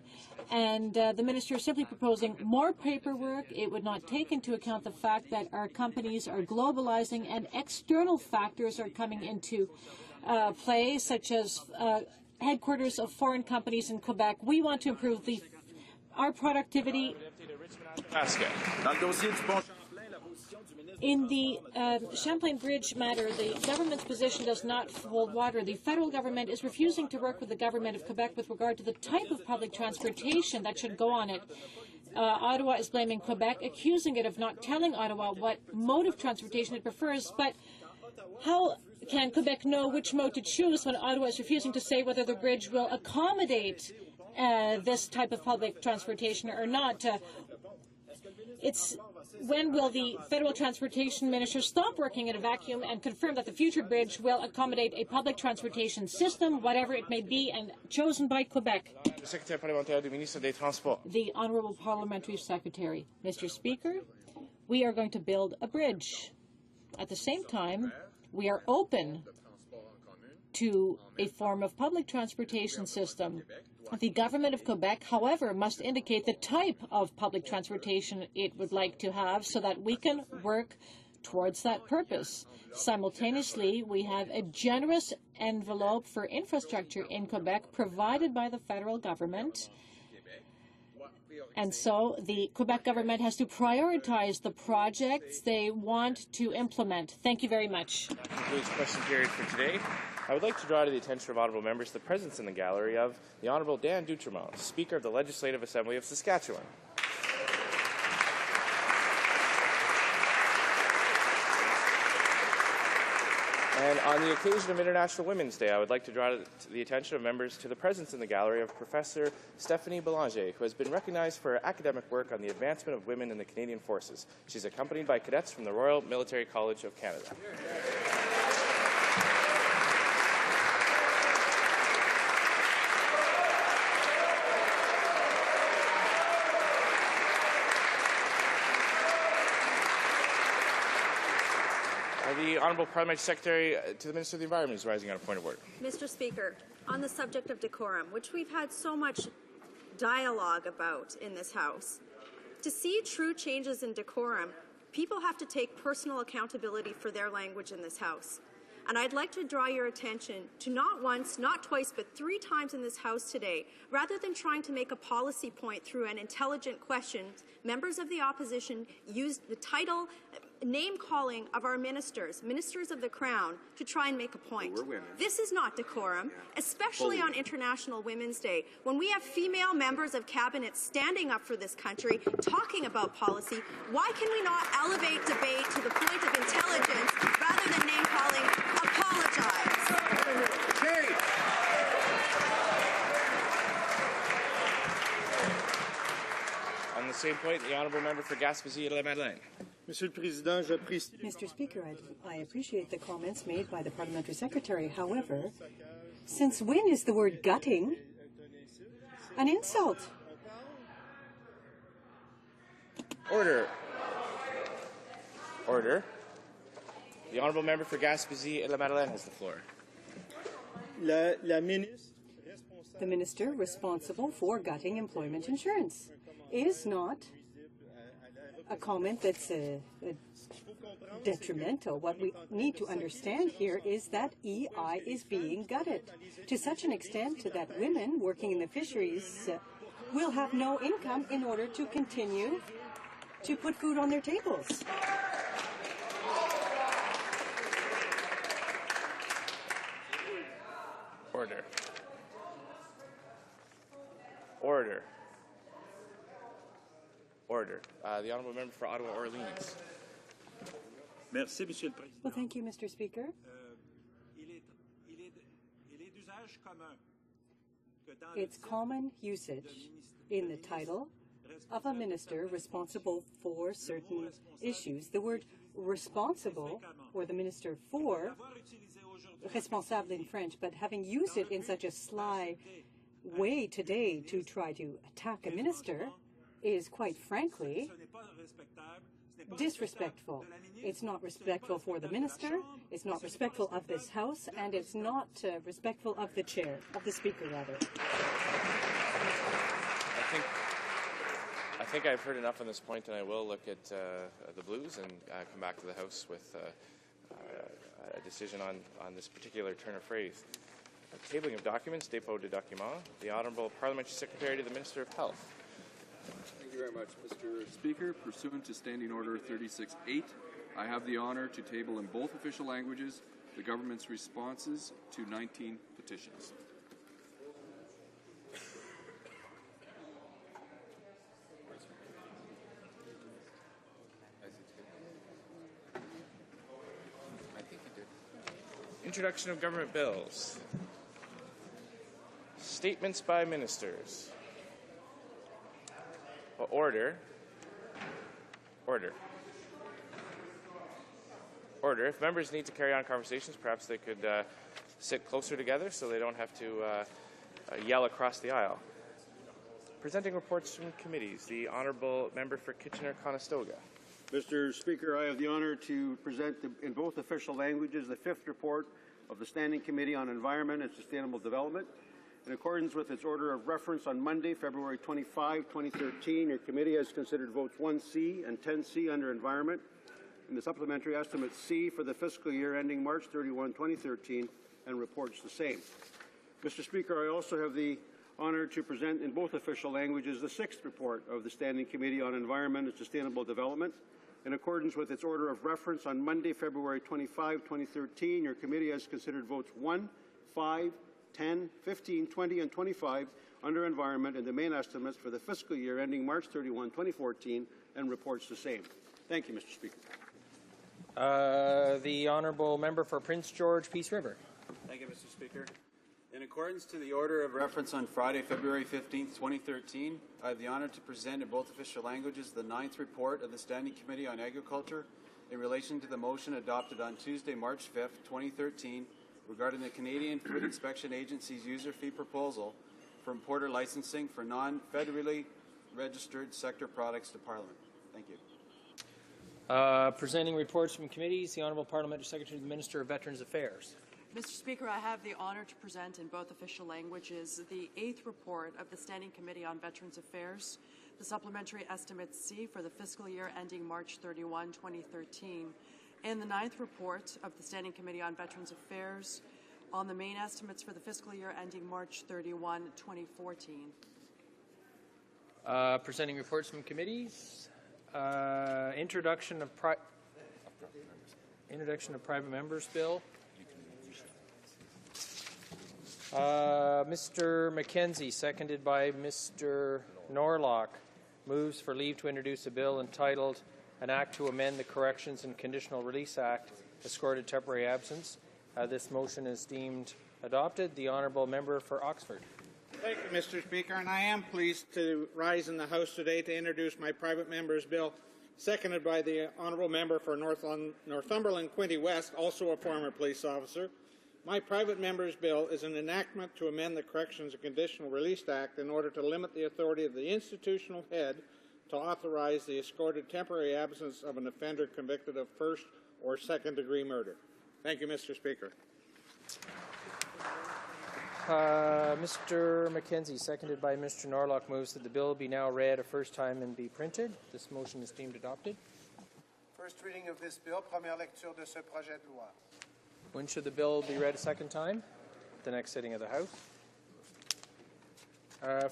And the minister is simply proposing more paperwork. It would not take into account the fact that our companies are globalizing and external factors are coming into play, such as headquarters of foreign companies in Quebec. We want to improve our productivity. In the Champlain Bridge matter, the government's position does not hold water. The federal government is refusing to work with the government of Quebec with regard to the type of public transportation that should go on it. Ottawa is blaming Quebec, accusing it of not telling Ottawa what mode of transportation it prefers. But how can Quebec know which mode to choose when Ottawa is refusing to say whether the bridge will accommodate this type of public transportation or not? When will the federal transportation minister stop working in a vacuum and confirm that the future bridge will accommodate a public transportation system, whatever it may be, and chosen by Quebec? The Honourable Parliamentary Secretary. Mr. Speaker, we are going to build a bridge. At the same time, we are open to a form of public transportation system. The government of Quebec, however, must indicate the type of public transportation it would like to have so that we can work towards that purpose. Simultaneously, we have a generous envelope for infrastructure in Quebec provided by the federal government. And so the Quebec government has to prioritize the projects they want to implement. Thank you very much. That concludes question period for today. I would like to draw to the attention of honourable members the presence in the gallery of the Honourable Dan Dutremont, Speaker of the Legislative Assembly of Saskatchewan. And on the occasion of International Women's Day, I would like to draw the attention of members to the presence in the gallery of Professor Stephanie Belanger, who has been recognized for her academic work on the advancement of women in the Canadian Forces. She's accompanied by cadets from the Royal Military College of Canada. The Honourable Parliamentary Secretary to the Minister of the Environment is rising on a point of order. Mr. Speaker, on the subject of decorum, which we've had so much dialogue about in this House, to see true changes in decorum, People have to take personal accountability for their language in this House. And I'd like to draw your attention to not once, not twice, but 3 times in this House today, rather than trying to make a policy point through an intelligent question, members of the opposition used the title, name-calling of our ministers of the Crown, to try and make a point. This is not decorum, especially on International Women's Day, when we have female members of Cabinet standing up for this country, talking about policy. Why can we not elevate debate to the point of intelligence rather than name-calling? Apologize. On the same point, the honourable member for Gaspésie-La-Madeleine. Mr. Speaker, I appreciate the comments made by the Parliamentary Secretary. However, since when is the word gutting an insult? Order. Order. The honourable member for Gaspésie-La-Madeleine has the floor. The minister responsible for gutting employment insurance is not a comment that's detrimental. What we need to understand here is that EI is being gutted to such an extent that women working in the fisheries will have no income in order to continue to put food on their tables. Order. Order. Order. The honourable member for Ottawa Orleans. Merci, Monsieur le Président. Well, thank you, Mr. Speaker. It's common usage in the title of a minister responsible for certain issues. The word responsible, or the minister for, responsable in French, but having used it in such a sly way today to try to attack a minister is, quite frankly, disrespectful. It's not respectful for the minister, it's not respectful of this House, and it's not respectful of the chair, of the Speaker, rather. I think I've heard enough on this point, and I will look at the Blues and come back to the House with a decision on this particular turn of phrase. Tabling of documents, dépôt de documents. The Honourable Parliamentary Secretary to the Minister of Health. Thank you very much, Mr. Speaker. Pursuant to Standing Order 36.8, I have the honour to table in both official languages the government's responses to 19 petitions. Introduction of government bills. Statements by ministers. Order. Order. Order. If members need to carry on conversations, perhaps they could sit closer together so they don't have to yell across the aisle. Presenting reports from committees. The Honourable Member for Kitchener-Conestoga. Mr. Speaker, I have the honour to present in both official languages the 5th report of the Standing Committee on Environment and Sustainable Development. In accordance with its order of reference on Monday, February 25, 2013, your committee has considered votes 1C and 10C under Environment and the supplementary estimate C for the fiscal year ending March 31, 2013, and reports the same. Mr. Speaker, I also have the honour to present in both official languages the 6th report of the Standing Committee on Environment and Sustainable Development. In accordance with its order of reference on Monday, February 25, 2013, your committee has considered votes 1, 5, 10, 15, 20, and 25 under Environment and the main estimates for the fiscal year ending March 31, 2014, and reports the same. Thank you, Mr. Speaker. The Honourable Member for Prince George, Peace River. Thank you, Mr. Speaker. In accordance to the order of reference on Friday, February 15, 2013, I have the honour to present in both official languages the 9th report of the Standing Committee on Agriculture in relation to the motion adopted on Tuesday, March 5, 2013, regarding the Canadian Food Inspection Agency's user fee proposal for importer licensing for non-federally registered sector products to Parliament. Thank you. Presenting reports from committees, the Honourable Parliamentary Secretary to the Minister of Veterans Affairs. Mr. Speaker, I have the honour to present in both official languages the 8th report of the Standing Committee on Veterans Affairs. the Supplementary Estimate C for the fiscal year ending March 31, 2013, and the 9th report of the Standing Committee on Veterans Affairs on the main estimates for the fiscal year ending March 31, 2014. Presenting reports from committees. Introduction of private members bill. Mr. McKenzie, seconded by Mr. Norlock, moves for leave to introduce a bill entitled An Act to Amend the Corrections and Conditional Release Act, Escorted Temporary Absence. This motion is deemed adopted. The Honourable Member for Oxford. Thank you, Mr. Speaker, and I am pleased to rise in the House today to introduce my private member's bill, seconded by the Honourable Member for Northumberland Quinte West, also a former police officer. My private member's bill is an enactment to amend the Corrections and Conditional Release Act in order to limit the authority of the institutional head to authorize the escorted temporary absence of an offender convicted of first or second-degree murder. Thank you, Mr. Speaker. Mr. McKenzie, seconded by Mr. Norlock, moves that the bill be now read a first time and be printed. This motion is deemed adopted. First reading of this bill, première lecture de ce projet de loi. When should the bill be read a second time? The next sitting of the House.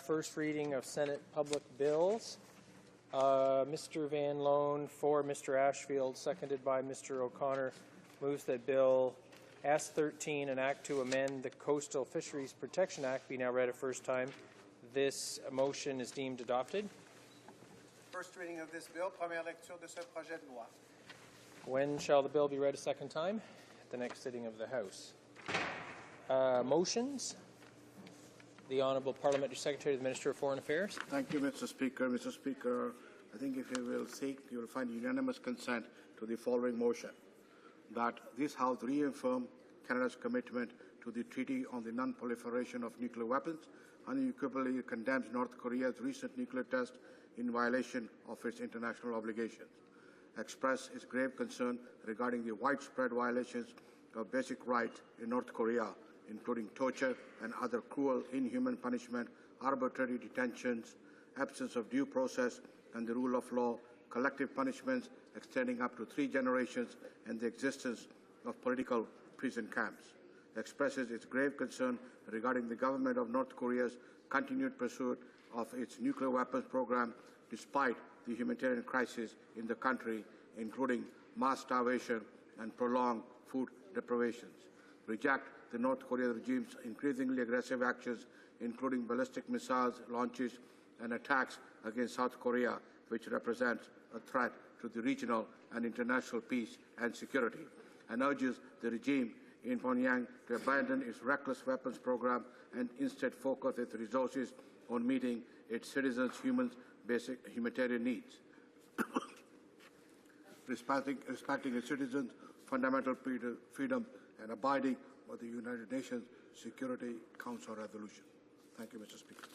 First reading of Senate public bills. Mr. Van Loan for Mr. Ashfield, seconded by Mr. O'Connor, moves that Bill S13, an act to amend the Coastal Fisheries Protection Act, be now read a first time. This motion is deemed adopted. First reading of this bill, première lecture de ce projet de loi. When shall the bill be read a second time? At the next sitting of the House. Motions. The Honourable Parliamentary Secretary to the Minister of Foreign Affairs. Thank you, Mr. Speaker. Mr. Speaker, I think if you will seek, you will find unanimous consent to the following motion: that this House reaffirm Canada's commitment to the Treaty on the Non-Proliferation of Nuclear Weapons and unequivocally condemns North Korea's recent nuclear test in violation of its international obligations. Express its grave concern regarding the widespread violations of basic rights in North Korea, including torture and other cruel, inhuman punishment, arbitrary detentions, absence of due process and the rule of law, collective punishments extending up to 3 generations, and the existence of political prison camps. Expresses its grave concern regarding the government of North Korea's continued pursuit of its nuclear weapons program despite the humanitarian crisis in the country, including mass starvation and prolonged food deprivations. Reject the North Korean regime's increasingly aggressive actions, including ballistic missiles launches and attacks against South Korea, which represents a threat to the regional and international peace and security, and urges the regime in Pyongyang to abandon its reckless weapons program and instead focus its resources on meeting its citizens' basic humanitarian needs, respecting its citizens' fundamental freedom and abiding by the United Nations Security Council resolution. Thank you, Mr. Speaker.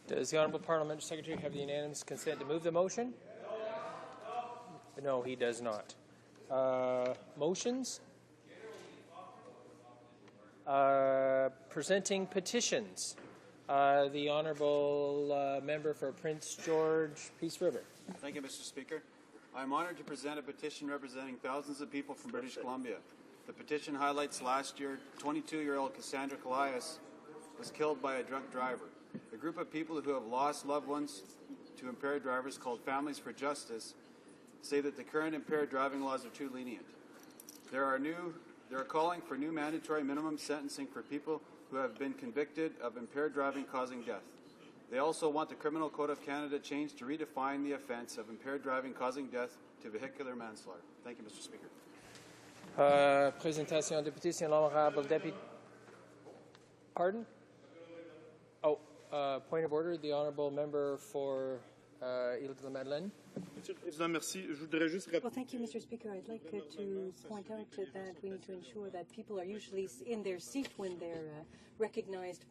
Does the Honourable Parliamentary Secretary have the unanimous consent to move the motion? No, he does not. Motions? Presenting petitions. The Honourable Member for Prince George, Peace River. Thank you, Mr. Speaker. I am honoured to present a petition representing thousands of people from British Columbia. The petition highlights last year 22-year-old Cassandra Callias was killed by a drunk driver. A group of people who have lost loved ones to impaired drivers called Families for Justice say that the current impaired driving laws are too lenient. They are calling for new mandatory minimum sentencing for people who have been convicted of impaired driving causing death. They also want the Criminal Code of Canada changed to redefine the offence of impaired driving causing death to vehicular manslaughter. Thank you, Mr. Speaker. Présentation de pétition, l'honorable député. Pardon? Oh, point of order. The Honourable Member for Île-de-la-Madeleine. Well, thank you, Mr. Speaker. I'd like to point out that we need to ensure that people are usually in their seat when they're recognized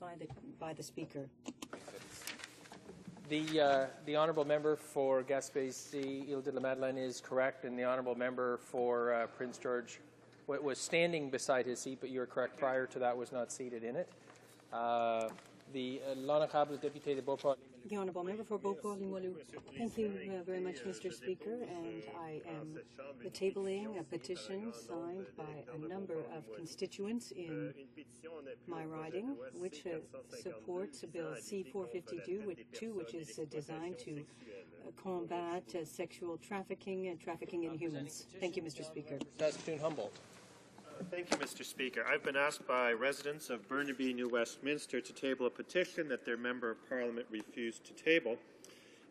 by the Speaker. The Honourable Member for Gaspésie, Île-de-la-Madeleine is correct, and the Honourable Member for Prince George was standing beside his seat, but you are correct, prior to that was not seated in it. The L'Honorable Député de Beauport. The Honourable Member for Beauport-Limoilou. Thank you very much, Mr. Speaker, and I am tabling a petition signed by a number of constituents in my riding, which supports Bill C-452, which is designed to combat sexual trafficking and trafficking in humans. Thank you, Mr. Speaker. Saskatoon Humboldt. Thank you, Mr. Speaker. I've been asked by residents of Burnaby, New Westminster, to table a petition that their Member of Parliament refused to table.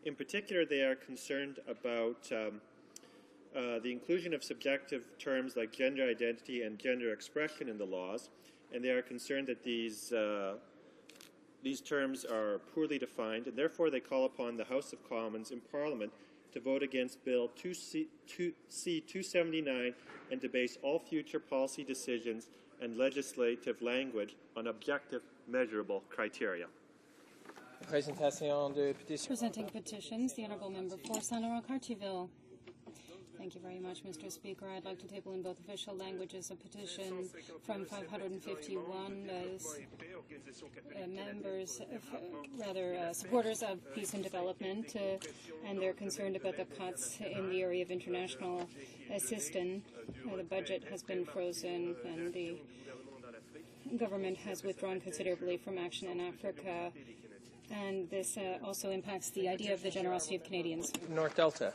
In particular, they are concerned about the inclusion of subjective terms like gender identity and gender expression in the laws, and they are concerned that these terms are poorly defined, and therefore they call upon the House of Commons in Parliament to vote against Bill C-279 and to base all future policy decisions and legislative language on objective, measurable criteria. Présentation de pétition. Presenting petitions, the Honourable Member for Saint Laurent-Cartierville. Thank you very much, Mr. Speaker. I'd like to table in both official languages a petition from 551 members, supporters of peace and development, and they're concerned about the cuts in the area of international assistance. The budget has been frozen, and the government has withdrawn considerably from action in Africa, and this also impacts the idea of the generosity of Canadians. North Delta.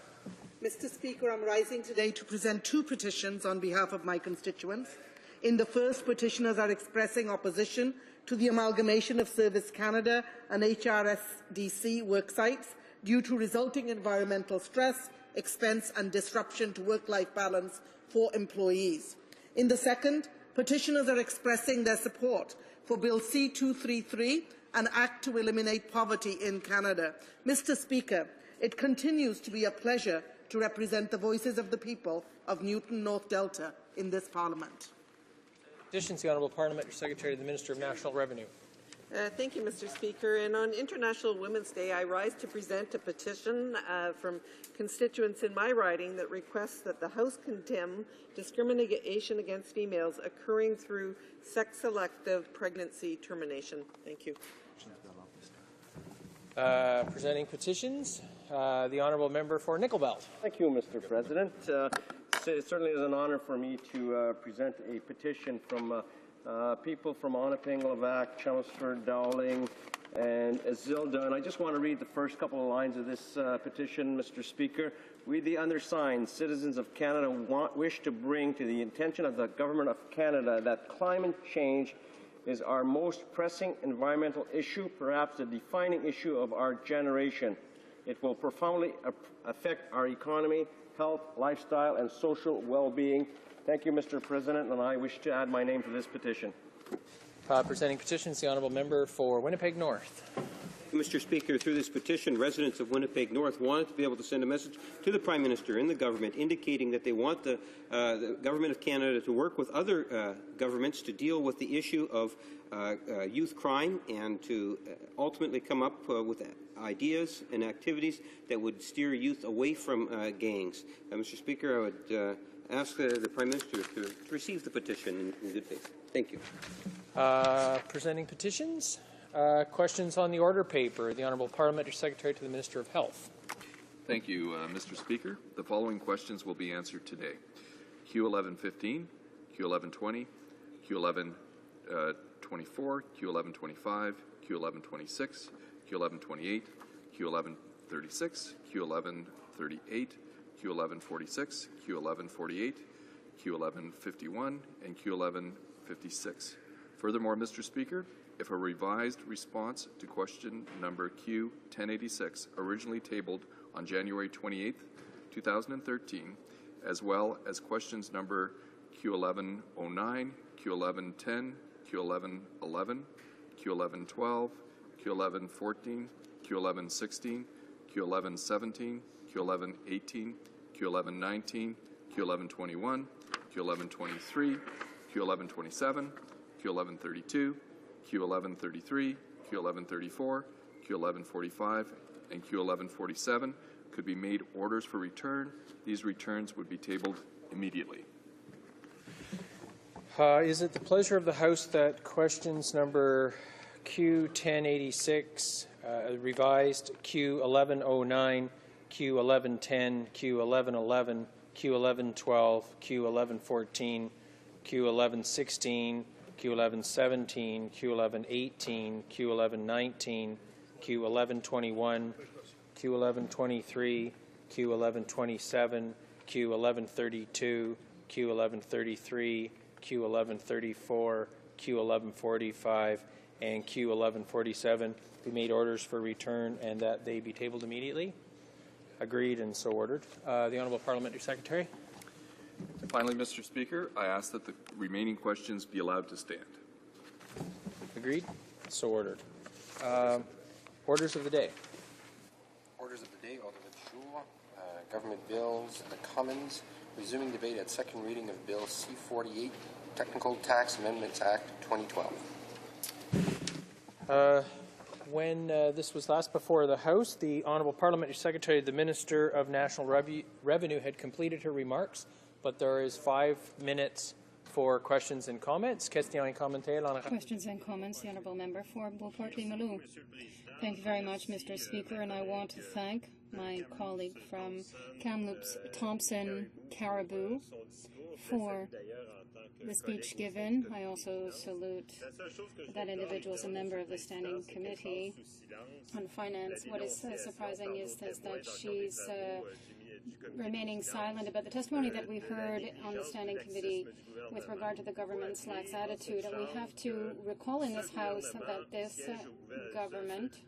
Mr. Speaker, I'm rising today to present two petitions on behalf of my constituents. In the first, petitioners are expressing opposition to the amalgamation of Service Canada and HRSDC worksites due to resulting environmental stress, expense and disruption to work-life balance for employees. In the second, petitioners are expressing their support for Bill C-233, an act to eliminate poverty in Canada. Mr. Speaker, it continues to be a pleasure to represent the voices of the people of Newton North Delta in this Parliament. Petitions, the Honourable Parliamentary Secretary to the Minister of National Revenue. Thank you, Mr. Speaker. And on International Women's Day, I rise to present a petition from constituents in my riding that requests that the House condemn discrimination against females occurring through sex-selective pregnancy termination. Thank you. Presenting petitions, the Honourable Member for Nickel Belt. Thank you, Mr. President. It certainly is an honour for me to present a petition from people from Onaping, Levack, Chelmsford, Dowling, and Azilda. And I just want to read the first couple of lines of this petition, Mr. Speaker. We, the undersigned citizens of Canada, wish to bring to the attention of the Government of Canada that climate change is our most pressing environmental issue, perhaps the defining issue of our generation. It will profoundly affect our economy, health, lifestyle, and social well-being. Thank you, Mr. President, and I wish to add my name to this petition. Presenting petitions, the Honourable Member for Winnipeg North. Mr. Speaker, through this petition, residents of Winnipeg North wanted to be able to send a message to the Prime Minister and the government indicating that they want the Government of Canada to work with other governments to deal with the issue of youth crime and to ultimately come up with ideas and activities that would steer youth away from gangs. Mr. Speaker, I would ask the Prime Minister to receive the petition in good faith. Thank you. Presenting petitions. Questions on the order paper. The Honourable Parliamentary Secretary to the Minister of Health. Thank you, Mr. Speaker. The following questions will be answered today. Q1115, Q1120, Q1124, Q1125, Q1126, Q1128, Q1136, Q1138, Q1146, Q1148, Q1151, and Q1156. Furthermore, Mr. Speaker, if a revised response to question number Q1086, originally tabled on January 28, 2013, as well as questions number Q1109, Q1110, Q1111, Q1112, Q1114, Q1116, Q1117, Q1118, Q1119, Q1121, Q1123, Q1127, Q1132, Q1133, Q1134, Q1145, and Q1147 could be made orders for return. These returns would be tabled immediately. Is it the pleasure of the House that questions number Q1086, revised Q1109, Q1110, Q1111, Q1112, Q1114, Q1116, Q1117, Q1118, Q1119, Q1121, Q1123, Q1127, Q1132, Q1133, Q1134, Q1145, and Q1147 be made orders for return and that they be tabled immediately. Agreed and so ordered. The Honourable Parliamentary Secretary. Finally, Mr. Speaker, I ask that the remaining questions be allowed to stand. Agreed. So ordered. Orders of the day. Orders of the day, Ordre du jour. Government bills, the Commons, resuming debate at second reading of Bill C-48, Technical Tax Amendments Act 2012. When this was last before the House, the Honourable Parliamentary Secretary, the Minister of National Revenue, had completed her remarks, but there is 5 minutes for questions and comments. Questions and comments, the Honourable Member for Beauport-Limoilou. Thank you very much, Mr. Speaker, and I want to thank my colleague from Kamloops Thompson Caribou for the speech given. I also salute that individual as a member of the Standing Committee on Finance. What is surprising is that she's remaining silent about the testimony that we heard on the Standing Committee with regard to the government's lax attitude. And we have to recall in this House that this government,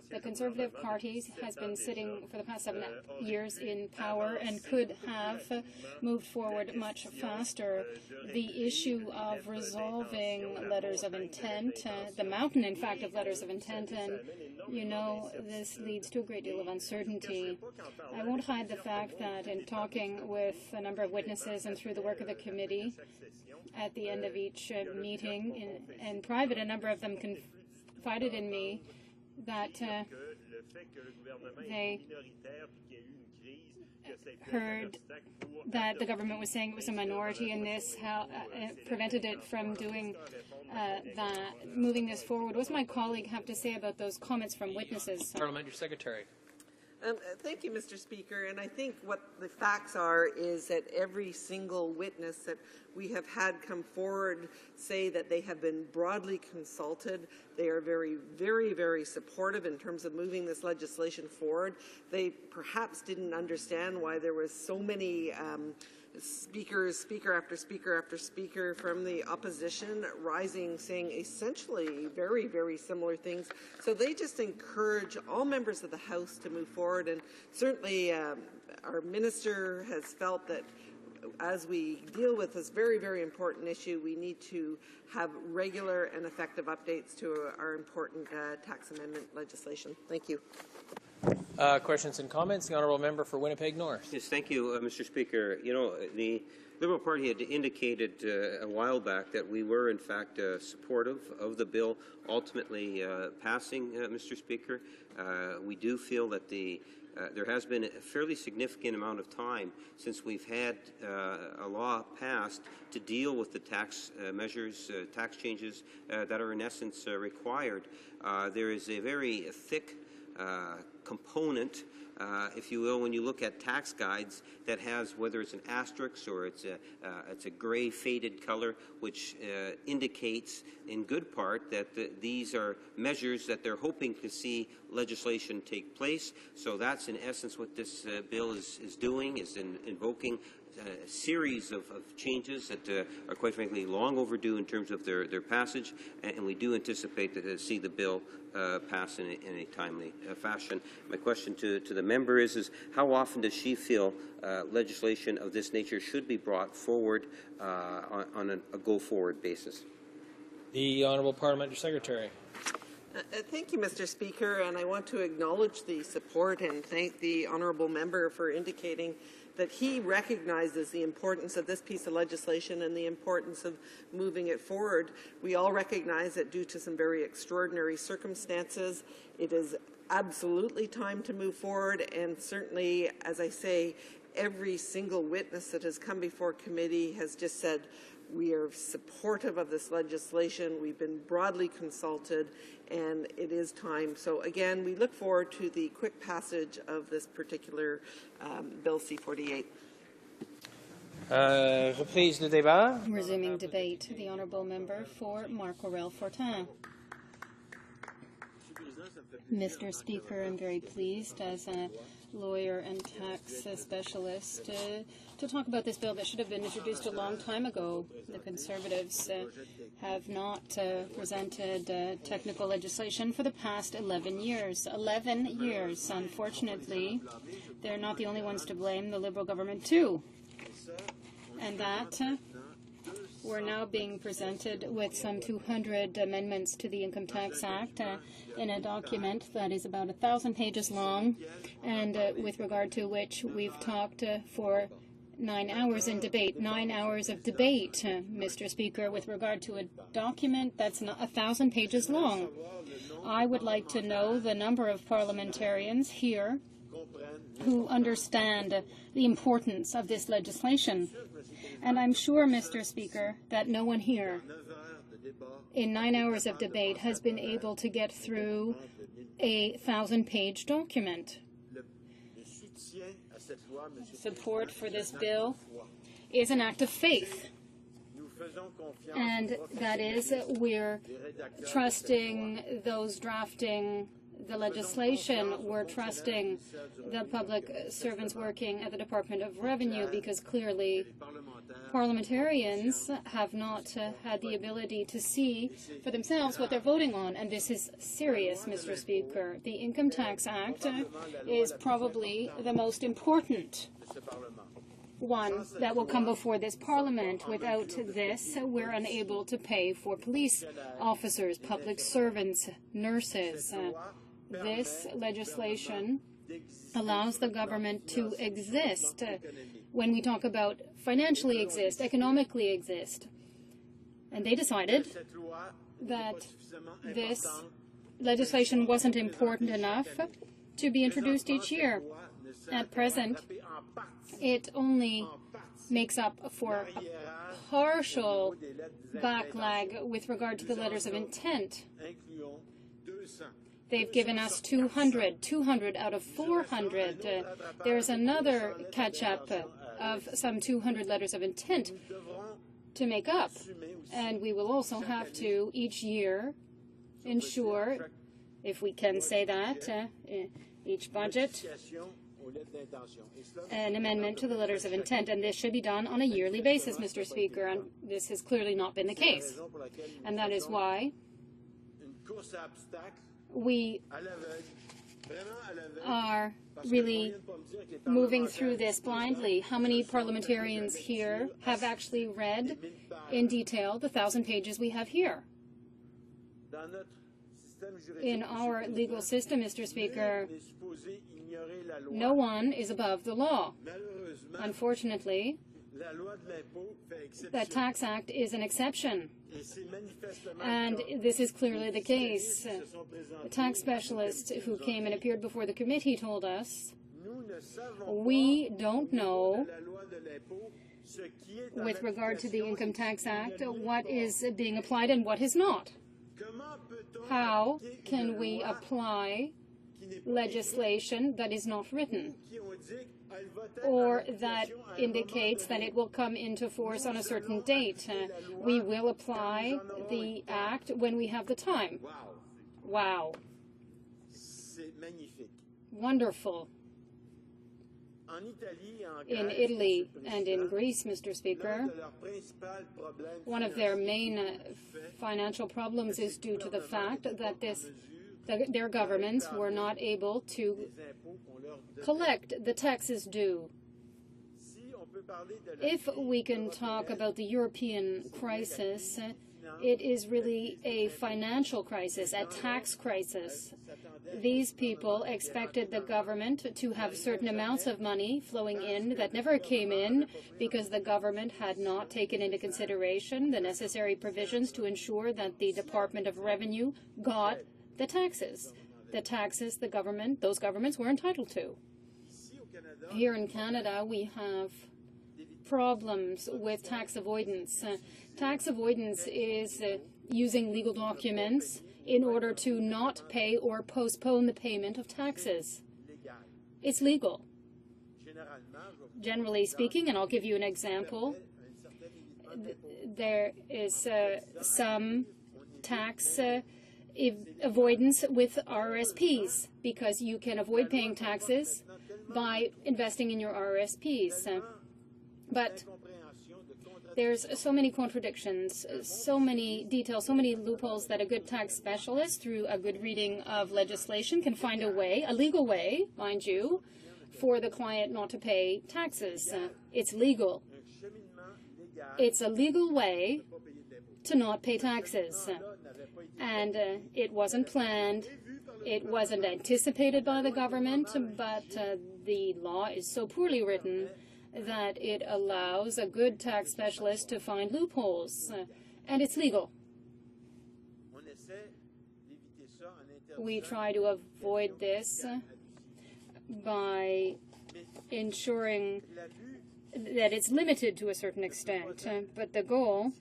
the Conservative Party, has been sitting for the past 7 years in power and could have moved forward much faster. The issue of resolving letters of intent, the mountain, in fact, of letters of intent, and you know, this leads to a great deal of uncertainty. I won't hide the fact that in talking with a number of witnesses and through the work of the committee, at the end of each meeting, in private, a number of them confided in me that they heard that the government was saying it was a minority in this, how it prevented it from doing that, moving this forward. What does my colleague have to say about those comments from witnesses? Parliamentary Secretary. Thank you, Mr. Speaker. And I think what the facts are is that every single witness that we have had come forward say that they have been broadly consulted. They are very, very, very supportive in terms of moving this legislation forward. They perhaps didn't understand why there was so many speaker after speaker after speaker from the opposition rising saying essentially very, very similar things. So they just encourage all members of the House to move forward, and certainly our minister has felt that as we deal with this very, very important issue, we need to have regular and effective updates to our important tax amendment legislation. Thank you. Questions and comments. The Honourable Member for Winnipeg North. Yes, thank you, Mr. Speaker. You know, the Liberal Party had indicated a while back that we were, in fact, supportive of the bill ultimately passing, Mr. Speaker. We do feel that there has been a fairly significant amount of time since we've had a law passed to deal with the tax measures, tax changes that are in essence required. There is a very thick component, if you will, when you look at tax guides that has, whether it's an asterisk or it's a gray faded color, which indicates in good part that these are measures that they're hoping to see legislation take place. So that's in essence what this bill is doing, is invoking a series of changes that are quite frankly long overdue in terms of their passage, and we do anticipate to see the bill pass in a timely fashion. My question to the member is how often does she feel legislation of this nature should be brought forward on a go-forward basis? The Honourable Parliamentary Secretary. Thank you, Mr. Speaker, and I want to acknowledge the support and thank the Honourable Member for indicating that he recognizes the importance of this piece of legislation and the importance of moving it forward. We all recognize that due to some very extraordinary circumstances, it is absolutely time to move forward, and certainly, as I say, every single witness that has come before committee has just said We are supportive of this legislation. We've been broadly consulted, and it is time. So again, we look forward to the quick passage of this particular Bill C-48. Reprise de débat. Resuming debate, the honourable member for Marc Aurèle Fortin. Mr. Speaker, I'm very pleased as a lawyer and tax specialist to talk about this bill that should have been introduced a long time ago. The Conservatives have not presented technical legislation for the past 11 years. 11 years. Unfortunately, they're not the only ones to blame. The Liberal government, too. And that we're now being presented with some 200 amendments to the Income Tax Act in a document that is about 1,000 pages long, and with regard to which we've talked for 9 hours in debate. 9 hours of debate, Mr. Speaker, with regard to a document that's 1,000 pages long. I would like to know the number of parliamentarians here who understand the importance of this legislation. And I'm sure, Mr. Speaker, that no one here in 9 hours of debate has been able to get through a 1,000-page document. Support for this bill is an act of faith. And that is, we're trusting those drafting the legislation. We're trusting the public servants working at the Department of Revenue, because clearly parliamentarians have not had the ability to see for themselves what they're voting on, and this is serious, Mr. Speaker. The Income Tax Act is probably the most important one that will come before this Parliament. Without this, we're unable to pay for police officers, public servants, nurses. This legislation allows the government to exist. When we talk about financially exist, economically exist. And they decided that this legislation wasn't important enough to be introduced each year. At present, it only makes up for a partial backlag with regard to the letters of intent. They've given us 200 out of 400. There's another catch-up of some 200 letters of intent to make up. And we will also have to, each year, ensure, if we can say that, each budget, an amendment to the letters of intent. And this should be done on a yearly basis, Mr. Speaker, and this has clearly not been the case. And that is why we are really moving through this blindly. How many parliamentarians here have actually read in detail the 1,000 pages we have here? In our legal system, Mr. Speaker, no one is above the law. Unfortunately, the Tax Act is an exception. And this is clearly the case. The tax specialist who came and appeared before the committee told us, we don't know, with regard to the Income Tax Act, what is being applied and what is not. How can we apply legislation that is not written, or that indicates that it will come into force on a certain date? We will apply the act when we have the time. Wow. Wonderful. In Italy and in Greece, Mr. Speaker, one of their main financial problems is due to the fact that their governments were not able to collect the taxes due. If we can talk about the European crisis, it is really a financial crisis, a tax crisis. These people expected the government to have certain amounts of money flowing in that never came in because the government had not taken into consideration the necessary provisions to ensure that the Department of Revenue got the taxes those governments were entitled to. Here in Canada, we have problems with tax avoidance. Tax avoidance is using legal documents in order to not pay or postpone the payment of taxes. It's legal. Generally speaking, and I'll give you an example, there is some tax avoidance with RRSPs, because you can avoid paying taxes by investing in your RRSPs. But there's so many contradictions, so many details, so many loopholes that a good tax specialist, through a good reading of legislation, can find a way, a legal way, mind you, for the client not to pay taxes. It's legal. It's a legal way to not pay taxes. And it wasn't planned. It wasn't anticipated by the government, but the law is so poorly written that it allows a good tax specialist to find loopholes, and it's legal. We try to avoid this by ensuring that it's limited to a certain extent, but the goal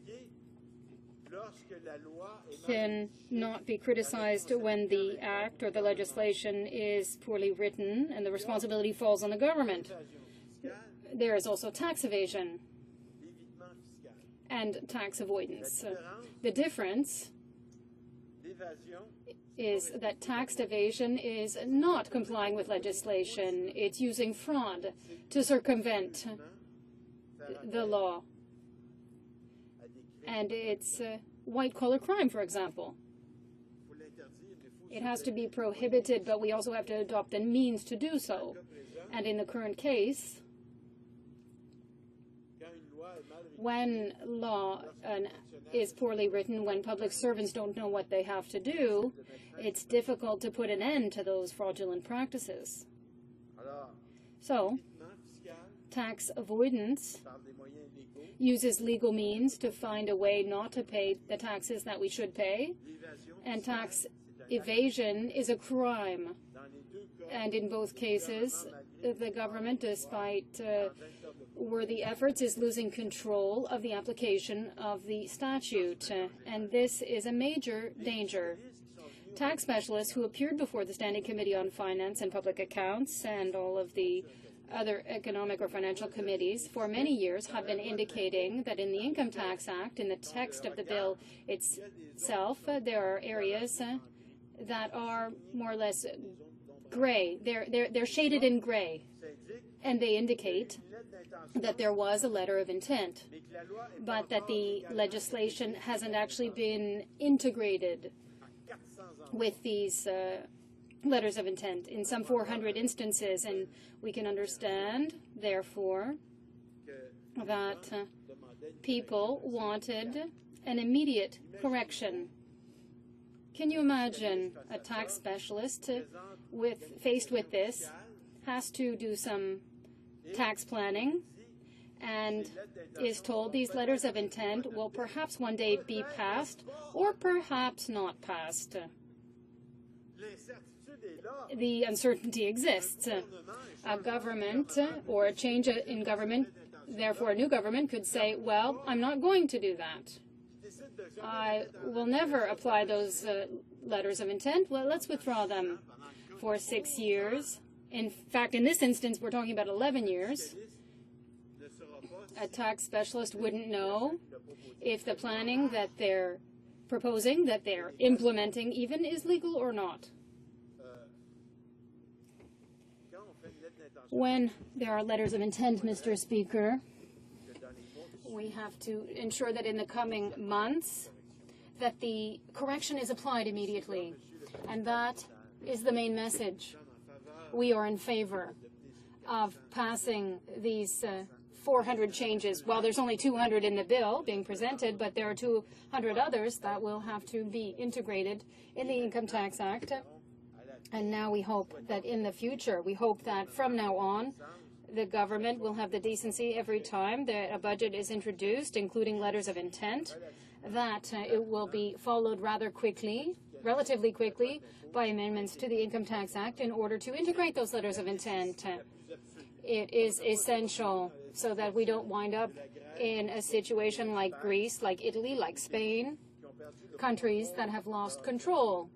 can not be criticized when the act or the legislation is poorly written and the responsibility falls on the government. There is also tax evasion and tax avoidance. The difference is that tax evasion is not complying with legislation. It's using fraud to circumvent the law. And it's white-collar crime, for example. It has to be prohibited, but we also have to adopt the means to do so. And in the current case, when law is poorly written, when public servants don't know what they have to do, it's difficult to put an end to those fraudulent practices. So, tax avoidance uses legal means to find a way not to pay the taxes that we should pay, and tax evasion is a crime. And in both cases, the government, despite worthy efforts, is losing control of the application of the statute, and this is a major danger. Tax specialists who appeared before the Standing Committee on Finance and Public Accounts and all of the other economic or financial committees for many years have been indicating that in the Income Tax Act, in the text of the bill itself, there are areas that are more or less gray. They're shaded in gray, and they indicate that there was a letter of intent, but that the legislation hasn't actually been integrated with these letters of intent in some 400 instances, and we can understand, therefore, that people wanted an immediate correction. Can you imagine a tax specialist faced with this has to do some tax planning and is told these letters of intent will perhaps one day be passed or perhaps not passed? The uncertainty exists. A government or a change in government, therefore a new government, could say, well, I'm not going to do that. I will never apply those letters of intent. Well, let's withdraw them for 6 years. In fact, in this instance, we're talking about 11 years. A tax specialist wouldn't know if the planning that they're proposing, that they're implementing even, is legal or not. When there are letters of intent, Mr. Speaker, we have to ensure that in the coming months that the correction is applied immediately. And that is the main message. We are in favor of passing these 400 changes. Well, there's only 200 in the bill being presented, but there are 200 others that will have to be integrated in the Income Tax Act. And now we hope that in the future, we hope that from now on, the government will have the decency every time that a budget is introduced, including letters of intent, that it will be followed rather quickly, relatively quickly, by amendments to the Income Tax Act in order to integrate those letters of intent. It is essential so that we don't wind up in a situation like Greece, like Italy, like Spain, countries that have lost control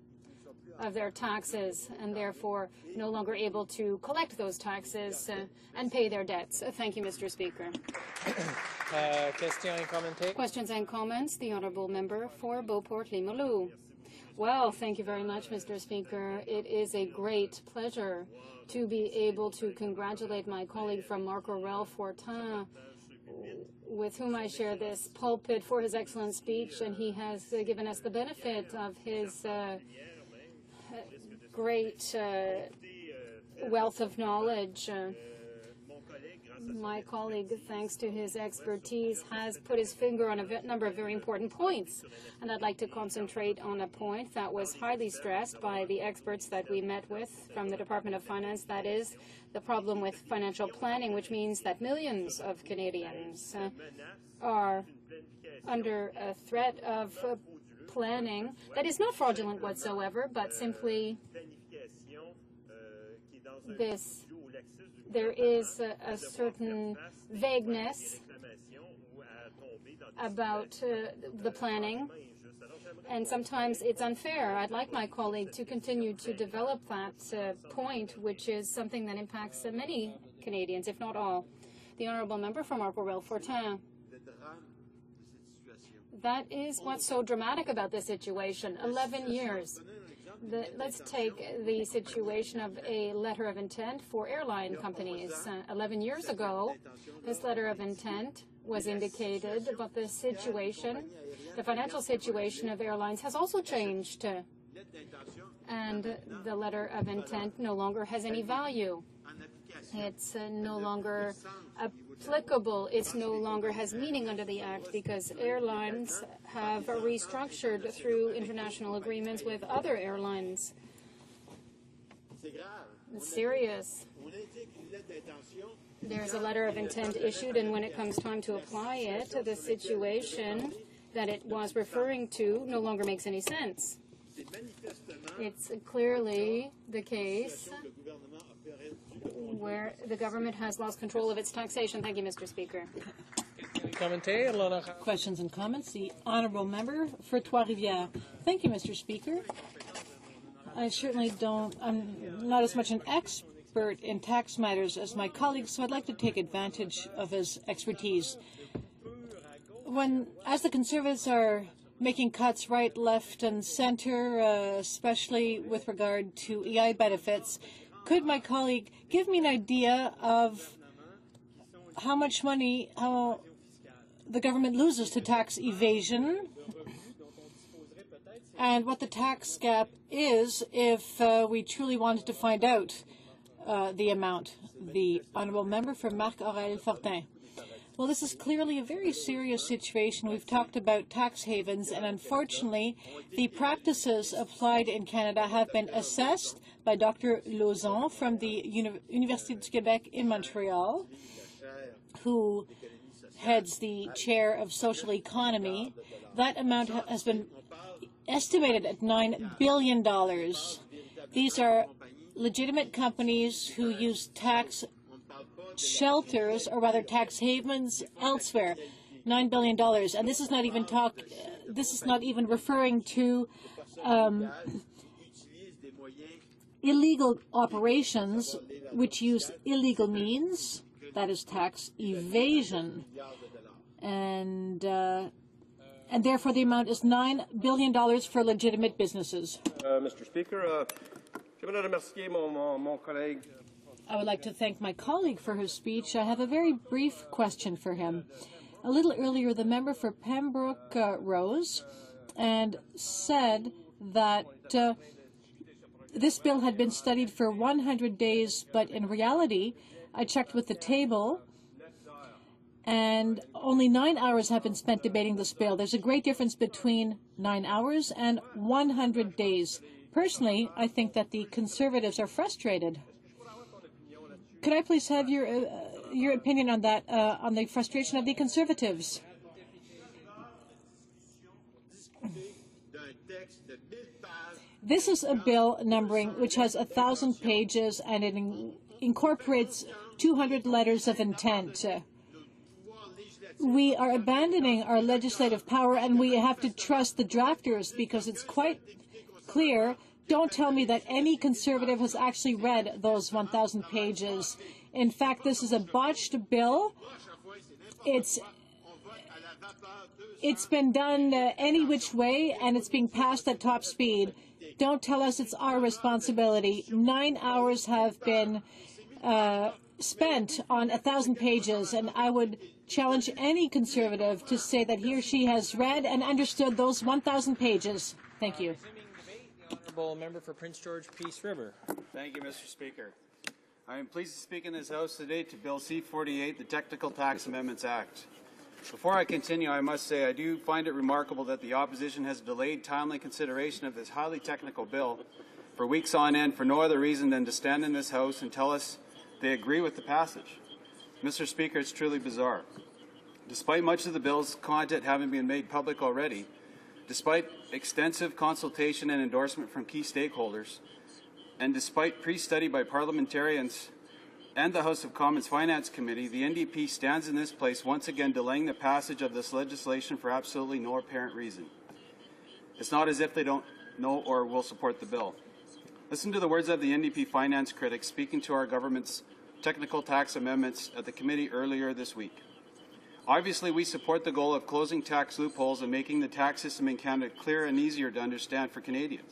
of their taxes and therefore no longer able to collect those taxes and pay their debts. Thank you, Mr. Speaker. Questions and comments. The Honourable Member for Beauport-Limoilou. Well, thank you very much, Mr. Speaker. It is a great pleasure to be able to congratulate my colleague from Marc Aurèle Fortin, with whom I share this pulpit, for his excellent speech, and he has given us the benefit of his great wealth of knowledge. My colleague, thanks to his expertise, has put his finger on a number of very important points. And I'd like to concentrate on a point that was highly stressed by the experts that we met with from the Department of Finance, that is the problem with financial planning, which means that millions of Canadians are under a threat of planning that is not fraudulent whatsoever, but simply there is a certain vagueness about the planning, and sometimes it's unfair. I'd like my colleague to continue to develop that point, which is something that impacts many Canadians, if not all. The Honourable Member from Marc Aurèle Fortin. That is what's so dramatic about this situation. 11 years. Let's take the situation of a letter of intent for airline companies. 11 years ago, this letter of intent was indicated, but the situation, the financial situation of airlines has also changed. And the letter of intent no longer has any value. It's no longer applicable. It no longer has meaning under the Act because airlines have restructured through international agreements with other airlines. It's serious. There's a letter of intent issued, and when it comes time to apply it, the situation that it was referring to no longer makes any sense. It's clearly the case where the government has lost control of its taxation. Thank you, Mr. Speaker. Questions and comments. The Honourable Member for Trois-Rivières. Thank you, Mr. Speaker. I'm not as much an expert in tax matters as my colleagues, so I'd like to take advantage of his expertise. As the Conservatives are making cuts right, left, and centre, especially with regard to EI benefits, could my colleague give me an idea of how much money the government loses to tax evasion and what the tax gap is if we truly wanted to find out the amount? The Honourable Member for Marc Aurèle Fortin. Well, this is clearly a very serious situation. We've talked about tax havens, and unfortunately, the practices applied in Canada have been assessed by Dr. Lauzon from the Université du Québec in Montreal, who heads the chair of social economy. That amount has been estimated at $9 billion. These are legitimate companies who use tax shelters, or rather tax havens, elsewhere. $9 billion, and this is not even referring to illegal operations which use illegal means, that is tax evasion, and therefore the amount is $9 billion for legitimate businesses. Mr. Speaker, I would like to thank my colleague for his speech. I have a very brief question for him. A little earlier, the member for Pembroke rose and said that this bill had been studied for 100 days, but in reality, I checked with the table, and only 9 hours have been spent debating this bill. There's a great difference between 9 hours and 100 days. Personally, I think that the Conservatives are frustrated. Could I please have your opinion on that, on the frustration of the Conservatives? This is a bill numbering which has 1,000 pages, and it incorporates 200 letters of intent. we are abandoning our legislative power, and we have to trust the drafters, because it's quite clear. Don't tell me that any Conservative has actually read those 1,000 pages. In fact, this is a botched bill. It's been done any which way, and it's being passed at top speed. Don't tell us it's our responsibility. 9 hours have been spent on 1,000 pages, and I would challenge any Conservative to say that he or she has read and understood those 1,000 pages. Thank you. Honourable Member for Prince George, Peace River. Thank you, Mr. Speaker. I am pleased to speak in this House today to Bill C-48, the Technical Tax Amendments Act. Before I continue, I must say I do find it remarkable that the opposition has delayed timely consideration of this highly technical bill for weeks on end for no other reason than to stand in this House and tell us they agree with the passage. Mr. Speaker, it's truly bizarre. Despite much of the bill's content having been made public already, despite extensive consultation and endorsement from key stakeholders, and despite pre-study by parliamentarians and the House of Commons Finance Committee, the NDP stands in this place once again delaying the passage of this legislation for absolutely no apparent reason. It's not as if they don't know or will support the bill. Listen to the words of the NDP finance critic speaking to our government's technical tax amendments at the committee earlier this week. Obviously, we support the goal of closing tax loopholes and making the tax system in Canada clearer and easier to understand for Canadians.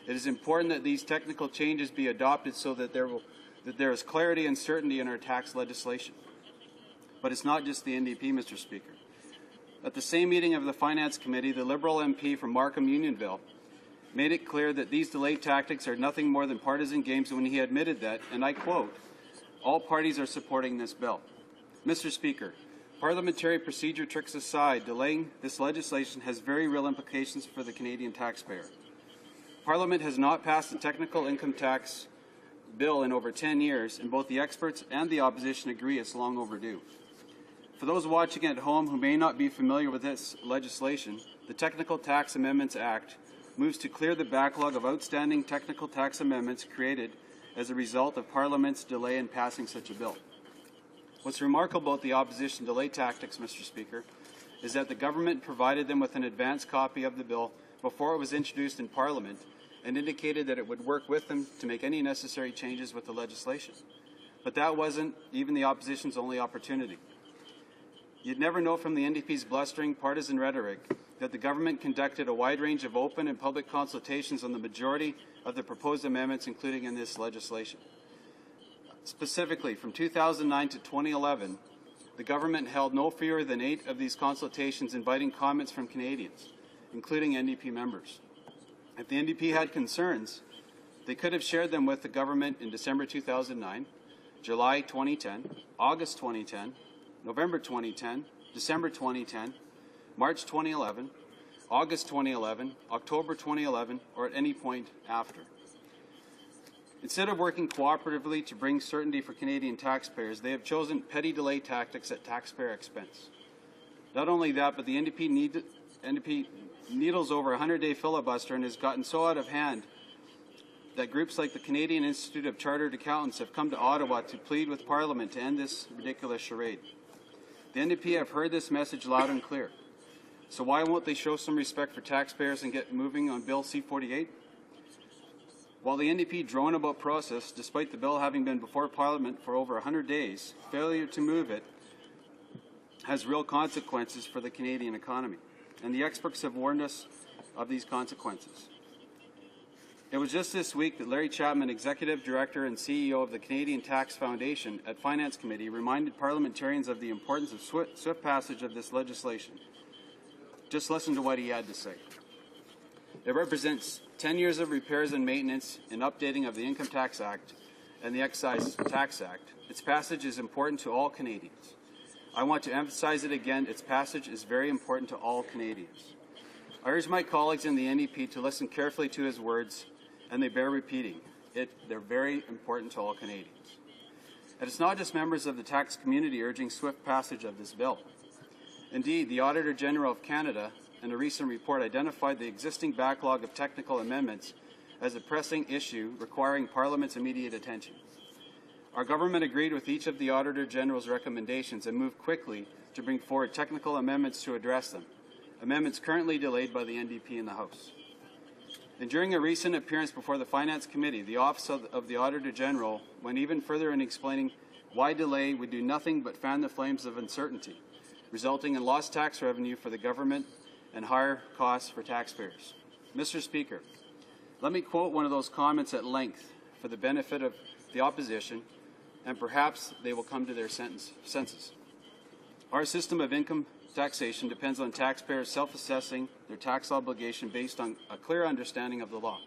It is important that these technical changes be adopted so that there is clarity and certainty in our tax legislation. But it's not just the NDP, Mr. Speaker. At the same meeting of the Finance Committee, the Liberal MP from Markham Unionville made it clear that these delay tactics are nothing more than partisan games when he admitted that, and I quote, "All parties are supporting this bill." Mr. Speaker, parliamentary procedure tricks aside, delaying this legislation has very real implications for the Canadian taxpayer. Parliament has not passed a technical income tax bill in over 10 years, and both the experts and the opposition agree it's long overdue. For those watching at home who may not be familiar with this legislation, the Technical Tax Amendments Act moves to clear the backlog of outstanding technical tax amendments created as a result of Parliament's delay in passing such a bill. What's remarkable about the opposition delay tactics, Mr. Speaker, is that the government provided them with an advance copy of the bill before it was introduced in Parliament and indicated that it would work with them to make any necessary changes with the legislation. But that wasn't even the opposition's only opportunity. You'd never know from the NDP's blustering partisan rhetoric that the government conducted a wide range of open and public consultations on the majority of the proposed amendments, including in this legislation. Specifically, from 2009 to 2011, the government held no fewer than 8 of these consultations, inviting comments from Canadians, including NDP members. If the NDP had concerns, they could have shared them with the government in December 2009, July 2010, August 2010, November 2010, December 2010, March 2011, August 2011, October 2011, or at any point after. Instead of working cooperatively to bring certainty for Canadian taxpayers, they have chosen petty delay tactics at taxpayer expense. Not only that, but the NDP needles over a 100-day filibuster and has gotten so out of hand that groups like the Canadian Institute of Chartered Accountants have come to Ottawa to plead with Parliament to end this ridiculous charade. The NDP have heard this message loud and clear. So why won't they show some respect for taxpayers and get moving on Bill C-48? While the NDP drone about process, despite the bill having been before Parliament for over 100 days, failure to move it has real consequences for the Canadian economy, and the experts have warned us of these consequences. It was just this week that Larry Chapman, Executive Director and CEO of the Canadian Tax Foundation at Finance Committee, reminded parliamentarians of the importance of swift passage of this legislation. Just listen to what he had to say. It represents 10 years of repairs and maintenance and updating of the Income Tax Act and the Excise Tax Act. Its passage is important to all Canadians. I want to emphasize it again, its passage is very important to all Canadians. I urge my colleagues in the NDP to listen carefully to his words, and they bear repeating. They're very important to all Canadians. And it's not just members of the tax community urging swift passage of this bill. Indeed, the Auditor General of Canada, in a recent report, identified the existing backlog of technical amendments as a pressing issue requiring Parliament's immediate attention. Our government agreed with each of the Auditor General's recommendations and moved quickly to bring forward technical amendments to address them, amendments currently delayed by the NDP in the House. And during a recent appearance before the Finance Committee, the Office of the Auditor General went even further in explaining why delay would do nothing but fan the flames of uncertainty, resulting in lost tax revenue for the government and higher costs for taxpayers. Mr. Speaker, let me quote one of those comments at length for the benefit of the opposition, and perhaps they will come to their senses. Our system of income taxation depends on taxpayers self-assessing their tax obligation based on a clear understanding of the law.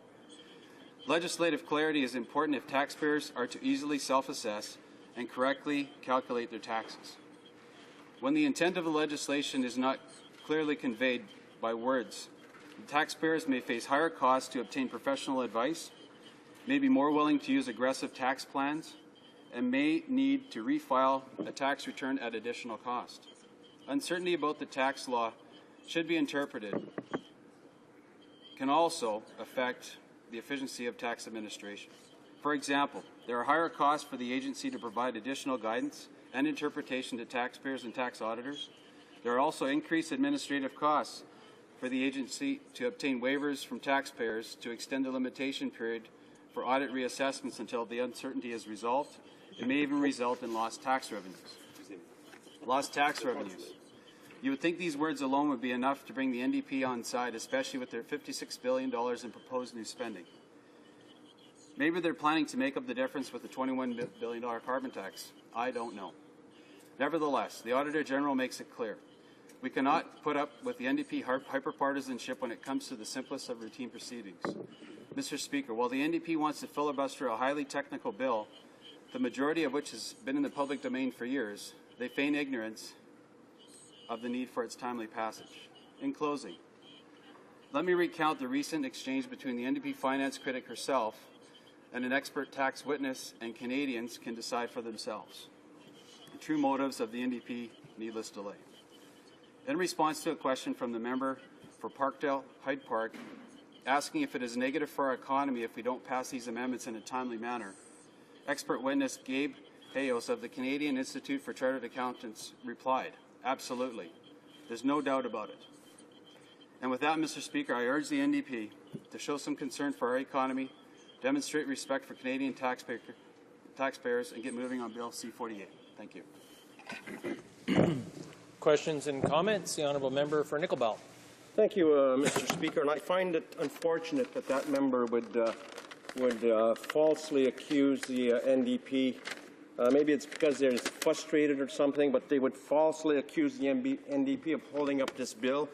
Legislative clarity is important if taxpayers are to easily self-assess and correctly calculate their taxes. When the intent of the legislation is not clearly conveyed by words, taxpayers may face higher costs to obtain professional advice, may be more willing to use aggressive tax plans, and may need to refile a tax return at additional cost. Uncertainty about the tax law should be interpreted can also affect the efficiency of tax administration. For example, there are higher costs for the agency to provide additional guidance and interpretation to taxpayers and tax auditors. There are also increased administrative costs for the agency to obtain waivers from taxpayers to extend the limitation period for audit reassessments until the uncertainty is resolved. It may even result in lost tax revenues. Lost tax revenues. You would think these words alone would be enough to bring the NDP on side, especially with their $56 billion in proposed new spending. Maybe they're planning to make up the difference with the $21 billion carbon tax. I don't know. Nevertheless, the Auditor General makes it clear. We cannot put up with the NDP hyperpartisanship when it comes to the simplest of routine proceedings. Mr. Speaker, while the NDP wants to filibuster a highly technical bill, the majority of which has been in the public domain for years, they feign ignorance of the need for its timely passage. In closing, let me recount the recent exchange between the NDP finance critic herself and an expert tax witness, and Canadians can decide for themselves the true motives of the NDP needless delay. In response to a question from the member for Parkdale Hyde Park, asking if it is negative for our economy if we don't pass these amendments in a timely manner, expert witness Gabe Hayos of the Canadian Institute for Chartered Accountants replied, "Absolutely. There's no doubt about it." And with that, Mr. Speaker, I urge the NDP to show some concern for our economy, demonstrate respect for Canadian taxpayers, and get moving on Bill C-48. Thank you. Questions and comments? The honourable member for Nickel Belt. Thank you, Mr. Speaker. And I find it unfortunate that that member would falsely accuse the NDP. Maybe it's because they're frustrated or something, but they would falsely accuse the NDP of holding up this bill.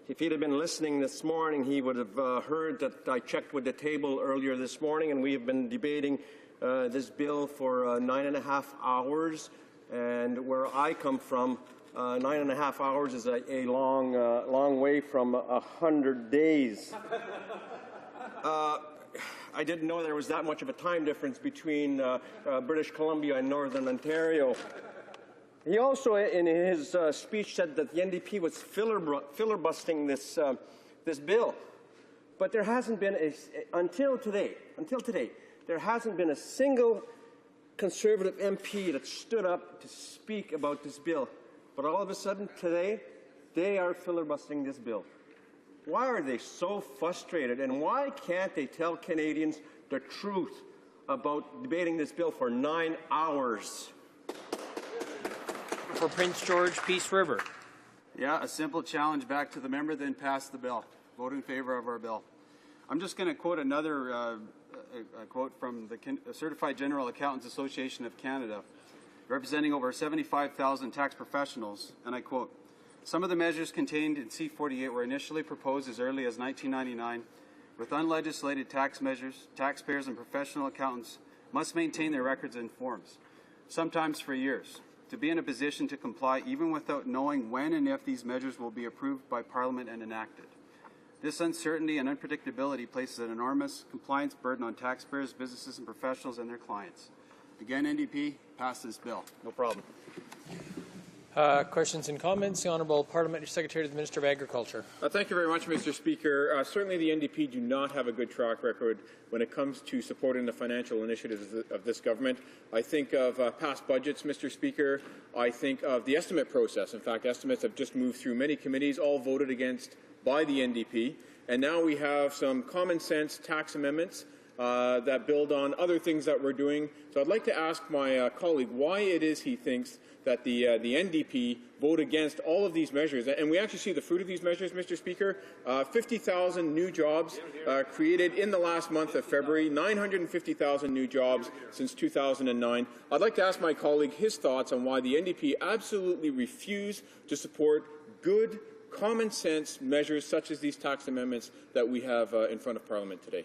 If he'd have been listening this morning, he would have heard that I checked with the table earlier this morning, and we have been debating this bill for 9.5 hours. And where I come from, 9.5 hours is a long way from 100 days. I didn't know there was that much of a time difference between British Columbia and Northern Ontario. He also, in his speech, said that the NDP was filibustering this bill. But there hasn't been, until today, there hasn't been a single Conservative MP that stood up to speak about this bill. But all of a sudden, today, they are filibustering this bill. Why are they so frustrated, and why can't they tell Canadians the truth about debating this bill for 9 hours? For Prince George, Peace River. Yeah, a simple challenge back to the member, then pass the bill. Vote in favour of our bill. I'm just going to quote another a quote from the Certified General Accountants Association of Canada, representing over 75,000 tax professionals, and I quote, "Some of the measures contained in C-48 were initially proposed as early as 1999. With unlegislated tax measures, taxpayers and professional accountants must maintain their records and forms, sometimes for years, to be in a position to comply even without knowing when and if these measures will be approved by Parliament and enacted. This uncertainty and unpredictability places an enormous compliance burden on taxpayers, businesses and professionals and their clients." Again, NDP, pass this bill. No problem. Questions and comments. The Honourable Parliamentary Secretary to the Minister of Agriculture. Thank you very much, Mr. Speaker. Certainly the NDP do not have a good track record when it comes to supporting the financial initiatives of this government. I think of past budgets, Mr. Speaker. I think of the estimate process. In fact, estimates have just moved through many committees, all voted against by the NDP. And now we have some common sense tax amendments that build on other things that we're doing. So I'd like to ask my colleague why it is he thinks that the NDP vote against all of these measures. And we actually see the fruit of these measures, Mr. Speaker. 50,000 new jobs created in the last month of February, 950,000 new jobs since 2009. I'd like to ask my colleague his thoughts on why the NDP absolutely refuse to support good, common sense measures such as these tax amendments that we have in front of Parliament today.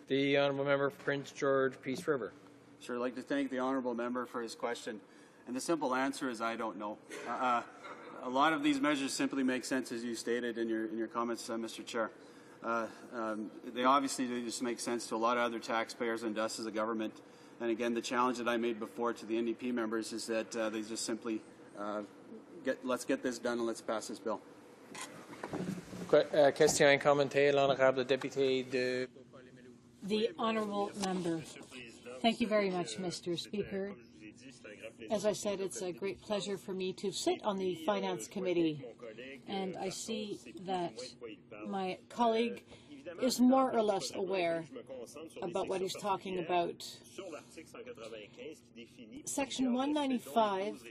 The Honourable Member for Prince George, Peace River. Sure, I'd like to thank the Honourable Member for his question. And the simple answer is I don't know. A lot of these measures simply make sense, as you stated in your comments, Mr. Chair. They obviously just make sense to a lot of other taxpayers and us as a government. And again, the challenge that I made before to the NDP members is that they just simply let's get this done and let's pass this bill. Question and commentaire, l'honorable député de... The Honourable Member. Thank you very much, Mr. Speaker. As I said, it's a great pleasure for me to sit on the Finance Committee, and I see that my colleague is more or less aware about what he's talking about. Section 195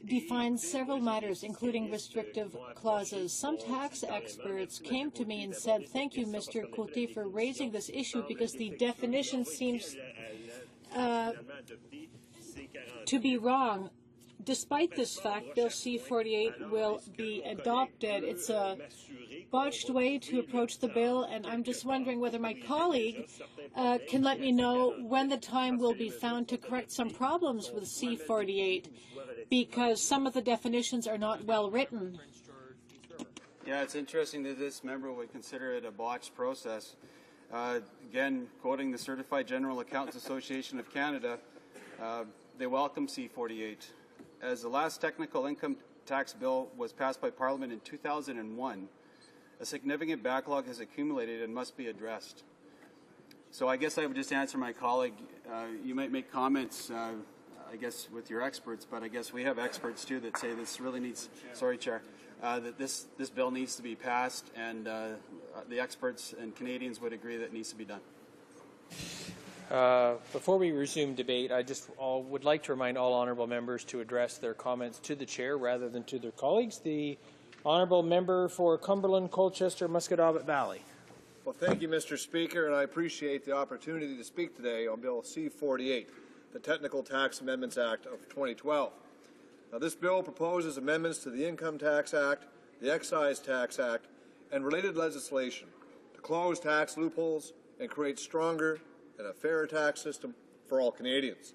defines several matters, including restrictive clauses. Some tax experts came to me and said, "Thank you, Mr. Coté, for raising this issue, because the definition seems to be wrong." Despite this fact, Bill C-48 will be adopted. It's a botched way to approach the bill, and I'm just wondering whether my colleague can let me know when the time will be found to correct some problems with C-48, because some of the definitions are not well written. Yeah, it's interesting that this member would consider it a botched process. Again, quoting the Certified General Accountants Association of Canada, they welcome C-48. As the last technical income tax bill was passed by Parliament in 2001, a significant backlog has accumulated and must be addressed. So I guess I would just answer my colleague. You might make comments, I guess, with your experts, but I guess we have experts too that say this really needs, sorry, Chair, that this bill needs to be passed, and the experts and Canadians would agree that it needs to be done. Before we resume debate, I just would like to remind all honourable members to address their comments to the chair rather than to their colleagues. The honourable member for Cumberland, Colchester, Musquodoboit Valley. Well, thank you, Mr. Speaker, and I appreciate the opportunity to speak today on Bill C-48, the Technical Tax Amendments Act of 2012. Now, this bill proposes amendments to the Income Tax Act, the Excise Tax Act, and related legislation to close tax loopholes and create stronger and a fairer tax system for all Canadians.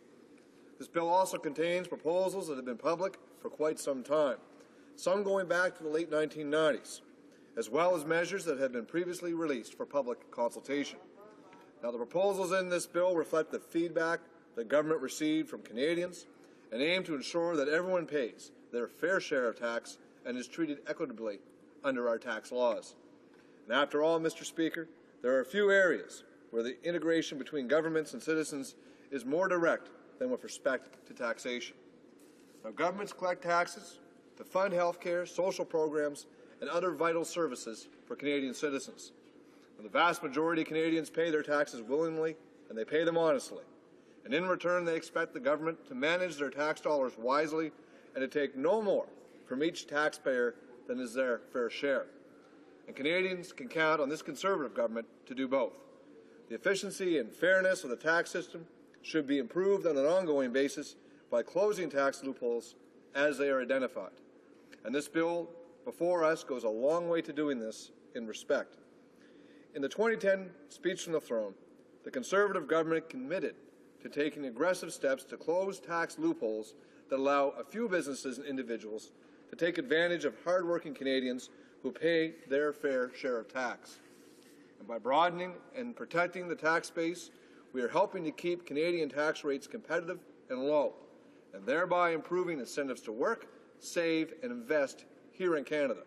This bill also contains proposals that have been public for quite some time, some going back to the late 1990s, as well as measures that have been previously released for public consultation. Now, the proposals in this bill reflect the feedback the government received from Canadians and aim to ensure that everyone pays their fair share of tax and is treated equitably under our tax laws. And after all, Mr. Speaker, there are a few areas where the integration between governments and citizens is more direct than with respect to taxation. Now, governments collect taxes to fund health care, social programs, and other vital services for Canadian citizens. Now, the vast majority of Canadians pay their taxes willingly, and they pay them honestly. And in return, they expect the government to manage their tax dollars wisely and to take no more from each taxpayer than is their fair share. And Canadians can count on this Conservative government to do both. The efficiency and fairness of the tax system should be improved on an ongoing basis by closing tax loopholes as they are identified. And this bill before us goes a long way to doing this in respect. In the 2010 speech from the throne, the Conservative government committed to taking aggressive steps to close tax loopholes that allow a few businesses and individuals to take advantage of hard-working Canadians who pay their fair share of tax. And by broadening and protecting the tax base, we are helping to keep Canadian tax rates competitive and low, and thereby improving incentives to work, save, and invest here in Canada.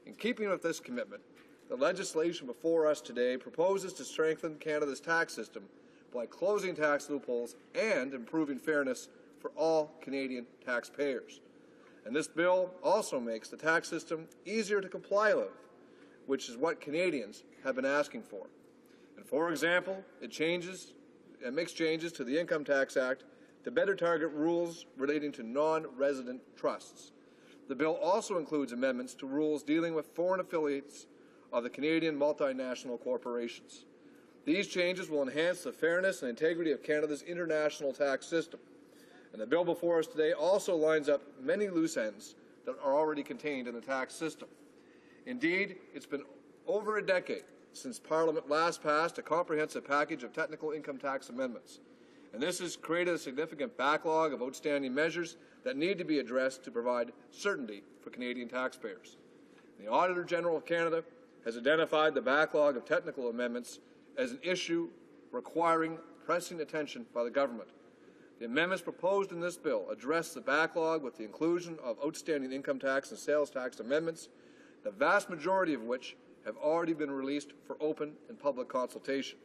In keeping with this commitment, the legislation before us today proposes to strengthen Canada's tax system by closing tax loopholes and improving fairness for all Canadian taxpayers. And this bill also makes the tax system easier to comply with, which is what Canadians have been asking for. And for example, it makes changes to the Income Tax Act to better target rules relating to non-resident trusts. The bill also includes amendments to rules dealing with foreign affiliates of the Canadian multinational corporations. These changes will enhance the fairness and integrity of Canada's international tax system. And the bill before us today also lines up many loose ends that are already contained in the tax system. Indeed, it's been over a decade since Parliament last passed a comprehensive package of technical income tax amendments. And this has created a significant backlog of outstanding measures that need to be addressed to provide certainty for Canadian taxpayers. The Auditor General of Canada has identified the backlog of technical amendments as an issue requiring pressing attention by the government. The amendments proposed in this bill address the backlog with the inclusion of outstanding income tax and sales tax amendments, the vast majority of which have already been released for open and public consultation.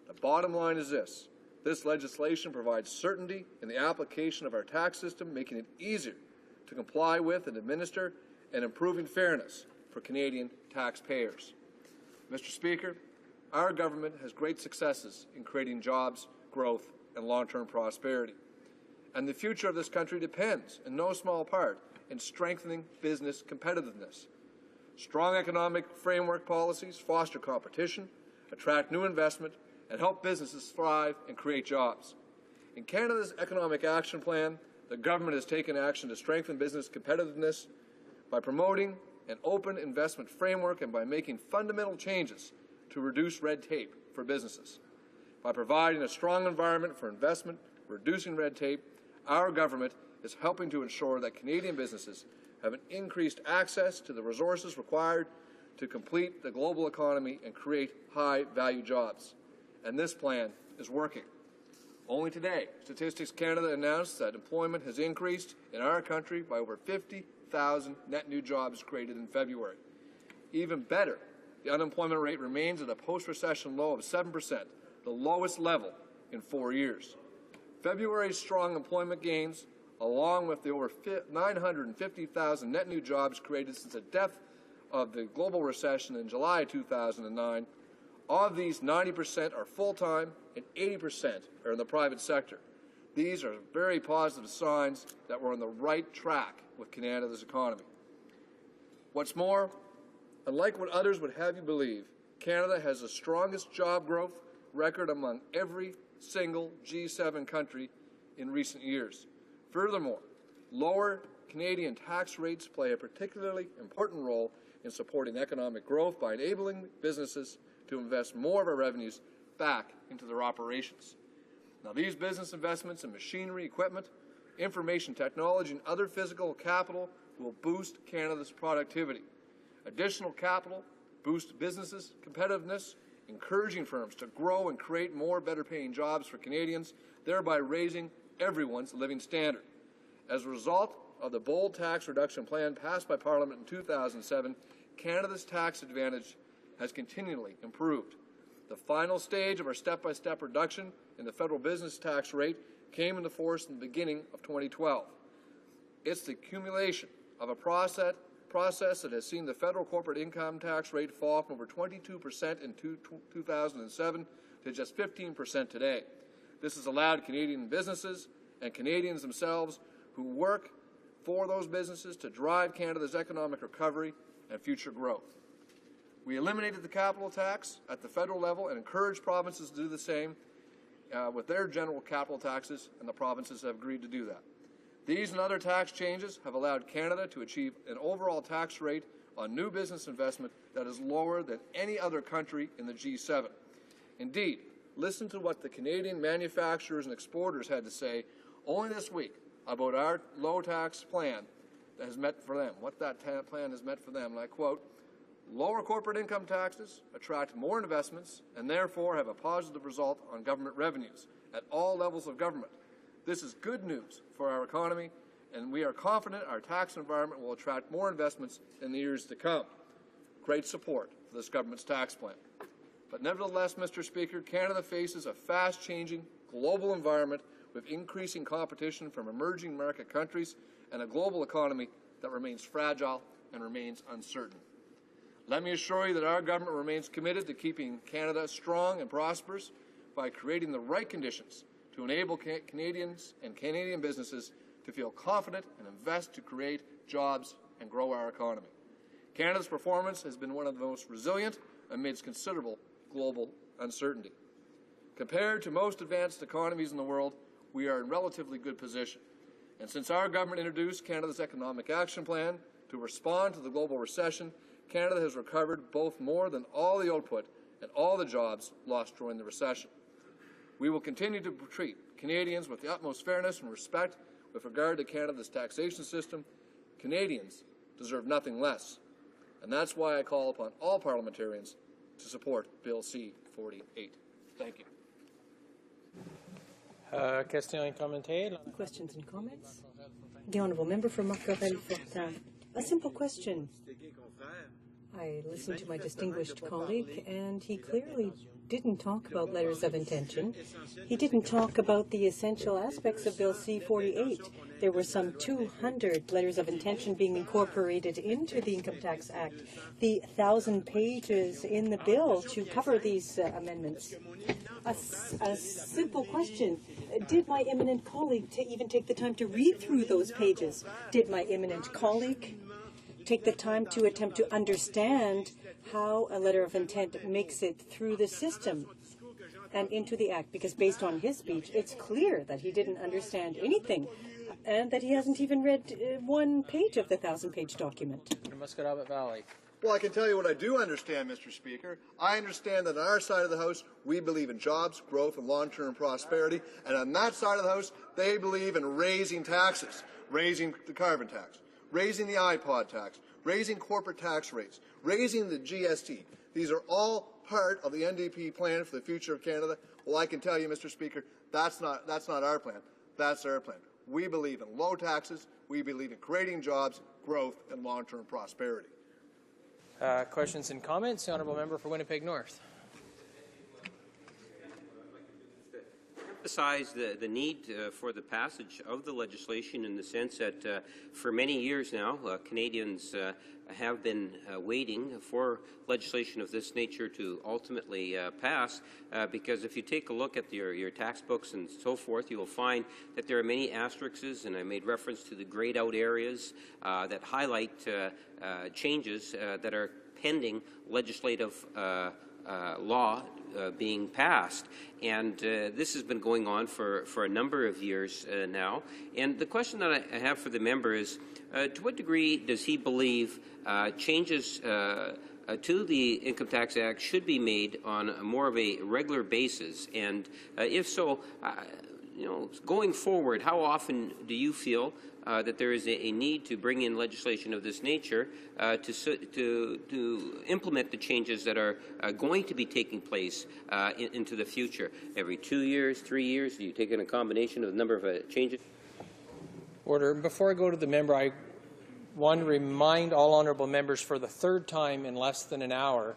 The bottom line is this. This legislation provides certainty in the application of our tax system, making it easier to comply with and administer, and improving fairness for Canadian taxpayers. Mr. Speaker, our government has great successes in creating jobs, growth, and long-term prosperity. And the future of this country depends, in no small part, in strengthening business competitiveness. Strong economic framework policies foster competition, attract new investment, and help businesses thrive and create jobs. In Canada's Economic Action Plan, the government has taken action to strengthen business competitiveness by promoting an open investment framework and by making fundamental changes to reduce red tape for businesses. By providing a strong environment for investment, reducing red tape, our government is helping to ensure that Canadian businesses have an increased access to the resources required to complete the global economy and create high-value jobs. And this plan is working. Only today, Statistics Canada announced that employment has increased in our country by over 50,000 net new jobs created in February. Even better, the unemployment rate remains at a post-recession low of 7%, the lowest level in 4 years. February's strong employment gains, along with the over 950,000 net new jobs created since the depth of the global recession in July 2009, of these, 90% are full-time and 80% are in the private sector. These are very positive signs that we're on the right track with Canada's economy. What's more, unlike what others would have you believe, Canada has the strongest job growth record among every single G7 country in recent years. Furthermore, lower Canadian tax rates play a particularly important role in supporting economic growth by enabling businesses to invest more of our revenues back into their operations. Now, these business investments in machinery, equipment, information technology, and other physical capital will boost Canada's productivity. Additional capital boosts businesses' competitiveness, encouraging firms to grow and create more better-paying jobs for Canadians, thereby raising everyone's living standard. As a result of the bold tax reduction plan passed by Parliament in 2007, Canada's tax advantage has continually improved. The final stage of our step-by-step reduction in the federal business tax rate came into force in the beginning of 2012. It's the accumulation of a process that has seen the federal corporate income tax rate fall from over 22% in 2007 to just 15% today. This has allowed Canadian businesses and Canadians themselves who work for those businesses to drive Canada's economic recovery and future growth. We eliminated the capital tax at the federal level and encouraged provinces to do the same with their general capital taxes, and the provinces have agreed to do that. These and other tax changes have allowed Canada to achieve an overall tax rate on new business investment that is lower than any other country in the G7. Indeed, listen to what the Canadian manufacturers and exporters had to say only this week about our low tax plan that has met for them, what that plan has meant for them. And I quote, "Lower corporate income taxes attract more investments and therefore have a positive result on government revenues at all levels of government. This is good news for our economy, and we are confident our tax environment will attract more investments in the years to come. Great support for this government's tax plan. But nevertheless, Mr. Speaker, Canada faces a fast-changing global environment with increasing competition from emerging market countries and a global economy that remains fragile and remains uncertain. Let me assure you that our government remains committed to keeping Canada strong and prosperous by creating the right conditions to enable Canadians and Canadian businesses to feel confident and invest to create jobs and grow our economy. Canada's performance has been one of the most resilient amidst considerable global uncertainty. Compared to most advanced economies in the world, we are in relatively good position. And since our government introduced Canada's Economic Action Plan to respond to the global recession, Canada has recovered both more than all the output and all the jobs lost during the recession. We will continue to treat Canadians with the utmost fairness and respect with regard to Canada's taxation system. Canadians deserve nothing less. And that's why I call upon all parliamentarians to support Bill C-48. Thank you. Questions and comments? The Honourable Member for Marc-Aurèle-Fortin. A simple question. I listened to my distinguished colleague, and he clearly didn't talk about letters of intention. He didn't talk about the essential aspects of Bill C-48. There were some 200 letters of intention being incorporated into the Income Tax Act. The 1,000 pages in the bill to cover these amendments. A simple question. Did my eminent colleague even take the time to read through those pages? Did my eminent colleague take the time to attempt to understand how a letter of intent makes it through the system and into the Act? Because based on his speech, it's clear that he didn't understand anything and that he hasn't even read one page of the 1,000-page document. Musquodoboit Valley. Well, I can tell you what I do understand, Mr. Speaker. I understand that on our side of the House, we believe in jobs, growth, and long-term prosperity. And on that side of the House, they believe in raising taxes, raising the carbon tax, raising the iPod tax, raising corporate tax rates, raising the GST. These are all part of the NDP plan for the future of Canada. Well, I can tell you, Mr. Speaker, that's not our plan. That's our plan. We believe in low taxes. We believe in creating jobs, growth, and long-term prosperity. Questions and comments? The Honourable Member for Winnipeg North. Emphasize the need for the passage of the legislation in the sense that for many years now, Canadians have been waiting for legislation of this nature to ultimately pass, because if you take a look at your tax books and so forth, you will find that there are many asterisks, and I made reference to the grayed out areas that highlight changes that are pending legislative law being passed. And this has been going on for a number of years now. And the question that I have for the member is, to what degree does he believe changes to the Income Tax Act should be made on more of a regular basis? And if so, going forward, how often do you feel that there is a need to bring in legislation of this nature to implement the changes that are going to be taking place into the future? Every 2 years, 3 years? Do you take in a combination of a number of changes? Order. Before I go to the member, I want to remind all honourable members for the third time in less than an hour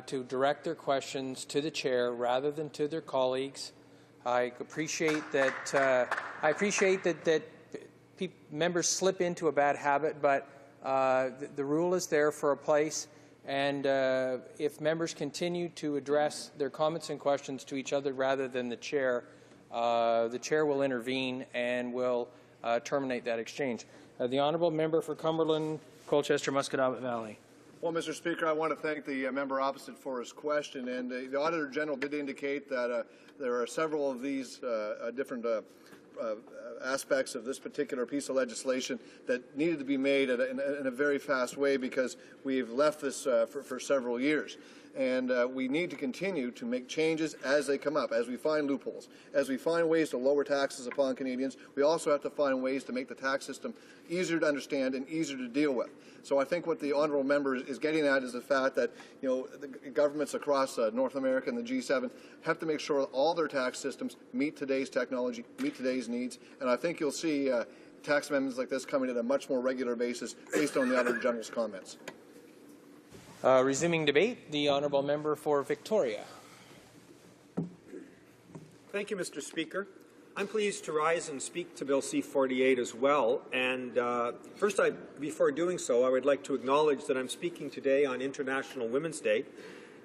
to direct their questions to the chair rather than to their colleagues. I appreciate that. Members slip into a bad habit, but the rule is there for a place. And if members continue to address their comments and questions to each other rather than the chair will intervene and will terminate that exchange. The honourable member for Cumberland, Colchester, Musquodoboit Valley. Well, Mr. Speaker, I want to thank the member opposite for his question. And the Auditor General did indicate that there are several of these different aspects of this particular piece of legislation that needed to be made in a very fast way because we've left this for several years. And we need to continue to make changes as they come up, as we find loopholes, as we find ways to lower taxes upon Canadians. We also have to find ways to make the tax system easier to understand and easier to deal with. So I think what the honourable member is getting at is the fact that, you know, the governments across North America and the G7 have to make sure that all their tax systems meet today's technology, meet today's needs, and I think you'll see tax amendments like this coming at a much more regular basis based on the Auditor General's comments. Resuming debate, the honourable member for Victoria. Thank you, Mr. Speaker. I'm pleased to rise and speak to Bill C-48 as well. And first, before doing so, I would like to acknowledge that I'm speaking today on International Women's Day.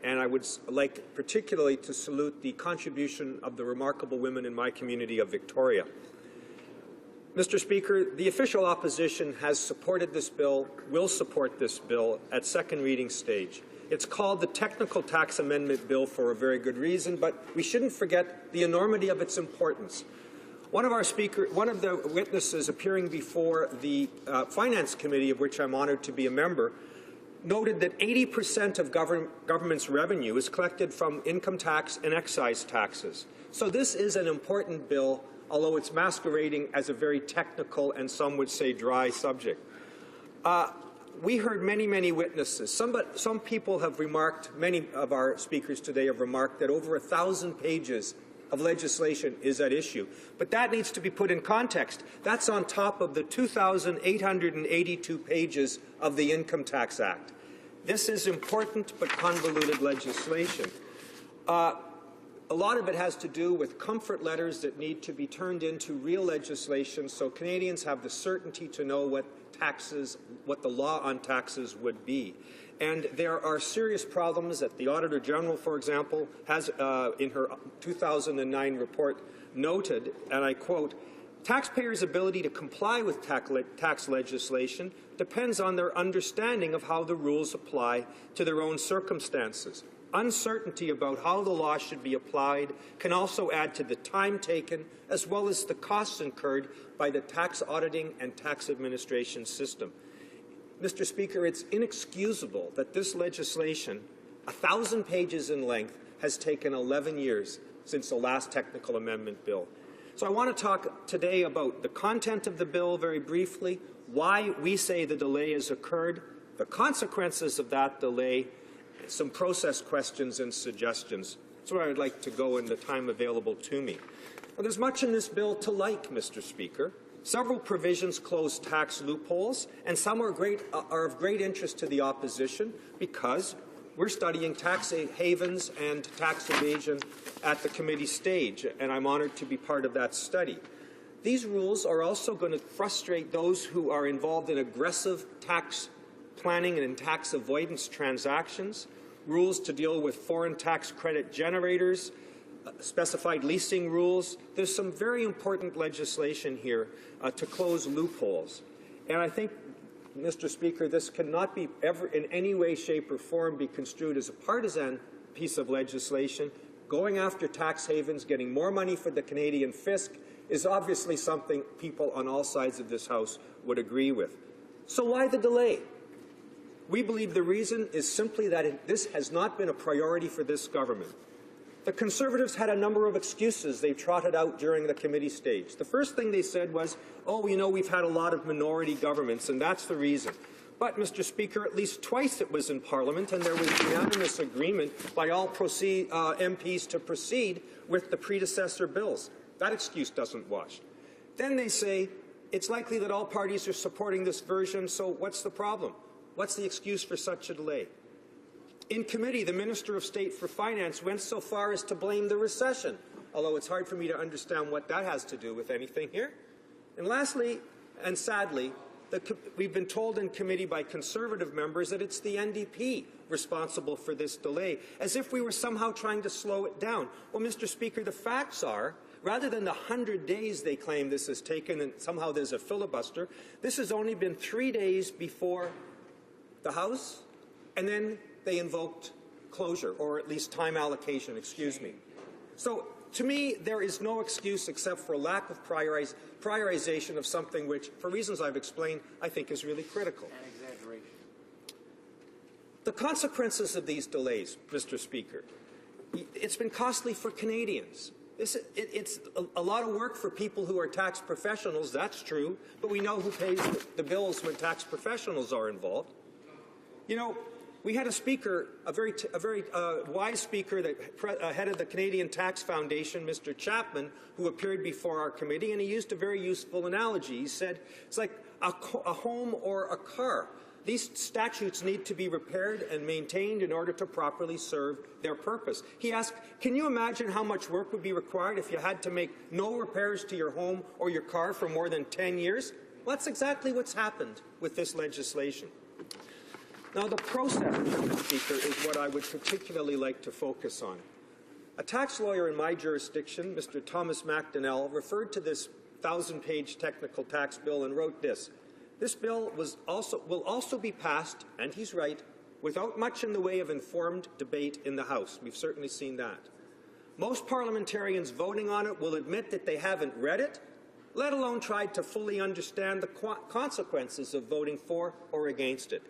And I would like particularly to salute the contribution of the remarkable women in my community of Victoria. Mr. Speaker, the official opposition has supported this bill, will support this bill at second reading stage. It's called the Technical Tax Amendment Bill for a very good reason, but we shouldn't forget the enormity of its importance. One of the witnesses appearing before the Finance Committee, of which I'm honored to be a member, noted that 80% of government's revenue is collected from income tax and excise taxes. So this is an important bill, although it's masquerading as a very technical and some would say dry subject. We heard many witnesses. Some people have remarked, many of our speakers today have remarked that over 1,000 pages of legislation is at issue. But that needs to be put in context. That's on top of the 2,882 pages of the Income Tax Act. This is important but convoluted legislation. A lot of it has to do with comfort letters that need to be turned into real legislation so Canadians have the certainty to know what the law on taxes would be. And there are serious problems that the Auditor General, for example, has in her 2009 report noted, and I quote, "Taxpayers' ability to comply with tax legislation depends on their understanding of how the rules apply to their own circumstances. Uncertainty about how the law should be applied can also add to the time taken as well as the costs incurred by the tax auditing and tax administration system." Mr. Speaker, it's inexcusable that this legislation, 1,000 pages in length, has taken 11 years since the last technical amendment bill. So I want to talk today about the content of the bill very briefly, why we say the delay has occurred, the consequences of that delay, some process questions and suggestions. That's where I would like to go in the time available to me. Well, there's much in this bill to like, Mr. Speaker. Several provisions close tax loopholes, and some are of great interest to the opposition because we're studying tax havens and tax evasion at the committee stage, and I'm honored to be part of that study. These rules are also going to frustrate those who are involved in aggressive tax planning and in tax avoidance transactions, rules to deal with foreign tax credit generators, specified leasing rules. There's some very important legislation here to close loopholes. And I think, Mr. Speaker, this cannot be ever in any way, shape, or form be construed as a partisan piece of legislation. Going after tax havens, getting more money for the Canadian fisc is obviously something people on all sides of this House would agree with. So why the delay? We believe the reason is simply that this has not been a priority for this government. The Conservatives had a number of excuses they trotted out during the committee stage. The first thing they said was, oh, you know, we've had a lot of minority governments, and that's the reason. But, Mr. Speaker, at least twice it was in Parliament, and there was unanimous agreement by all MPs to proceed with the predecessor bills. That excuse doesn't wash. Then they say, it's likely that all parties are supporting this version, so what's the problem? What's the excuse for such a delay? In committee, the Minister of State for Finance went so far as to blame the recession, although it's hard for me to understand what that has to do with anything here. And lastly, and sadly, we've been told in committee by Conservative members that it's the NDP responsible for this delay, as if we were somehow trying to slow it down. Well, Mr. Speaker, the facts are, rather than the 100 days they claim this has taken and somehow there's a filibuster, this has only been 3 days before the House, and then they invoked closure, or at least time allocation, excuse me. So, to me, there is no excuse except for a lack of prioritization of something which, for reasons I've explained, I think is really critical. And exaggeration. The consequences of these delays, Mr. Speaker, it's been costly for Canadians. It's a lot of work for people who are tax professionals, that's true, but we know who pays the bills when tax professionals are involved. You know, we had a speaker, a very wise speaker that headed the Canadian Tax Foundation, Mr. Chapman, who appeared before our committee, and he used a very useful analogy. He said, it's like a home or a car. These statutes need to be repaired and maintained in order to properly serve their purpose. He asked, can you imagine how much work would be required if you had to make no repairs to your home or your car for more than 10 years? Well, that's exactly what's happened with this legislation. Now, the process, Mr. Speaker, is what I would particularly like to focus on. A tax lawyer in my jurisdiction, Mr. Thomas McDonnell, referred to this 1,000-page technical tax bill and wrote this. This bill will also be passed, and he's right, without much in the way of informed debate in the House. We've certainly seen that. Most parliamentarians voting on it will admit that they haven't read it, let alone tried to fully understand the consequences of voting for or against it.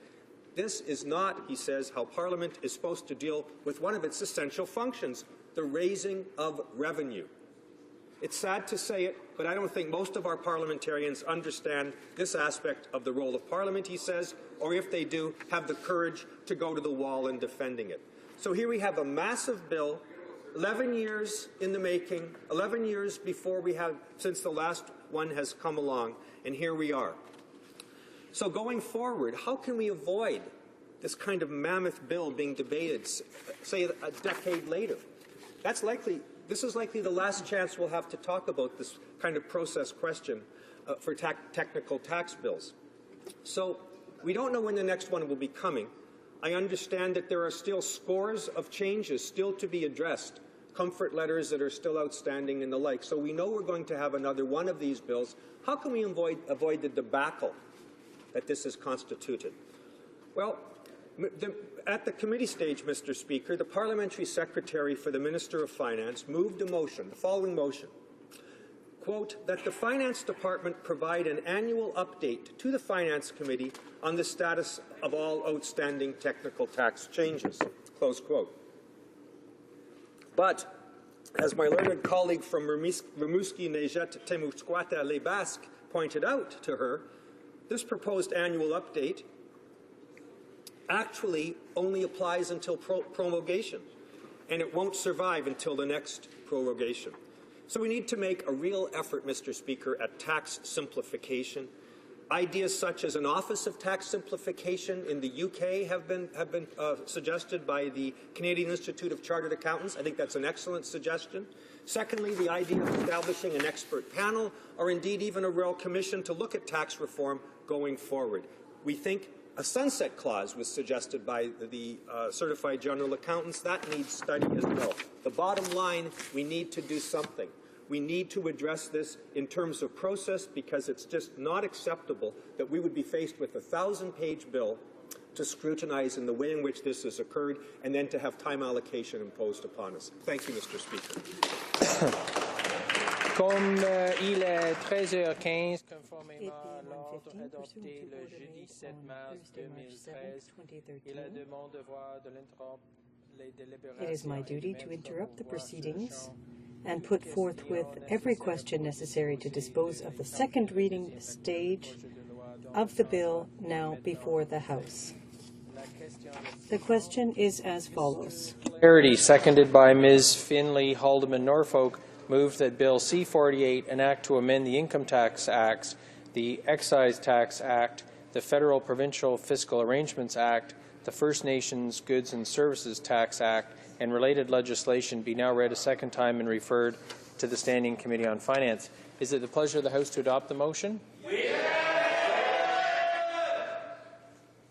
This is not, he says, how Parliament is supposed to deal with one of its essential functions, the raising of revenue. It's sad to say it, but I don't think most of our parliamentarians understand this aspect of the role of Parliament, he says, or if they do, have the courage to go to the wall in defending it. So here we have a massive bill, 11 years in the making, 11 years since the last one has come along, and here we are. So going forward, how can we avoid this kind of mammoth bill being debated, say, a decade later? This is likely the last chance we'll have to talk about this kind of process question for technical tax bills. So we don't know when the next one will be coming. I understand that there are still scores of changes still to be addressed, comfort letters that are still outstanding and the like. So we know we're going to have another one of these bills. How can we avoid the debacle that this has constituted? Well, at the committee stage, Mr. Speaker, the Parliamentary Secretary for the Minister of Finance moved a motion, the following motion, quote, that the Finance Department provide an annual update to the Finance Committee on the status of all outstanding technical tax changes, close quote. But, as my learned colleague from Rimouski Nejet Temusquata Les Basques pointed out to her, this proposed annual update actually only applies until promulgation, and it won't survive until the next prorogation. So we need to make a real effort, Mr. Speaker, at tax simplification. Ideas such as an Office of Tax Simplification in the UK have been suggested by the Canadian Institute of Chartered Accountants. I think that's an excellent suggestion. Secondly, the idea of establishing an expert panel or indeed even a royal commission to look at tax reform going forward. We think a sunset clause was suggested by the Certified General Accountants. That needs study as well. The bottom line, we need to do something. We need to address this in terms of process because it's just not acceptable that we would be faced with a 1,000-page bill to scrutinize in the way in which this has occurred and then to have time allocation imposed upon us. Thank you, Mr. Speaker. Comme il est 13h15, conformément à l'ordre adopté le jeudi 7 mars 2013 et la demande de voir de l'interrompre les délibérations. It is my duty to interrupt the proceedings and put forthwith every question necessary to dispose of the second reading stage of the bill now before the House. The question is as follows. Clarity, seconded by Ms. Finley Haldeman Norfolk, moved that Bill C-48, an act to amend the Income Tax Acts, the Excise Tax Act, the Federal Provincial Fiscal Arrangements Act, the First Nations Goods and Services Tax Act, and related legislation be now read a second time and referred to the Standing Committee on Finance. Is it the pleasure of the House to adopt the motion? Yeah!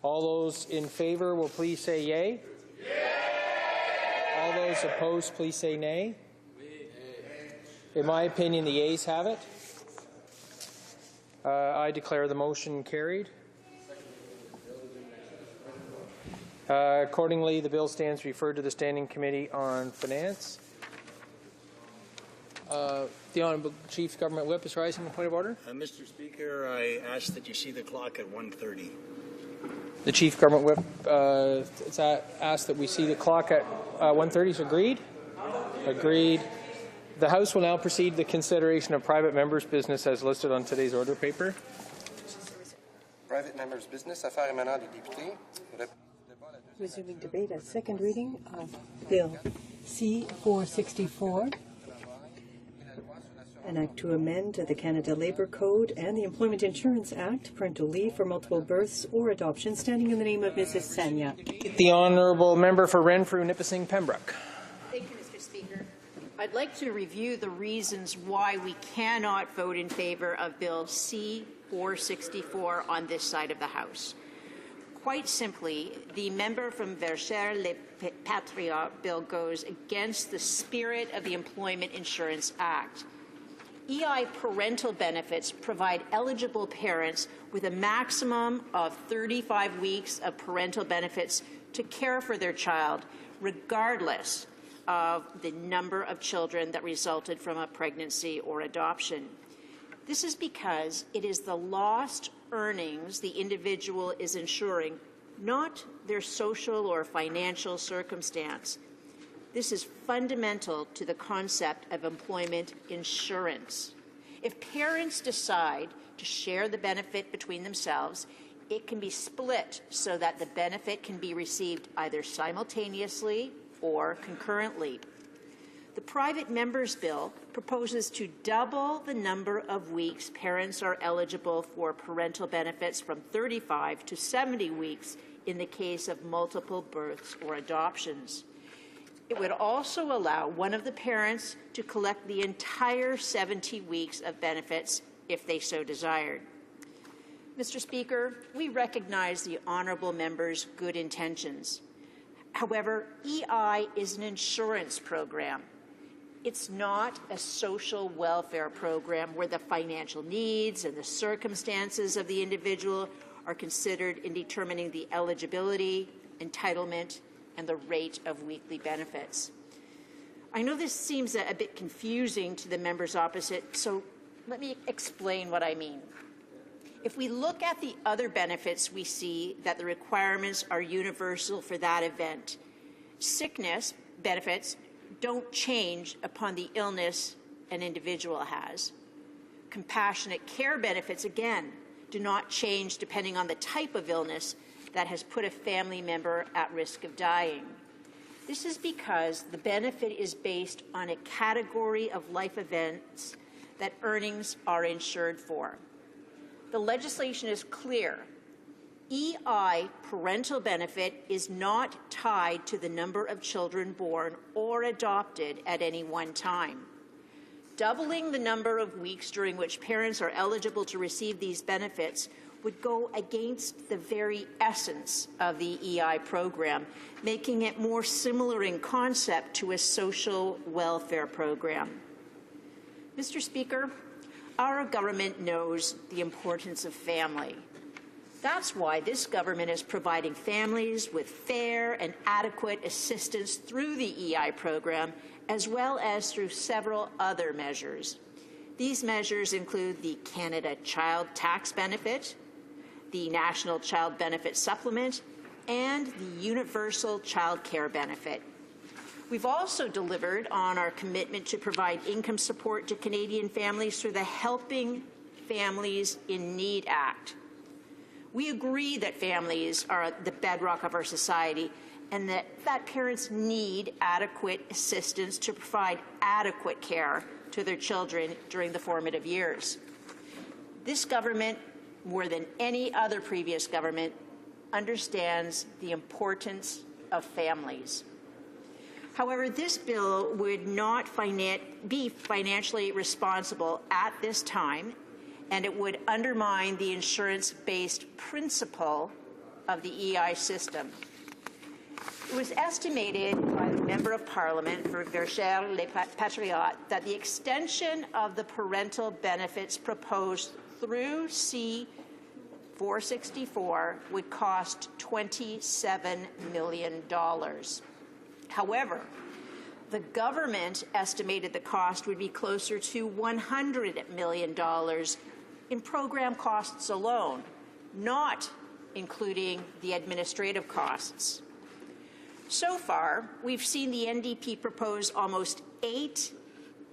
All those in favour will please say yea. Yeah! All those opposed, please say nay. In my opinion, the yeas have it. I declare the motion carried. Accordingly, the bill stands referred to the Standing Committee on Finance. The Honourable Chief Government Whip is rising. Point of order. Mr. Speaker, I ask that you see the clock at 1:30. The Chief Government Whip asked that we see the clock at 1:30. Is agreed? Agreed. The House will now proceed to the consideration of private members' business as listed on today's order paper. Private members' business, affaires émanant des députés. Resuming debate at second reading of Bill C-464, an act to amend the Canada Labour Code and the Employment Insurance Act, parental leave for multiple births or adoption. Standing in the name of Mrs. Sanya. The Honourable Member for Renfrew, Nipissing, Pembroke. Thank you, Mr. Speaker. I'd like to review the reasons why we cannot vote in favour of Bill C-464 on this side of the House. Quite simply, the member from Verchères-les-Patriotes bill goes against the spirit of the Employment Insurance Act. EI parental benefits provide eligible parents with a maximum of 35 weeks of parental benefits to care for their child, regardless of the number of children that resulted from a pregnancy or adoption. This is because it is the lost earnings the individual is insuring, not their social or financial circumstance. This is fundamental to the concept of employment insurance. If parents decide to share the benefit between themselves, it can be split so that the benefit can be received either simultaneously or concurrently. The private members' bill proposes to double the number of weeks parents are eligible for parental benefits from 35 to 70 weeks in the case of multiple births or adoptions. It would also allow one of the parents to collect the entire 70 weeks of benefits if they so desired. Mr. Speaker, we recognize the honourable member's good intentions. However, EI is an insurance program. It's not a social welfare program where the financial needs and the circumstances of the individual are considered in determining the eligibility, entitlement, and the rate of weekly benefits. I know this seems a bit confusing to the members opposite, so let me explain what I mean. If we look at the other benefits, we see that the requirements are universal for that event. Sickness benefits don't change upon the illness an individual has. Compassionate care benefits, again, do not change depending on the type of illness that has put a family member at risk of dying. This is because the benefit is based on a category of life events that earnings are insured for. The legislation is clear. EI parental benefit is not tied to the number of children born or adopted at any one time. Doubling the number of weeks during which parents are eligible to receive these benefits would go against the very essence of the EI program, making it more similar in concept to a social welfare program. Mr. Speaker, our government knows the importance of family. That's why this government is providing families with fair and adequate assistance through the EI program, as well as through several other measures. These measures include the Canada Child Tax Benefit, the National Child Benefit Supplement, and the Universal Child Care Benefit. We've also delivered on our commitment to provide income support to Canadian families through the Helping Families in Need Act. We agree that families are the bedrock of our society and that parents need adequate assistance to provide adequate care to their children during the formative years. This government, more than any other previous government, understands the importance of families. However, this bill would not be financially responsible at this time, and it would undermine the insurance-based principle of the EI system. It was estimated by the Member of Parliament for Verchères-les-Patriotes that the extension of the parental benefits proposed through C-464 would cost $27 million. However, the government estimated the cost would be closer to $100 million in program costs alone, not including the administrative costs. So far, we've seen the NDP propose almost $8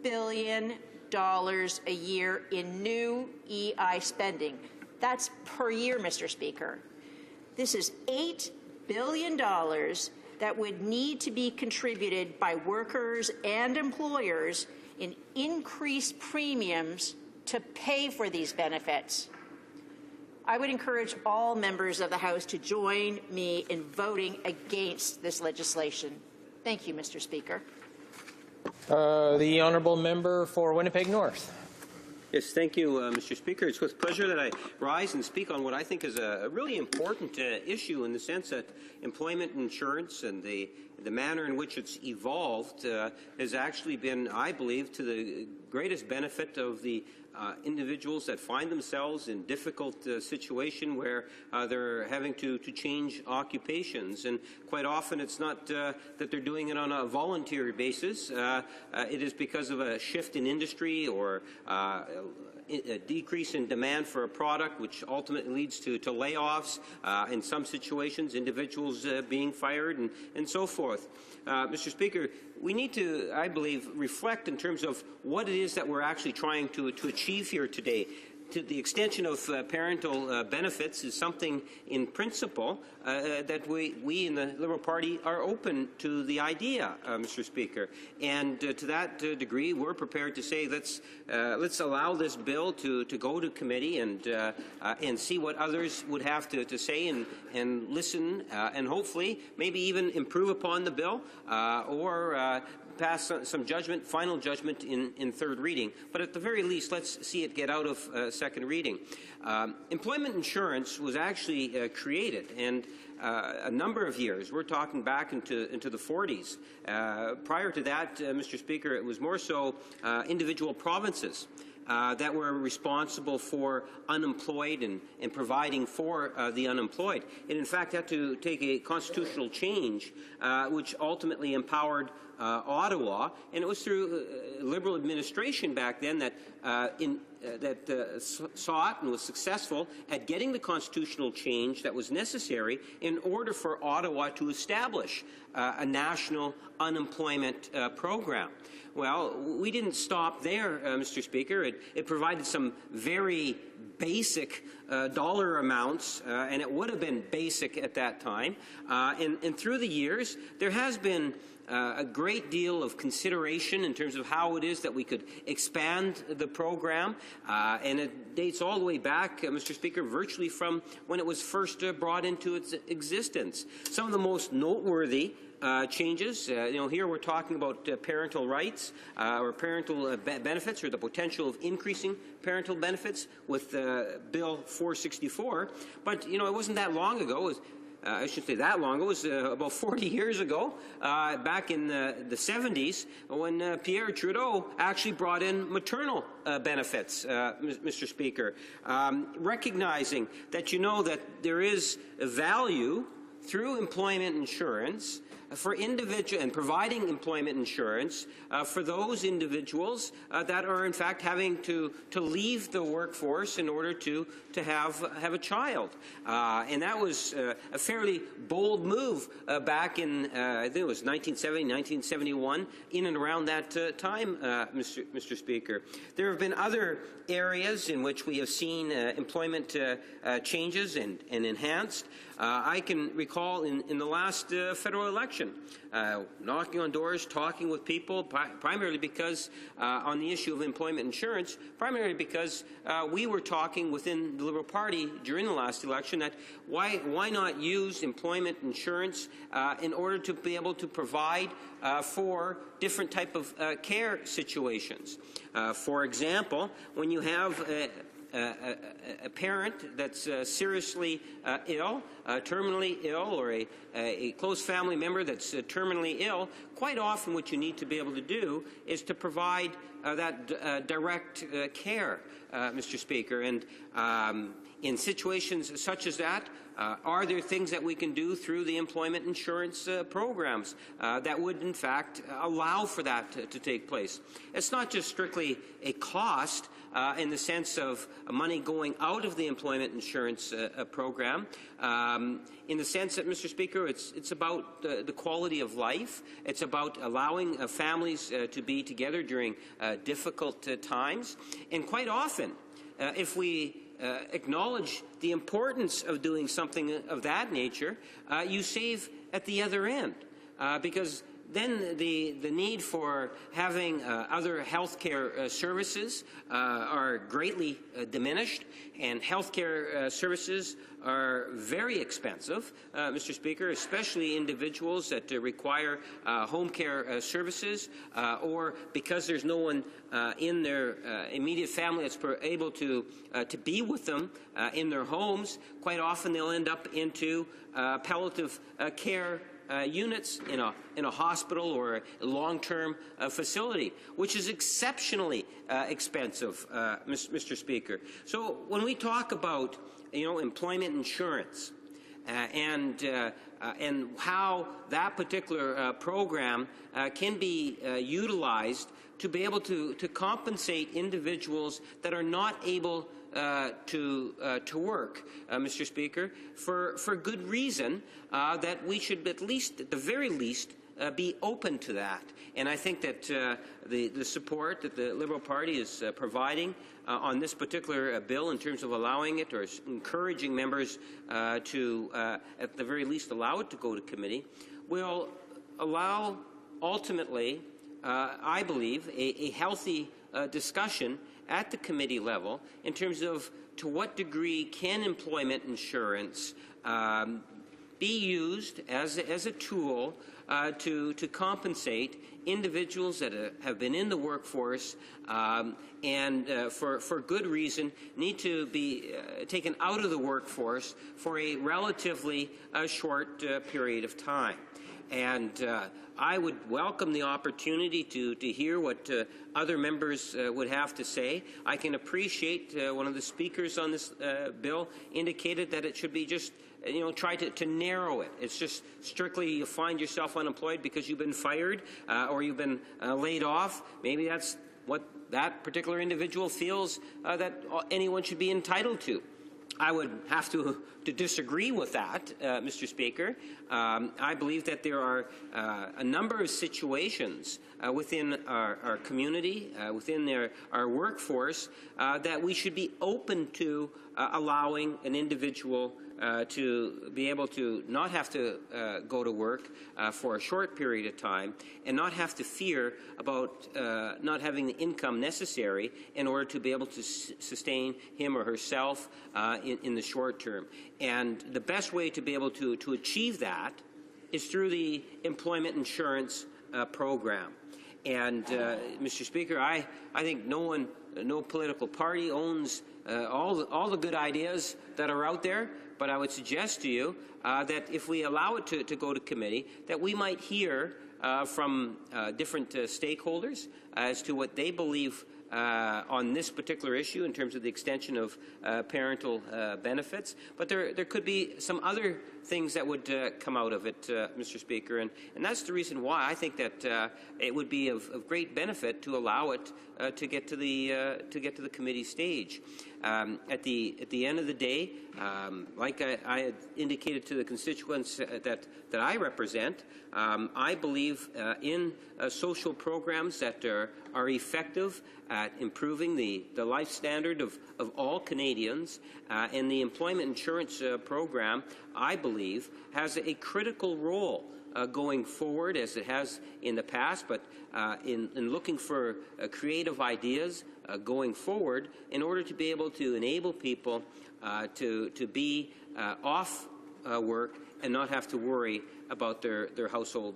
billion a year in new EI spending. That's per year, Mr. Speaker. This is $8 billion that would need to be contributed by workers and employers in increased premiums to pay for these benefits. I would encourage all members of the House to join me in voting against this legislation. Thank you, Mr. Speaker. The honourable member for Winnipeg North. Yes, thank you, Mr. Speaker. It's with pleasure that I rise and speak on what I think is a really important issue, in the sense that employment insurance and the manner in which it's evolved has actually been, I believe, to the greatest benefit of the individuals that find themselves in difficult situation where they're having to change occupations. And quite often it's not that they're doing it on a voluntary basis. It is because of a shift in industry or a decrease in demand for a product, which ultimately leads to layoffs, in some situations, individuals being fired, and so forth. Mr. Speaker, we need to, I believe, reflect in terms of what it is that we're actually trying to achieve here today. To the extension of parental benefits is something in principle that we in the Liberal Party are open to the idea, Mr. Speaker. And to that degree, we're prepared to say let's allow this bill to go to committee and see what others would have to say and listen and hopefully maybe even improve upon the bill or pass some judgment, final judgment in third reading. But at the very least, let's see it get out of second reading. Employment insurance was actually created, and a number of years. We're talking back into the 40s. Prior to that, Mr. Speaker, it was more so individual provinces that were responsible for unemployed and providing for the unemployed. It, in fact, had to take a constitutional change which ultimately empowered Ottawa, and it was through Liberal administration back then that sought and was successful at getting the constitutional change that was necessary in order for Ottawa to establish a national unemployment program. Well, we didn't stop there, Mr. Speaker. It provided some very basic dollar amounts, and it would have been basic at that time. And through the years, there has been a great deal of consideration in terms of how it is that we could expand the program, and it dates all the way back, Mr. Speaker, virtually from when it was first brought into its existence. Some of the most noteworthy changes, here we're talking about parental rights or parental benefits, or the potential of increasing parental benefits with Bill 464. But it wasn't that long ago. I shouldn't say that long. It was about 40 years ago, back in the 70s, when Pierre Trudeau actually brought in maternal benefits, Mr. Speaker, recognizing that that there is value through employment insurance for individual and providing employment insurance for those individuals that are in fact having to leave the workforce in order to have a child, and that was a fairly bold move back in I think it was 1970, 1971, in and around that time, Mr. Speaker. There have been other areas in which we have seen employment changes and enhanced. I can recall in the last federal election, knocking on doors, talking with people, primarily because on the issue of employment insurance, primarily because we were talking within the Liberal Party during the last election that why not use employment insurance in order to be able to provide for different type of care situations. For example, when you have a parent that's seriously ill, terminally ill, or a close family member that's terminally ill, quite often what you need to be able to do is to provide that direct care, Mr. Speaker. And In situations such as that, are there things that we can do through the employment insurance programs that would, in fact, allow for that to take place? It's not just strictly a cost in the sense of money going out of the employment insurance program, in the sense that, Mr. Speaker, it's about the quality of life. It's about allowing families to be together during difficult times. And quite often, if we acknowledge the importance of doing something of that nature, you save at the other end, because then the need for having other health care services are greatly diminished, and health care services are very expensive, Mr. Speaker, especially individuals that require home care services, or because there's no one in their immediate family that's able to be with them in their homes. Quite often they'll end up into palliative care units in a hospital or a long-term facility, which is exceptionally expensive, Mr. Speaker. So when we talk about employment insurance and how that particular program can be utilized to be able to compensate individuals that are not able to work, Mr. Speaker, for good reason, that we should at the very least, be open to that. And I think that the support that the Liberal Party is providing on this particular bill in terms of allowing it or encouraging members to, at the very least, allow it to go to committee, will allow, ultimately, I believe, a healthy discussion at the committee level in terms of to what degree can employment insurance be used as a tool to compensate individuals that have been in the workforce and for good reason need to be taken out of the workforce for a relatively short period of time. And I would welcome the opportunity to hear what other members would have to say. I can appreciate one of the speakers on this bill indicated that it should be just try to narrow it. It's just strictly you find yourself unemployed because you've been fired or you've been laid off. Maybe that's what that particular individual feels that anyone should be entitled to. I would have to disagree with that, Mr. Speaker. I believe that there are a number of situations within our community, within our workforce, that we should be open to allowing an individual to be able to not have to go to work for a short period of time and not have to fear about not having the income necessary in order to be able to sustain him or herself in the short term. And the best way to be able to achieve that is through the employment insurance program. And, Mr. Speaker, I think no political party owns all the good ideas that are out there, but I would suggest to you that if we allow it to go to committee, that we might hear from different stakeholders as to what they believe on this particular issue in terms of the extension of parental benefits. But there could be some other things that would come out of it, Mr. Speaker, and that's the reason why I think that it would be of great benefit to allow it to get to the committee stage. At the end of the day, like I had indicated to the constituents that I represent, I believe in social programs that are effective at improving the life standard of all Canadians, and the employment insurance program, I believe, has a critical role going forward, as it has in the past, but in looking for creative ideas going forward in order to be able to enable people to be off work and not have to worry about their household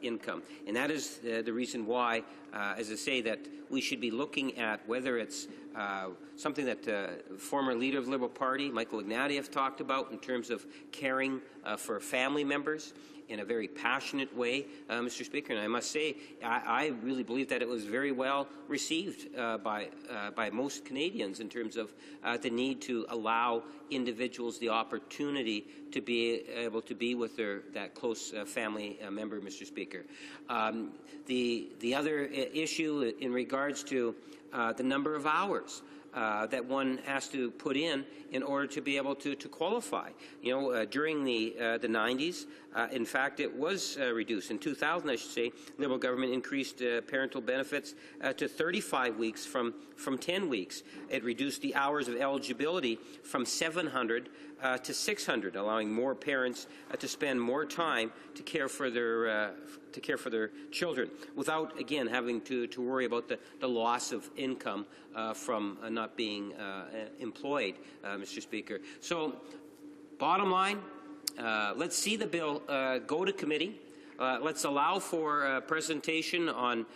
income. And that is the reason why, as I say, that we should be looking at whether it's something that former leader of the Liberal Party, Michael Ignatieff, talked about in terms of caring for family members. in a very passionate way, Mr. Speaker. And I must say, I really believe that it was very well received by most Canadians in terms of the need to allow individuals the opportunity to be able to be with that close family member, Mr. Speaker. The other issue in regards to the number of hours that one has to put in order to be able to qualify. During the 90s, in fact, it was reduced. In 2000, I should say, Liberal government increased parental benefits to 35 weeks from 10 weeks. It reduced the hours of eligibility from 700 to 600, allowing more parents to spend more time to care for their children, without again having to worry about the loss of income from not being employed, Mr. Speaker. So, bottom line, let's see the bill go to committee. Let's allow for a presentation on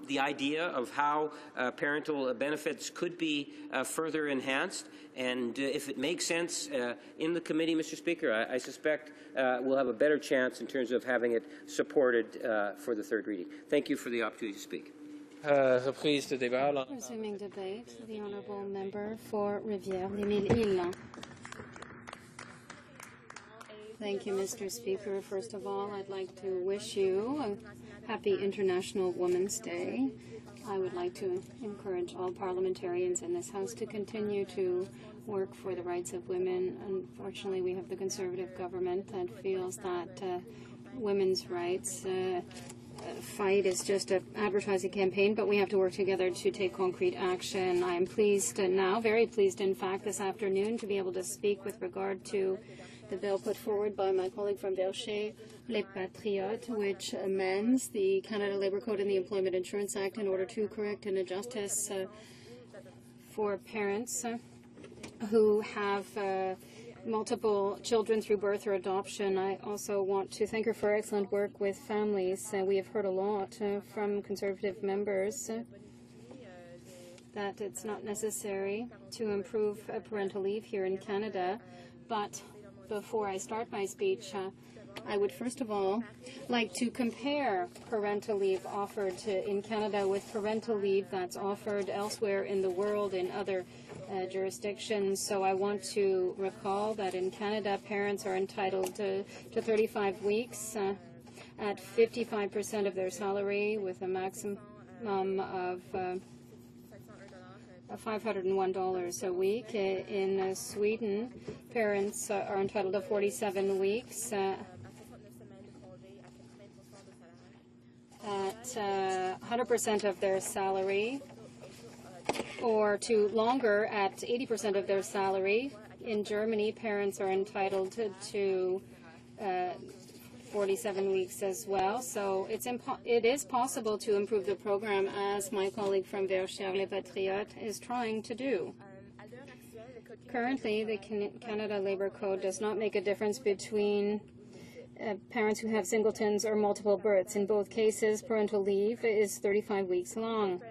the idea of how parental benefits could be further enhanced. And if it makes sense in the committee, Mr. Speaker, I suspect we'll have a better chance in terms of having it supported for the third reading. Thank you for the opportunity to speak. Resuming debate, the honourable member for Rivière-les-Mille-Îles. Thank you, Mr. Speaker. First of all, I'd like to wish you a happy International Women's Day. I would like to encourage all parliamentarians in this House to continue to work for the rights of women. Unfortunately, we have the Conservative government that feels that women's rights fight is just an advertising campaign, but we have to work together to take concrete action. I am pleased now, very pleased in fact, this afternoon to be able to speak with regard to the bill put forward by my colleague from Belcher, Les Patriotes, which amends the Canada Labour Code and the Employment Insurance Act in order to correct an injustice for parents who have multiple children through birth or adoption. I also want to thank her for excellent work with families. We have heard a lot from Conservative members that it's not necessary to improve parental leave here in Canada, but before I start my speech, I would first of all like to compare parental leave offered in Canada with parental leave that's offered elsewhere in the world in other jurisdictions. So I want to recall that in Canada, parents are entitled to 35 weeks at 55% of their salary, with a maximum of $501 a week. In Sweden, parents are entitled to 47 weeks at 100% of their salary, or to longer at 80% of their salary. In Germany, parents are entitled to 47 weeks as well. So it is possible to improve the program, as my colleague from Verchères-les Patriotes is trying to do. Currently, the Canada Labour Code does not make a difference between parents who have singletons or multiple births. In both cases, parental leave is 35 weeks long.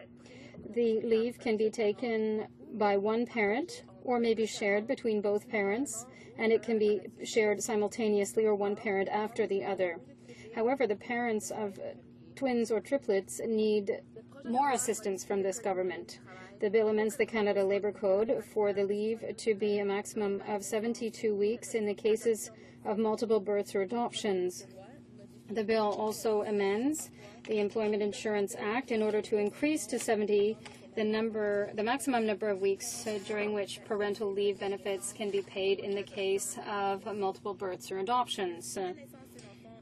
The leave can be taken by one parent or may be shared between both parents, and it can be shared simultaneously or one parent after the other. However, the parents of twins or triplets need more assistance from this government. The bill amends the Canada Labour Code for the leave to be a maximum of 72 weeks in the cases of multiple births or adoptions. The bill also amends the Employment Insurance Act in order to increase to 70 the maximum number of weeks during which parental leave benefits can be paid in the case of multiple births or adoptions.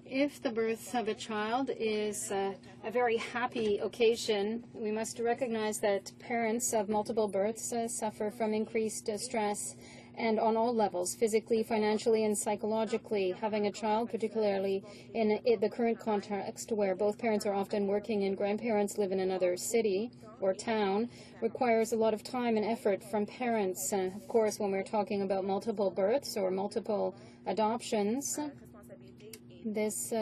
If the birth of a child is a very happy occasion, we must recognize that parents of multiple births suffer from increased stress, and on all levels, physically, financially, and psychologically. Having a child, particularly in the current context where both parents are often working and grandparents live in another city or town, requires a lot of time and effort from parents. Of course, when we're talking about multiple births or multiple adoptions, this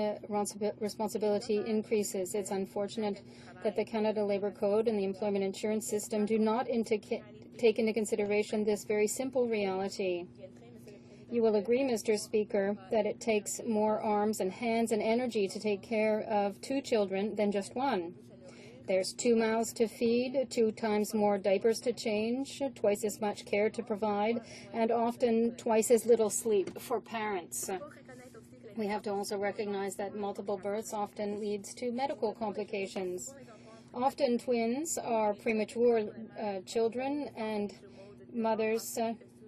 responsibility increases. It's unfortunate that the Canada Labour Code and the Employment Insurance System do not take into consideration this very simple reality. You will agree, Mr. Speaker, that it takes more arms and hands and energy to take care of 2 children than just 1. There's 2 mouths to feed, 2 times more diapers to change, twice as much care to provide, and often twice as little sleep for parents. We have to also recognize that multiple births often leads to medical complications. Often twins are premature children, and mothers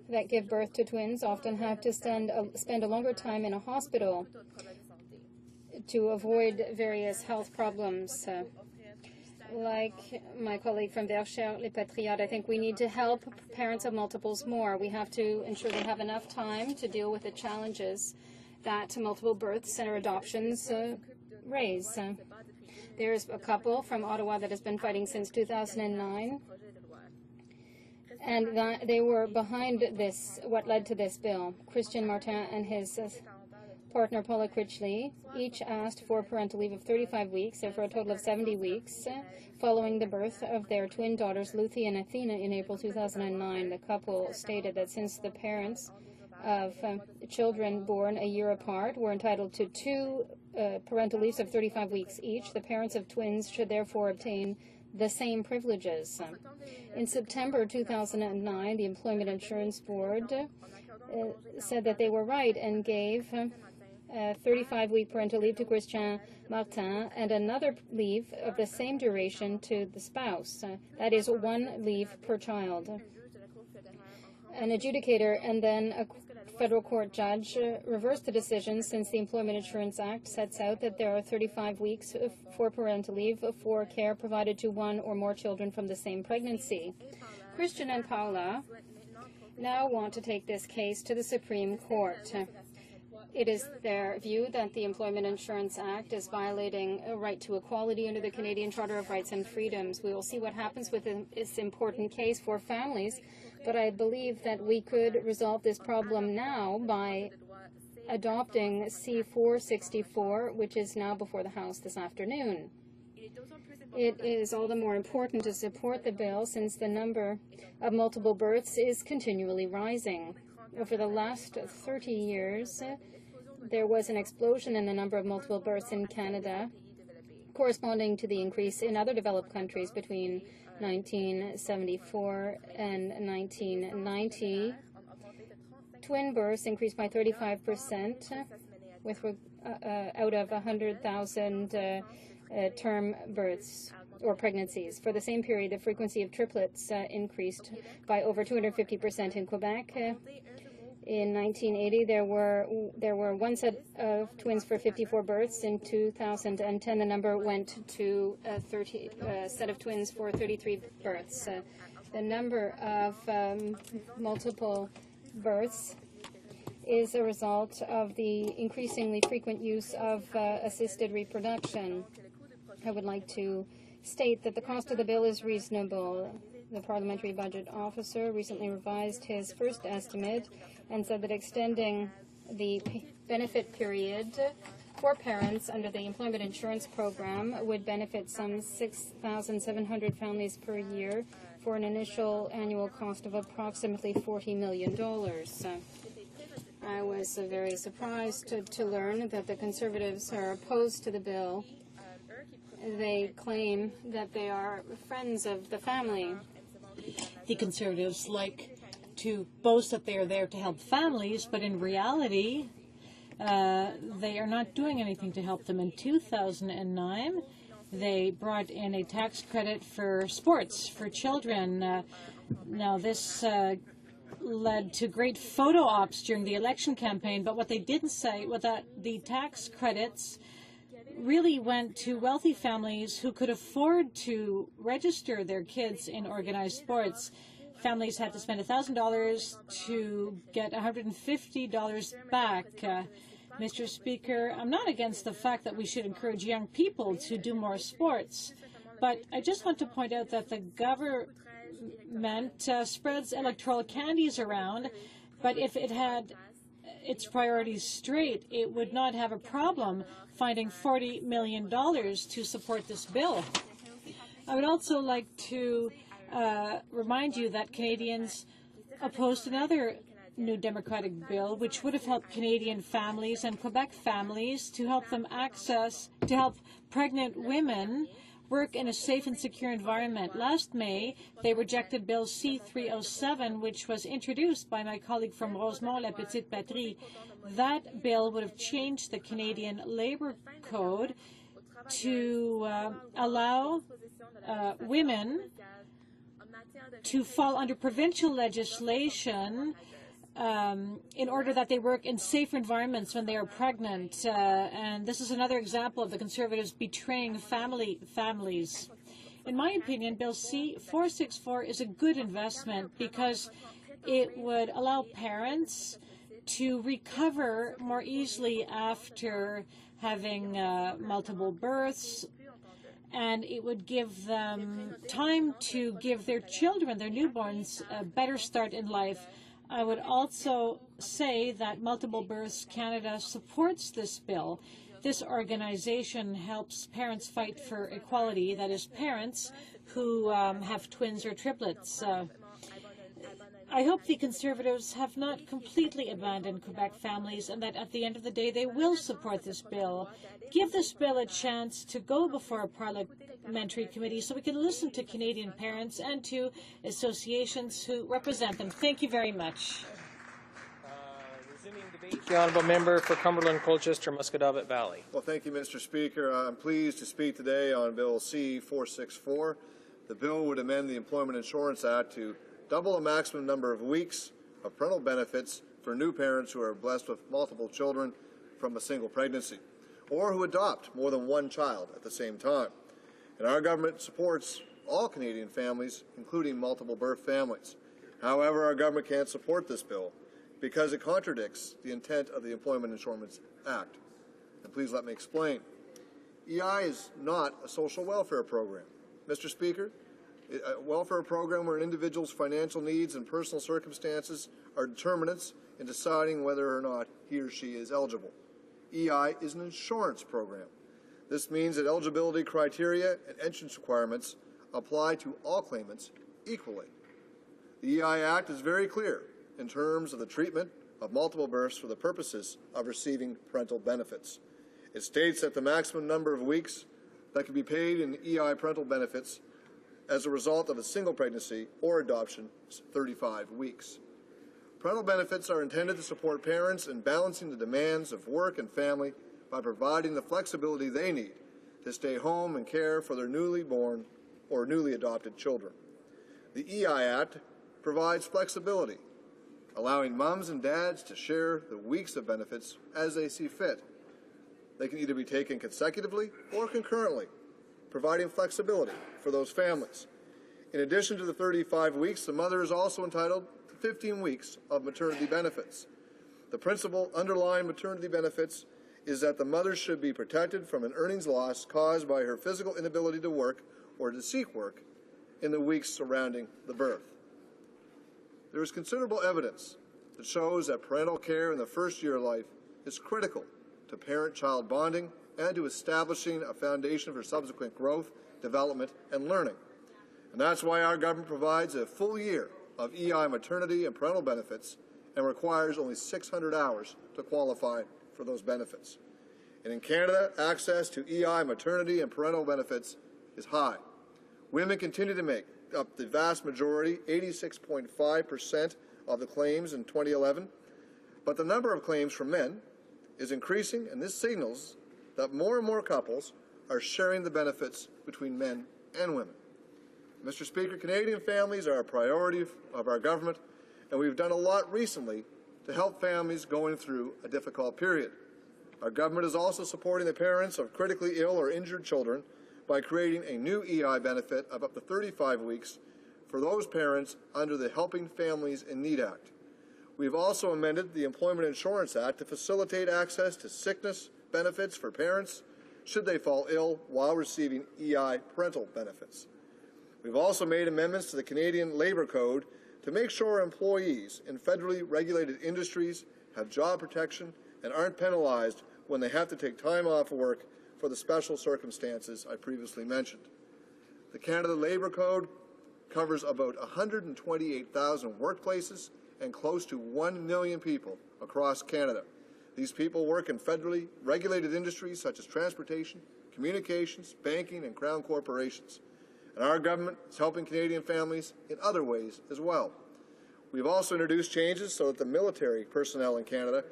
that give birth to twins often have to spend a longer time in a hospital to avoid various health problems. Like my colleague from Verchères Les Patriotes, I think we need to help parents of multiples more. We have to ensure they have enough time to deal with the challenges that multiple births and adoptions raise. There's a couple from Ottawa that has been fighting since 2009, and they were behind this, what led to this bill. Christian Martin and his partner Paula Critchley each asked for parental leave of 35 weeks, or for a total of 70 weeks, following the birth of their twin daughters Luthi and Athena in April 2009. The couple stated that since the parents of children born a year apart were entitled to 2 parental leaves of 35 weeks each, the parents of twins should therefore obtain the same privileges. In September 2009, the Employment Insurance Board said that they were right and gave 35-week parental leave to Christian Martin and another leave of the same duration to the spouse. That is 1 leave per child. An adjudicator and then a federal court judge reversed the decision, since the Employment Insurance Act sets out that there are 35 weeks for parental leave for care provided to 1 or more children from the same pregnancy. Christian and Paula now want to take this case to the Supreme Court. It is their view that the Employment Insurance Act is violating a right to equality under the Canadian Charter of Rights and Freedoms. We will see what happens with this important case for families, but I believe that we could resolve this problem now by adopting C-464, which is now before the House this afternoon. It is all the more important to support the bill since the number of multiple births is continually rising. Over the last 30 years, there was an explosion in the number of multiple births in Canada, corresponding to the increase in other developed countries between 1974 and 1990. Twin births increased by 35%, out of 100,000 term births or pregnancies. For the same period, the frequency of triplets increased by over 250% in Quebec. In 1980, there were 1 set of twins for 54 births. In 2010, the number went to a set of twins for 33 births. The number of multiple births is a result of the increasingly frequent use of assisted reproduction. I would like to state that the cost of the bill is reasonable. The Parliamentary Budget Officer recently revised his first estimate and said that extending the benefit period for parents under the Employment Insurance Program would benefit some 6,700 families per year for an initial annual cost of approximately $40 million. I was very surprised to learn that the Conservatives are opposed to the bill. They claim that they are friends of the family. The Conservatives like to boast that they are there to help families, but in reality, they are not doing anything to help them. In 2009, they brought in a tax credit for sports for children. Now, this led to great photo ops during the election campaign, but what they didn't say was that the tax credits really went to wealthy families who could afford to register their kids in organized sports. Families had to spend $1,000 to get $150 back. Mr. Speaker, I'm not against the fact that we should encourage young people to do more sports, but I just want to point out that the government spreads electoral candies around, but if it had its priorities straight, it would not have a problem finding $40 million to support this bill. I would also like to remind you that Canadians opposed another New Democratic bill, which would have helped Canadian families and Quebec families to help pregnant women work in a safe and secure environment. Last May, they rejected Bill C-307, which was introduced by my colleague from Rosemont, La Petite Patrie. That bill would have changed the Canadian Labour Code to allow women to fall under provincial legislation in order that they work in safer environments when they are pregnant. And this is another example of the Conservatives betraying families. In my opinion, Bill C-464 is a good investment because it would allow parents to recover more easily after having multiple births, and it would give them time to give their children, their newborns, a better start in life. I would also say that Multiple Births Canada supports this bill. This organization helps parents fight for equality, that is, parents who have twins or triplets. I hope the Conservatives have not completely abandoned Quebec families and that at the end of the day they will support this bill. Give this bill a chance to go before a parliamentary committee so we can listen to Canadian parents and to associations who represent them. Thank you very much. Resuming debate, the honourable member for Cumberland, Colchester, Musquodoboit Valley. Well, thank you, Mr. Speaker. I'm pleased to speak today on Bill C-464. The bill would amend the Employment Insurance Act to double the maximum number of weeks of parental benefits for new parents who are blessed with multiple children from a single pregnancy, or who adopt more than one child at the same time. And our government supports all Canadian families, including multiple birth families. However, our government can't support this bill because it contradicts the intent of the Employment Insurance Act. And please let me explain. EI is not a social welfare program. Mr. Speaker, a welfare program where an individual's financial needs and personal circumstances are determinants in deciding whether or not he or she is eligible. EI is an insurance program. This means that eligibility criteria and entrance requirements apply to all claimants equally. The EI Act is very clear in terms of the treatment of multiple births for the purposes of receiving parental benefits. It states that the maximum number of weeks that can be paid in EI parental benefits as a result of a single pregnancy or adoption is 35 weeks. Parental benefits are intended to support parents in balancing the demands of work and family by providing the flexibility they need to stay home and care for their newly born or newly adopted children. The EI Act provides flexibility, allowing moms and dads to share the weeks of benefits as they see fit. They can either be taken consecutively or concurrently, providing flexibility for those families. In addition to the 35 weeks, the mother is also entitled to 15 weeks of maternity benefits. The principle underlying maternity benefits is that the mother should be protected from an earnings loss caused by her physical inability to work or to seek work in the weeks surrounding the birth. There is considerable evidence that shows that parental care in the first year of life is critical to parent-child bonding and to establishing a foundation for subsequent growth, development, and learning. And that's why our government provides a full year of EI maternity and parental benefits and requires only 600 hours to qualify for those benefits. And in Canada, access to EI maternity and parental benefits is high. Women continue to make up the vast majority, 86.5% of the claims in 2011, but the number of claims from men is increasing, and this signals that more and more couples are sharing the benefits between men and women. Mr. Speaker, Canadian families are a priority of our government, and we've done a lot recently to help families going through a difficult period. Our government is also supporting the parents of critically ill or injured children by creating a new EI benefit of up to 35 weeks for those parents under the Helping Families in Need Act. We've also amended the Employment Insurance Act to facilitate access to sickness benefits for parents should they fall ill while receiving EI parental benefits. We've also made amendments to the Canadian Labour Code to make sure employees in federally regulated industries have job protection and aren't penalized when they have to take time off work for the special circumstances I previously mentioned. The Canada Labour Code covers about 128,000 workplaces and close to 1 million people across Canada. These people work in federally regulated industries such as transportation, communications, banking, and crown corporations. And our government is helping Canadian families in other ways as well. We've also introduced changes so that the military personnel in Canada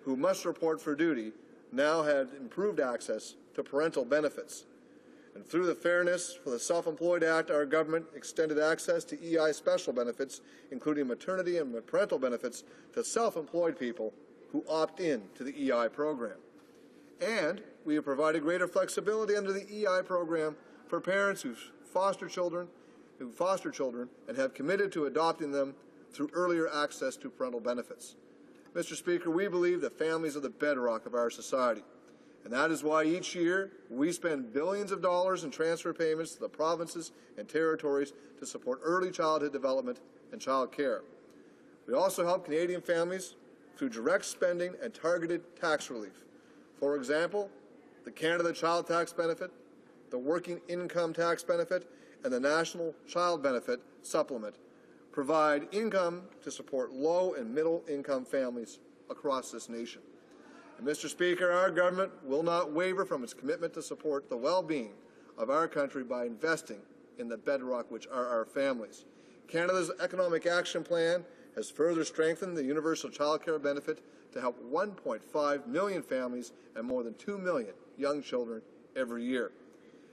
who must report for duty now have improved access to parental benefits. And through the Fairness for the Self-Employed Act, our government extended access to EI special benefits, including maternity and parental benefits, to self-employed people who opt in to the EI program. And we have provided greater flexibility under the EI program for parents who foster children and have committed to adopting them through earlier access to parental benefits. Mr. Speaker, we believe that families are the bedrock of our society. And that is why each year we spend billions of dollars in transfer payments to the provinces and territories to support early childhood development and child care. We also help Canadian families through direct spending and targeted tax relief. For example, the Canada Child Tax Benefit, the Working Income Tax Benefit, and the National Child Benefit Supplement provide income to support low and middle income families across this nation. And Mr. Speaker, our government will not waver from its commitment to support the well-being of our country by investing in the bedrock which are our families. Canada's Economic Action Plan has further strengthened the universal child care benefit to help 1.5 million families and more than 2 million young children every year.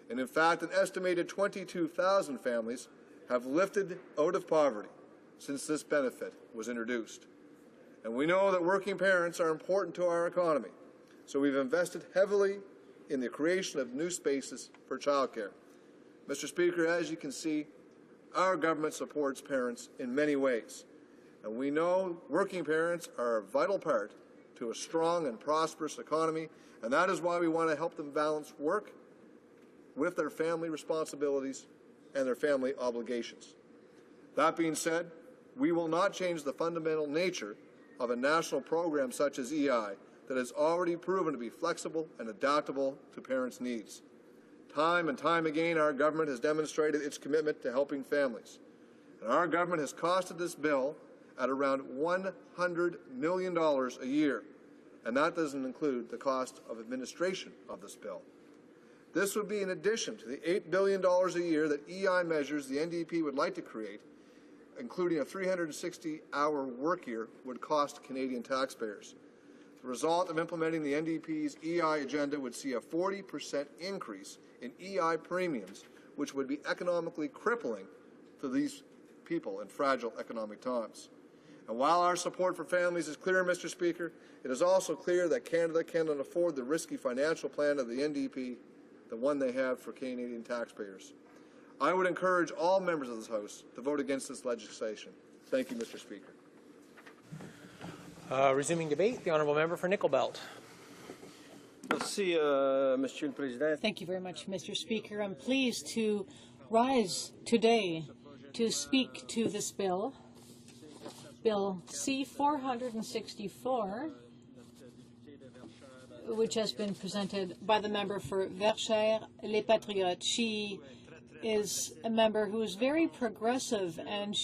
And in fact, an estimated 22,000 families have lifted out of poverty since this benefit was introduced. And we know that working parents are important to our economy, so we've invested heavily in the creation of new spaces for childcare. Mr. Speaker, as you can see, our government supports parents in many ways, and we know working parents are a vital part to a strong and prosperous economy, and that is why we want to help them balance work with their family responsibilities and their family obligations. That being said, we will not change the fundamental nature of a national program such as EI that has already proven to be flexible and adaptable to parents' needs. Time and time again, our government has demonstrated its commitment to helping families. And our government has costed this bill at around $100 million a year, and that doesn't include the cost of administration of this bill. This would be in addition to the $8 billion a year that EI measures the NDP would like to create, including a 360-hour work year, would cost Canadian taxpayers. The result of implementing the NDP's EI agenda would see a 40% increase in EI premiums, which would be economically crippling to these people in fragile economic times. And while our support for families is clear, Mr. Speaker, it is also clear that Canada cannot afford the risky financial plan of the NDP, the one they have for Canadian taxpayers. I would encourage all members of this House to vote against this legislation. Thank you, Mr. Speaker. Resuming debate, the honourable member for Nickel Belt. Merci, Monsieur le Président. Thank you very much, Mr. Speaker. I'm pleased to rise today to speak to this bill, Bill C-464, which has been presented by the member for Verchères-Les Patriotes. She is a member who is very progressive and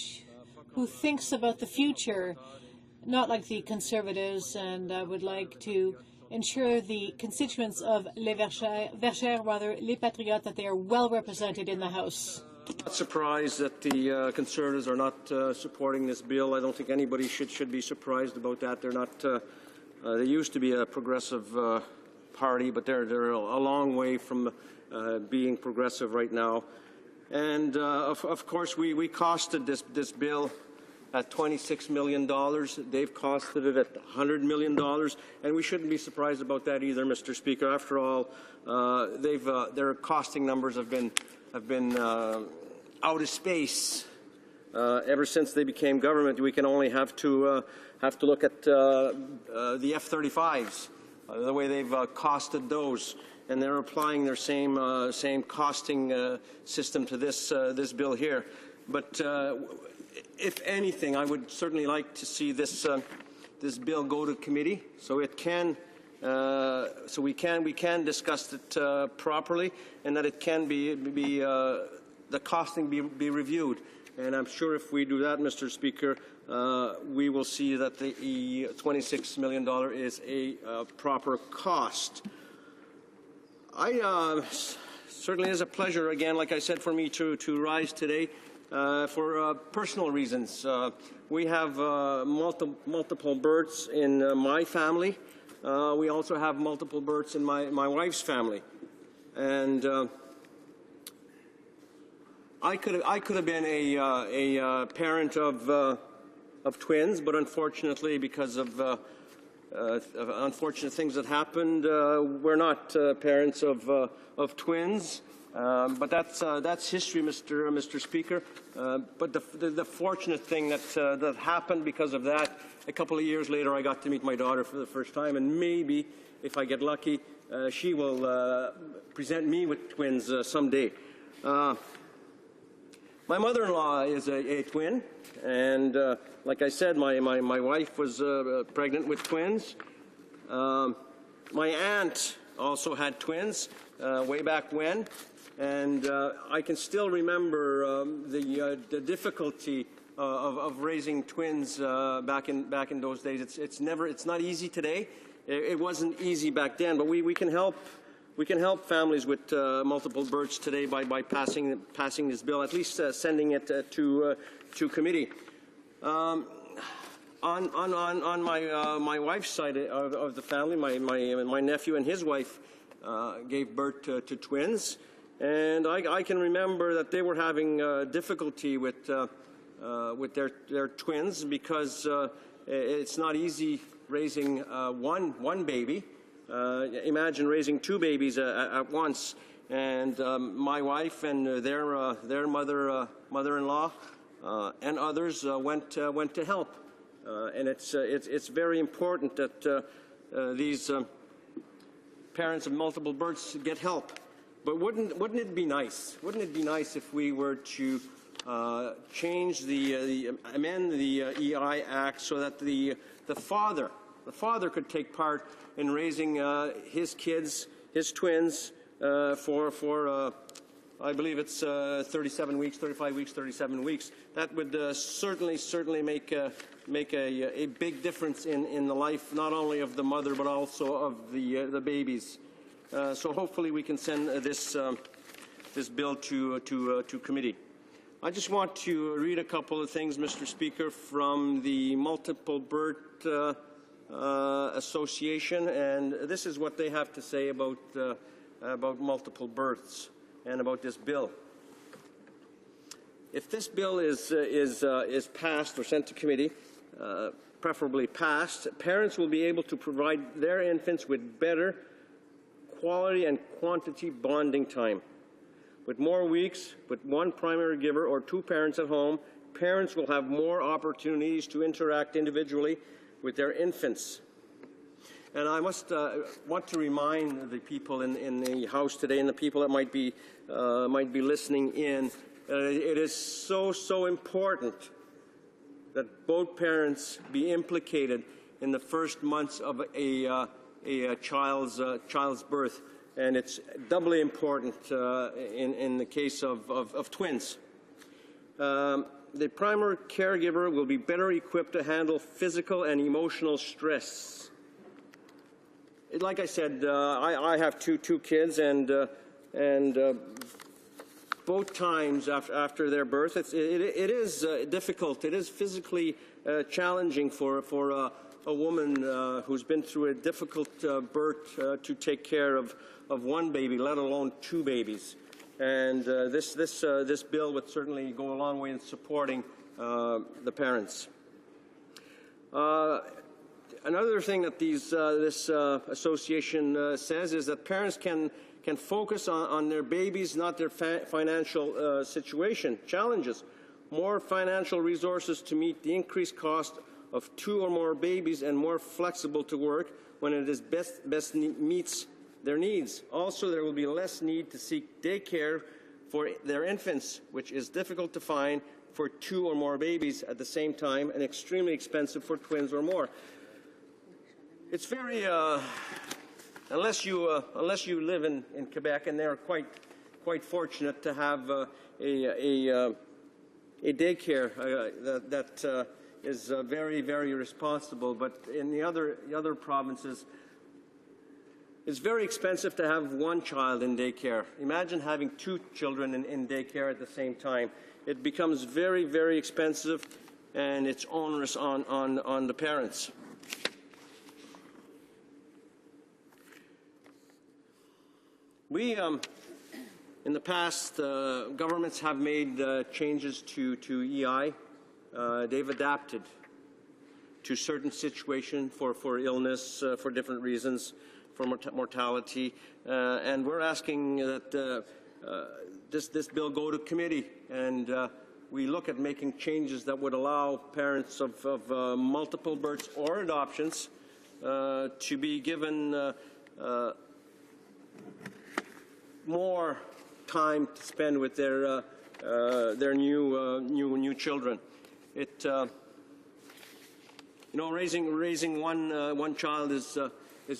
who thinks about the future, not like the Conservatives, and I would like to ensure the constituents of Les Patriotes, that they are well represented in the House. I'm not surprised that the Conservatives are not supporting this bill. I don't think anybody should be surprised about that. They're not. They used to be a progressive party, but they're a long way from being progressive right now. And of course, we costed this bill at $26 million. They've costed it at $100 million, and we shouldn't be surprised about that either, Mr. Speaker. After all, their costing numbers have been out of space ever since they became government. We can only have to look at the F-35s, the way they've costed those. And they're applying their same costing system to this bill here. But if anything, I would certainly like to see this bill go to committee so it can so we can discuss it properly, and that it can be the costing be reviewed. And I'm sure if we do that, Mr. Speaker, we will see that the $26 million is a proper cost. Certainly is a pleasure, again, like I said, for me to rise today for personal reasons. We have multiple births in my family. We also have multiple births in my wife's family. And I could have been a parent of twins, but unfortunately, because of unfortunate things that happened, we're not parents of twins. But that's history, Mr. Speaker. But the fortunate thing that happened because of that, a couple of years later, I got to meet my daughter for the first time, and maybe, if I get lucky, she will present me with twins someday. My mother-in-law is a twin, and like I said, my wife was pregnant with twins. My aunt also had twins way back when, and I can still remember the difficulty of raising twins back in those days. It's not easy today. It wasn't easy back then, but we can help. We can help families with multiple births today by passing this bill, at least sending it to committee. On my wife's side of the family, my nephew and his wife gave birth to twins, and I can remember that they were having difficulty with their twins because it's not easy raising one baby. Imagine raising two babies at once, and my wife and their mother-in-law and others went to help, and it's very important that these parents of multiple births get help. But wouldn't it be nice? Wouldn't it be nice if we were to change amend the EI Act so that the father could take part in raising his kids, his twins, for I believe it's 37 weeks, 35 weeks, 37 weeks. That would certainly make a big difference in the life not only of the mother but also of the babies. So hopefully we can send this bill to committee. I just want to read a couple of things, Mr. Speaker, from the Multiple Birth Association, and this is what they have to say about multiple births and about this bill. If this bill is passed or sent to committee, preferably passed, parents will be able to provide their infants with better quality and quantity bonding time. With more weeks, with one primary giver or two parents at home, parents will have more opportunities to interact individually with their infants. And I must want to remind the people in the House today and the people that might be listening in, it is so important that both parents be implicated in the first months of a child's birth, and it's doubly important in the case of twins. The primary caregiver will be better equipped to handle physical and emotional stress. Like I said, I have two kids, and both times after their birth, it is difficult. It is physically challenging for a woman who's been through a difficult birth to take care of one baby, let alone two babies. And this bill would certainly go a long way in supporting the parents. Another thing that this association says is that parents can focus on their babies, not their financial situation, challenges. More financial resources to meet the increased cost of two or more babies, and more flexible to work when it is best meets their needs. Also, there will be less need to seek daycare for their infants, which is difficult to find for two or more babies at the same time and extremely expensive for twins or more. It's very, unless you live in Quebec, and they're quite fortunate to have a daycare that is very, very responsible. But in the other provinces, it's very expensive to have one child in daycare. Imagine having two children in daycare at the same time. It becomes very, very expensive, and it's onerous on the parents. We, in the past, governments have made changes to EI. They've adapted to certain situations for illness, for different reasons, for mortality, and we're asking that this bill go to committee, and we look at making changes that would allow parents of multiple births or adoptions to be given more time to spend with their new children. It raising one child is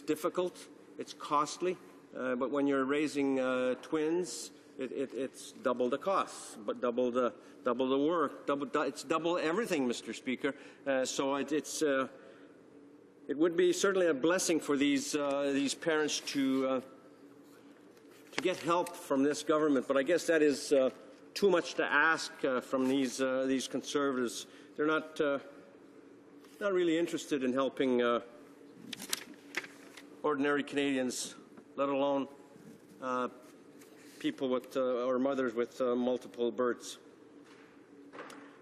difficult. It's costly, but when you're raising twins, it's double the cost, but double the work. It's double everything, Mr. Speaker. So it would be certainly a blessing for these parents to get help from this government, but I guess that is too much to ask from these Conservatives. They're not really interested in helping ordinary Canadians, let alone people with or mothers with multiple births.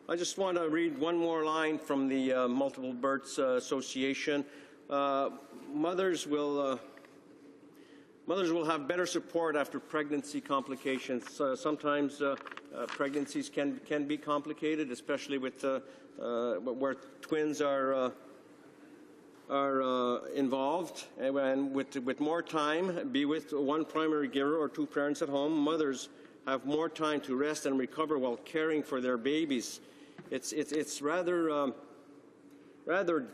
I just want to read one more line from the Multiple Births Association. Mothers will have better support after pregnancy complications. Sometimes pregnancies can be complicated, especially with where twins are involved. And with more time, be with one primary carer or two parents at home, mothers have more time to rest and recover while caring for their babies. It's rather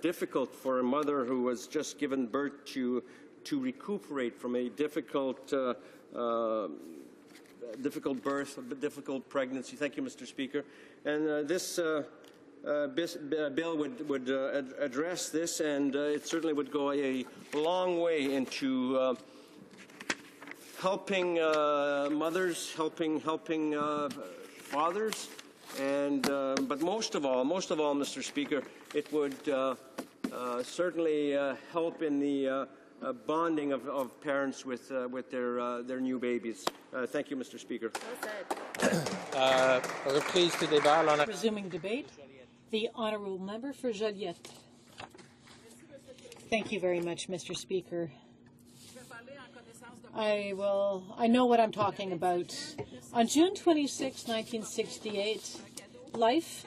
difficult for a mother who was just given birth to recuperate from a difficult birth, a difficult pregnancy. Thank you, Mr. Speaker. And this bill would address this, and it certainly would go a long way into helping mothers, helping fathers, and but most of all, Mr. Speaker, it would certainly help in the bonding of parents with their new babies. Thank you, Mr. Speaker. Resuming debate, the honourable member for Joliette. Thank you very much, Mr. Speaker. I know what I'm talking about. On June 26, 1968, life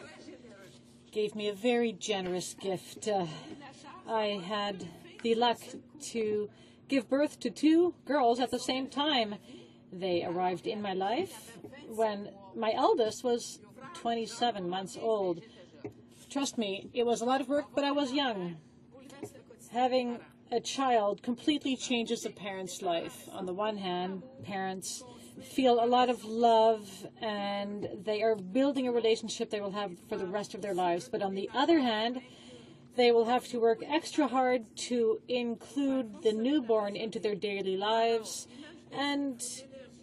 gave me a very generous gift. I had the luck to give birth to two girls at the same time. They arrived in my life when my eldest was 27 months old. Trust me, it was a lot of work, but I was young. Having a child completely changes a parent's life. On the one hand, parents feel a lot of love and they are building a relationship they will have for the rest of their lives. But on the other hand, they will have to work extra hard to include the newborn into their daily lives and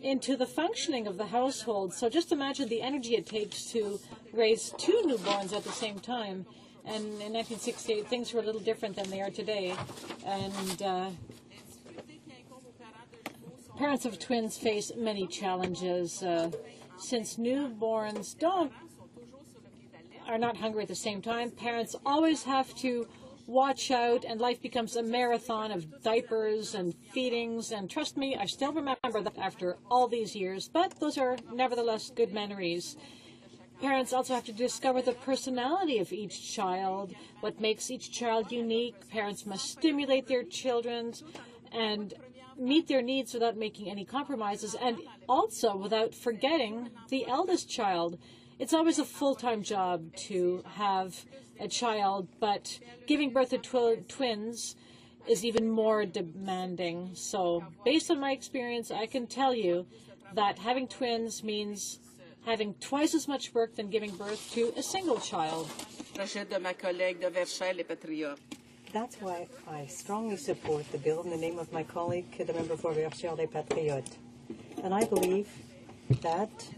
into the functioning of the household. So just imagine the energy it takes to raise two newborns at the same time. And in 1968, things were a little different than they are today. And parents of twins face many challenges. Since newborns are not hungry at the same time, parents always have to watch out, and life becomes a marathon of diapers and feedings. And trust me, I still remember that after all these years, but those are nevertheless good memories. Parents also have to discover the personality of each child, what makes each child unique. Parents must stimulate their children and meet their needs without making any compromises, and also without forgetting the eldest child. It's always a full-time job to have a child, but giving birth to twins is even more demanding. So based on my experience, I can tell you that having twins means having twice as much work than giving birth to a single child. That's why I strongly support the bill in the name of my colleague, the member for Verchères des Patriotes. And I believe that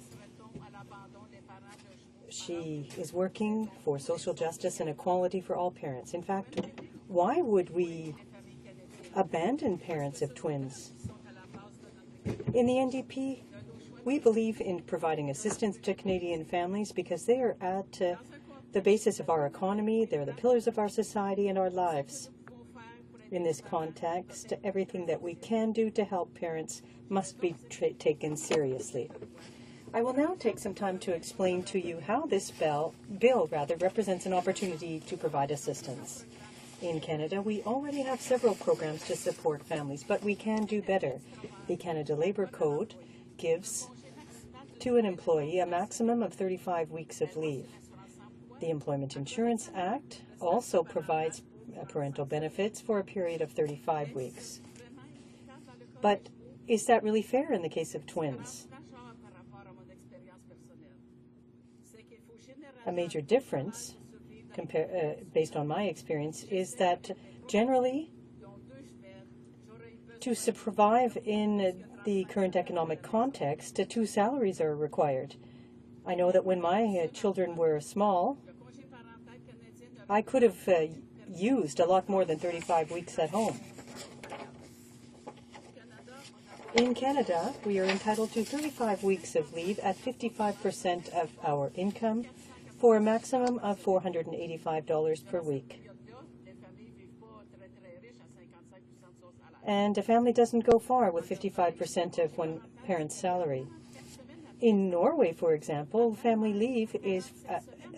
she is working for social justice and equality for all parents. In fact, why would we abandon parents of twins? In the NDP, we believe in providing assistance to Canadian families because they are at the basis of our economy, they're the pillars of our society and our lives. In this context, everything that we can do to help parents must be taken seriously. I will now take some time to explain to you how this bill represents an opportunity to provide assistance. In Canada, we already have several programs to support families, but we can do better. The Canada Labour Code gives to an employee a maximum of 35 weeks of leave. The Employment Insurance Act also provides parental benefits for a period of 35 weeks. But is that really fair in the case of twins? A major difference, based on my experience, is that generally, to survive in the current economic context, 2 salaries are required. I know that when my children were small, I could have used a lot more than 35 weeks at home. In Canada, we are entitled to 35 weeks of leave at 55% of our income for a maximum of $485 per week. And a family doesn't go far with 55% of one parent's salary. In Norway, for example, family leave is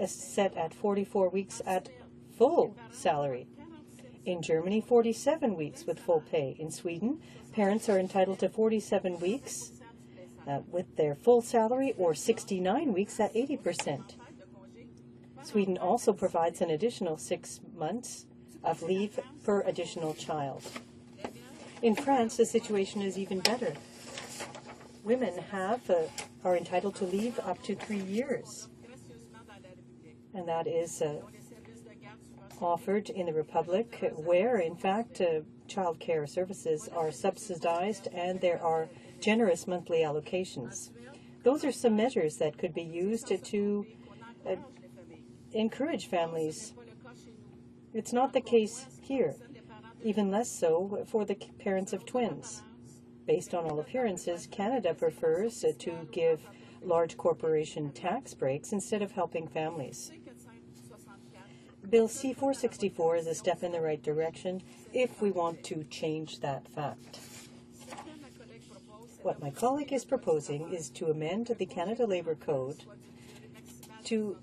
set at 44 weeks at full salary. In Germany, 47 weeks with full pay. In Sweden, parents are entitled to 47 weeks with their full salary or 69 weeks at 80%. Sweden also provides an additional 6 months of leave per additional child. In France, the situation is even better. Women are entitled to leave up to 3 years, and that is offered in the Republic, where, in fact, child care services are subsidized and there are generous monthly allocations. Those are some measures that could be used to encourage families. It's not the case here, even less so for the parents of twins. Based on all appearances, Canada prefers to give large corporation tax breaks instead of helping families. Bill C-464 is a step in the right direction if we want to change that fact. What my colleague is proposing is to amend the Canada Labour Code to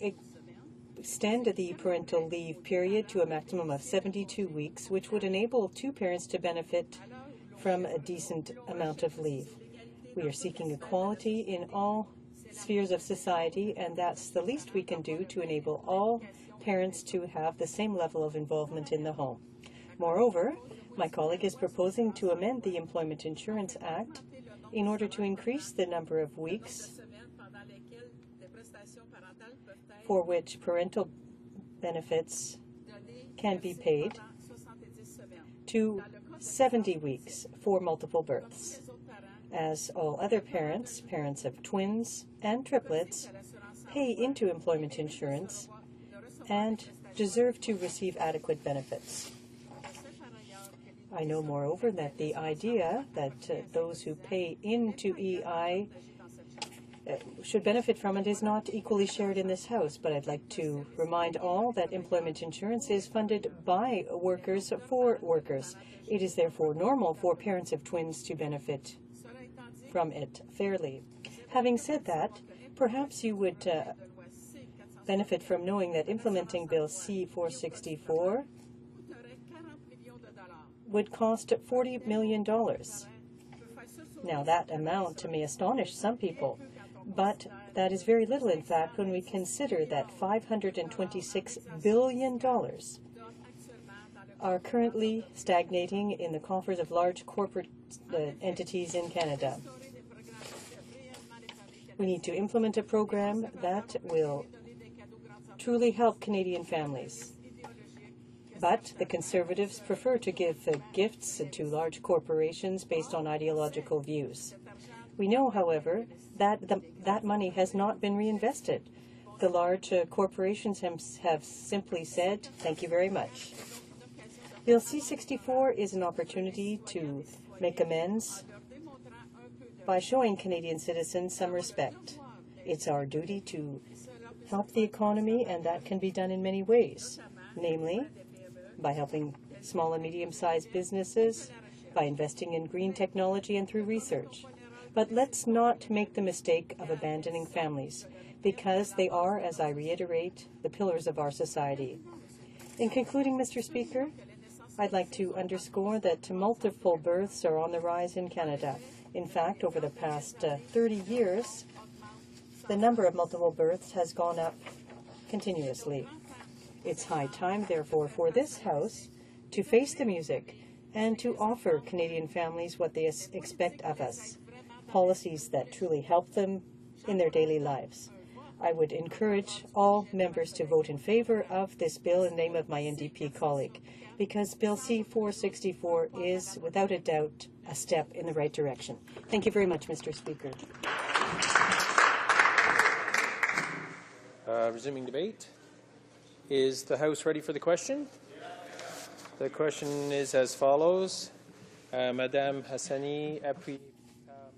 extend the parental leave period to a maximum of 72 weeks, which would enable 2 parents to benefit from a decent amount of leave. We are seeking equality in all spheres of society, and that's the least we can do to enable all parents to have the same level of involvement in the home. Moreover, my colleague is proposing to amend the Employment Insurance Act in order to increase the number of weeks for which parental benefits can be paid to 70 weeks for multiple births, as all other parents, parents of twins and triplets, pay into employment insurance and deserve to receive adequate benefits. I know, moreover, that the idea that those who pay into EI should benefit from it is not equally shared in this House, but I'd like to remind all that employment insurance is funded by workers for workers. It is therefore normal for parents of twins to benefit from it fairly. Having said that, perhaps you would benefit from knowing that implementing Bill C-464 would cost $40 million. Now, that amount may astonish some people, but that is very little, in fact, when we consider that $526 billion are currently stagnating in the coffers of large corporate entities in Canada. We need to implement a program that will truly help Canadian families. But the Conservatives prefer to give gifts to large corporations based on ideological views. We know, however, that that money has not been reinvested. The large corporations have simply said, thank you very much. Bill C-64 is an opportunity to make amends by showing Canadian citizens some respect. It's our duty to help the economy, and that can be done in many ways, namely by helping small and medium-sized businesses, by investing in green technology and through research. But let's not make the mistake of abandoning families, because they are, as I reiterate, the pillars of our society. In concluding, Mr. Speaker, I'd like to underscore that multiple births are on the rise in Canada. In fact, over the past 30 years, the number of multiple births has gone up continuously. It's high time, therefore, for this House to face the music and to offer Canadian families what they expect of us, policies that truly help them in their daily lives. I would encourage all members to vote in favour of this bill in the name of my NDP colleague, because Bill C-464 is, without a doubt, a step in the right direction. Thank you very much, Mr. Speaker. Resuming debate. Is the House ready for the question? The question is as follows. Madame Hassani, appuyée.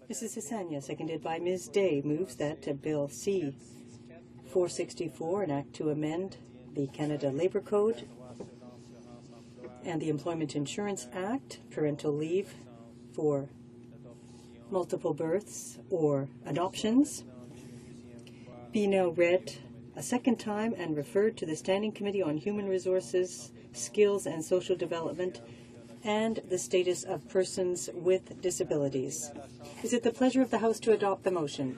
Mrs. Hassania, seconded by Ms. Day, moves that Bill C-464, an act to amend the Canada Labour Code and the Employment Insurance Act, parental leave for multiple births or adoptions, be now read a second time and referred to the Standing Committee on Human Resources, Skills and Social Development and the Status of Persons with Disabilities. Is it the pleasure of the House to adopt the motion?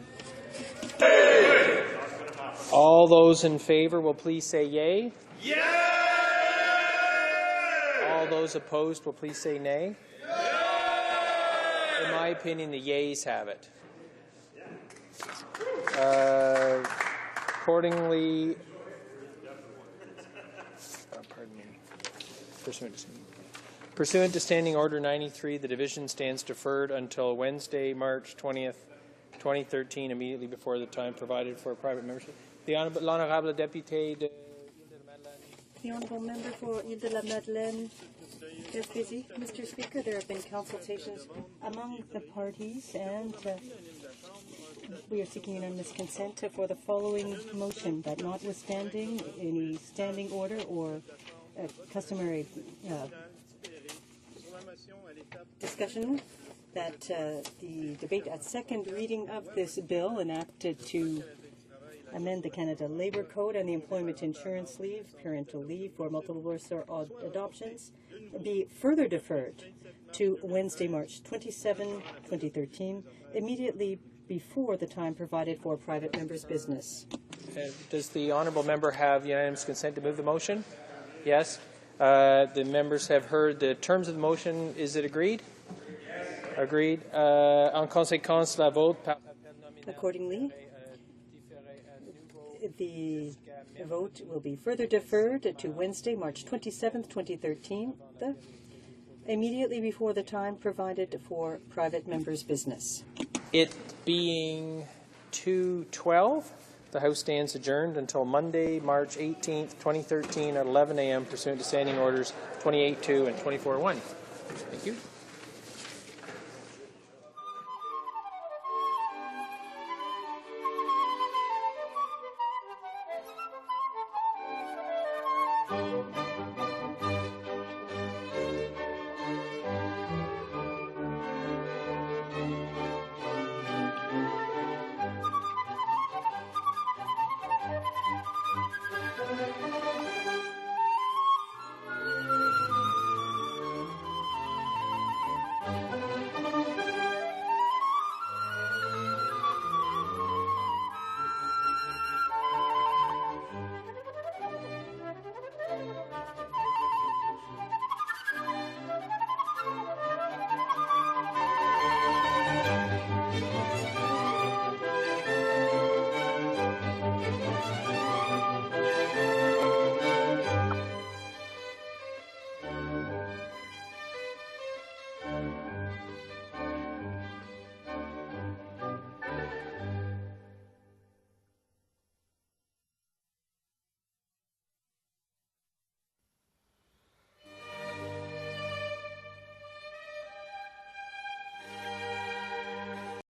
All those in favour will please say yea. Yay! All those opposed will please say nay. In my opinion, the yeas have it. Accordingly, pursuant to Standing Order 93, the division stands deferred until Wednesday, March 20th, 2013, immediately before the time provided for private membership. The Honourable Deputy de The Honourable Member for Ile-de-la-Madeleine is busy. Mr. Speaker, there have been consultations among the parties, and we are seeking unanimous consent for the following motion, that notwithstanding any standing order or customary discussion, that the debate at second reading of this bill enacted to amend the Canada Labour Code and the Employment Insurance Leave, parental leave for multiple births or adoptions, be further deferred to Wednesday, March 27, 2013, immediately before the time provided for private members' business. Does the honourable member have unanimous consent to move the motion? Yes. The members have heard the terms of the motion. Is it agreed? Yes. Agreed. En conséquence, la vote. Accordingly, the vote will be further deferred to Wednesday, March 27, 2013, immediately before the time provided for private members' business. It being 2:12, the House stands adjourned until Monday, March 18th, 2013 at 11 a.m. pursuant to Standing Orders 28.2 and 24.1.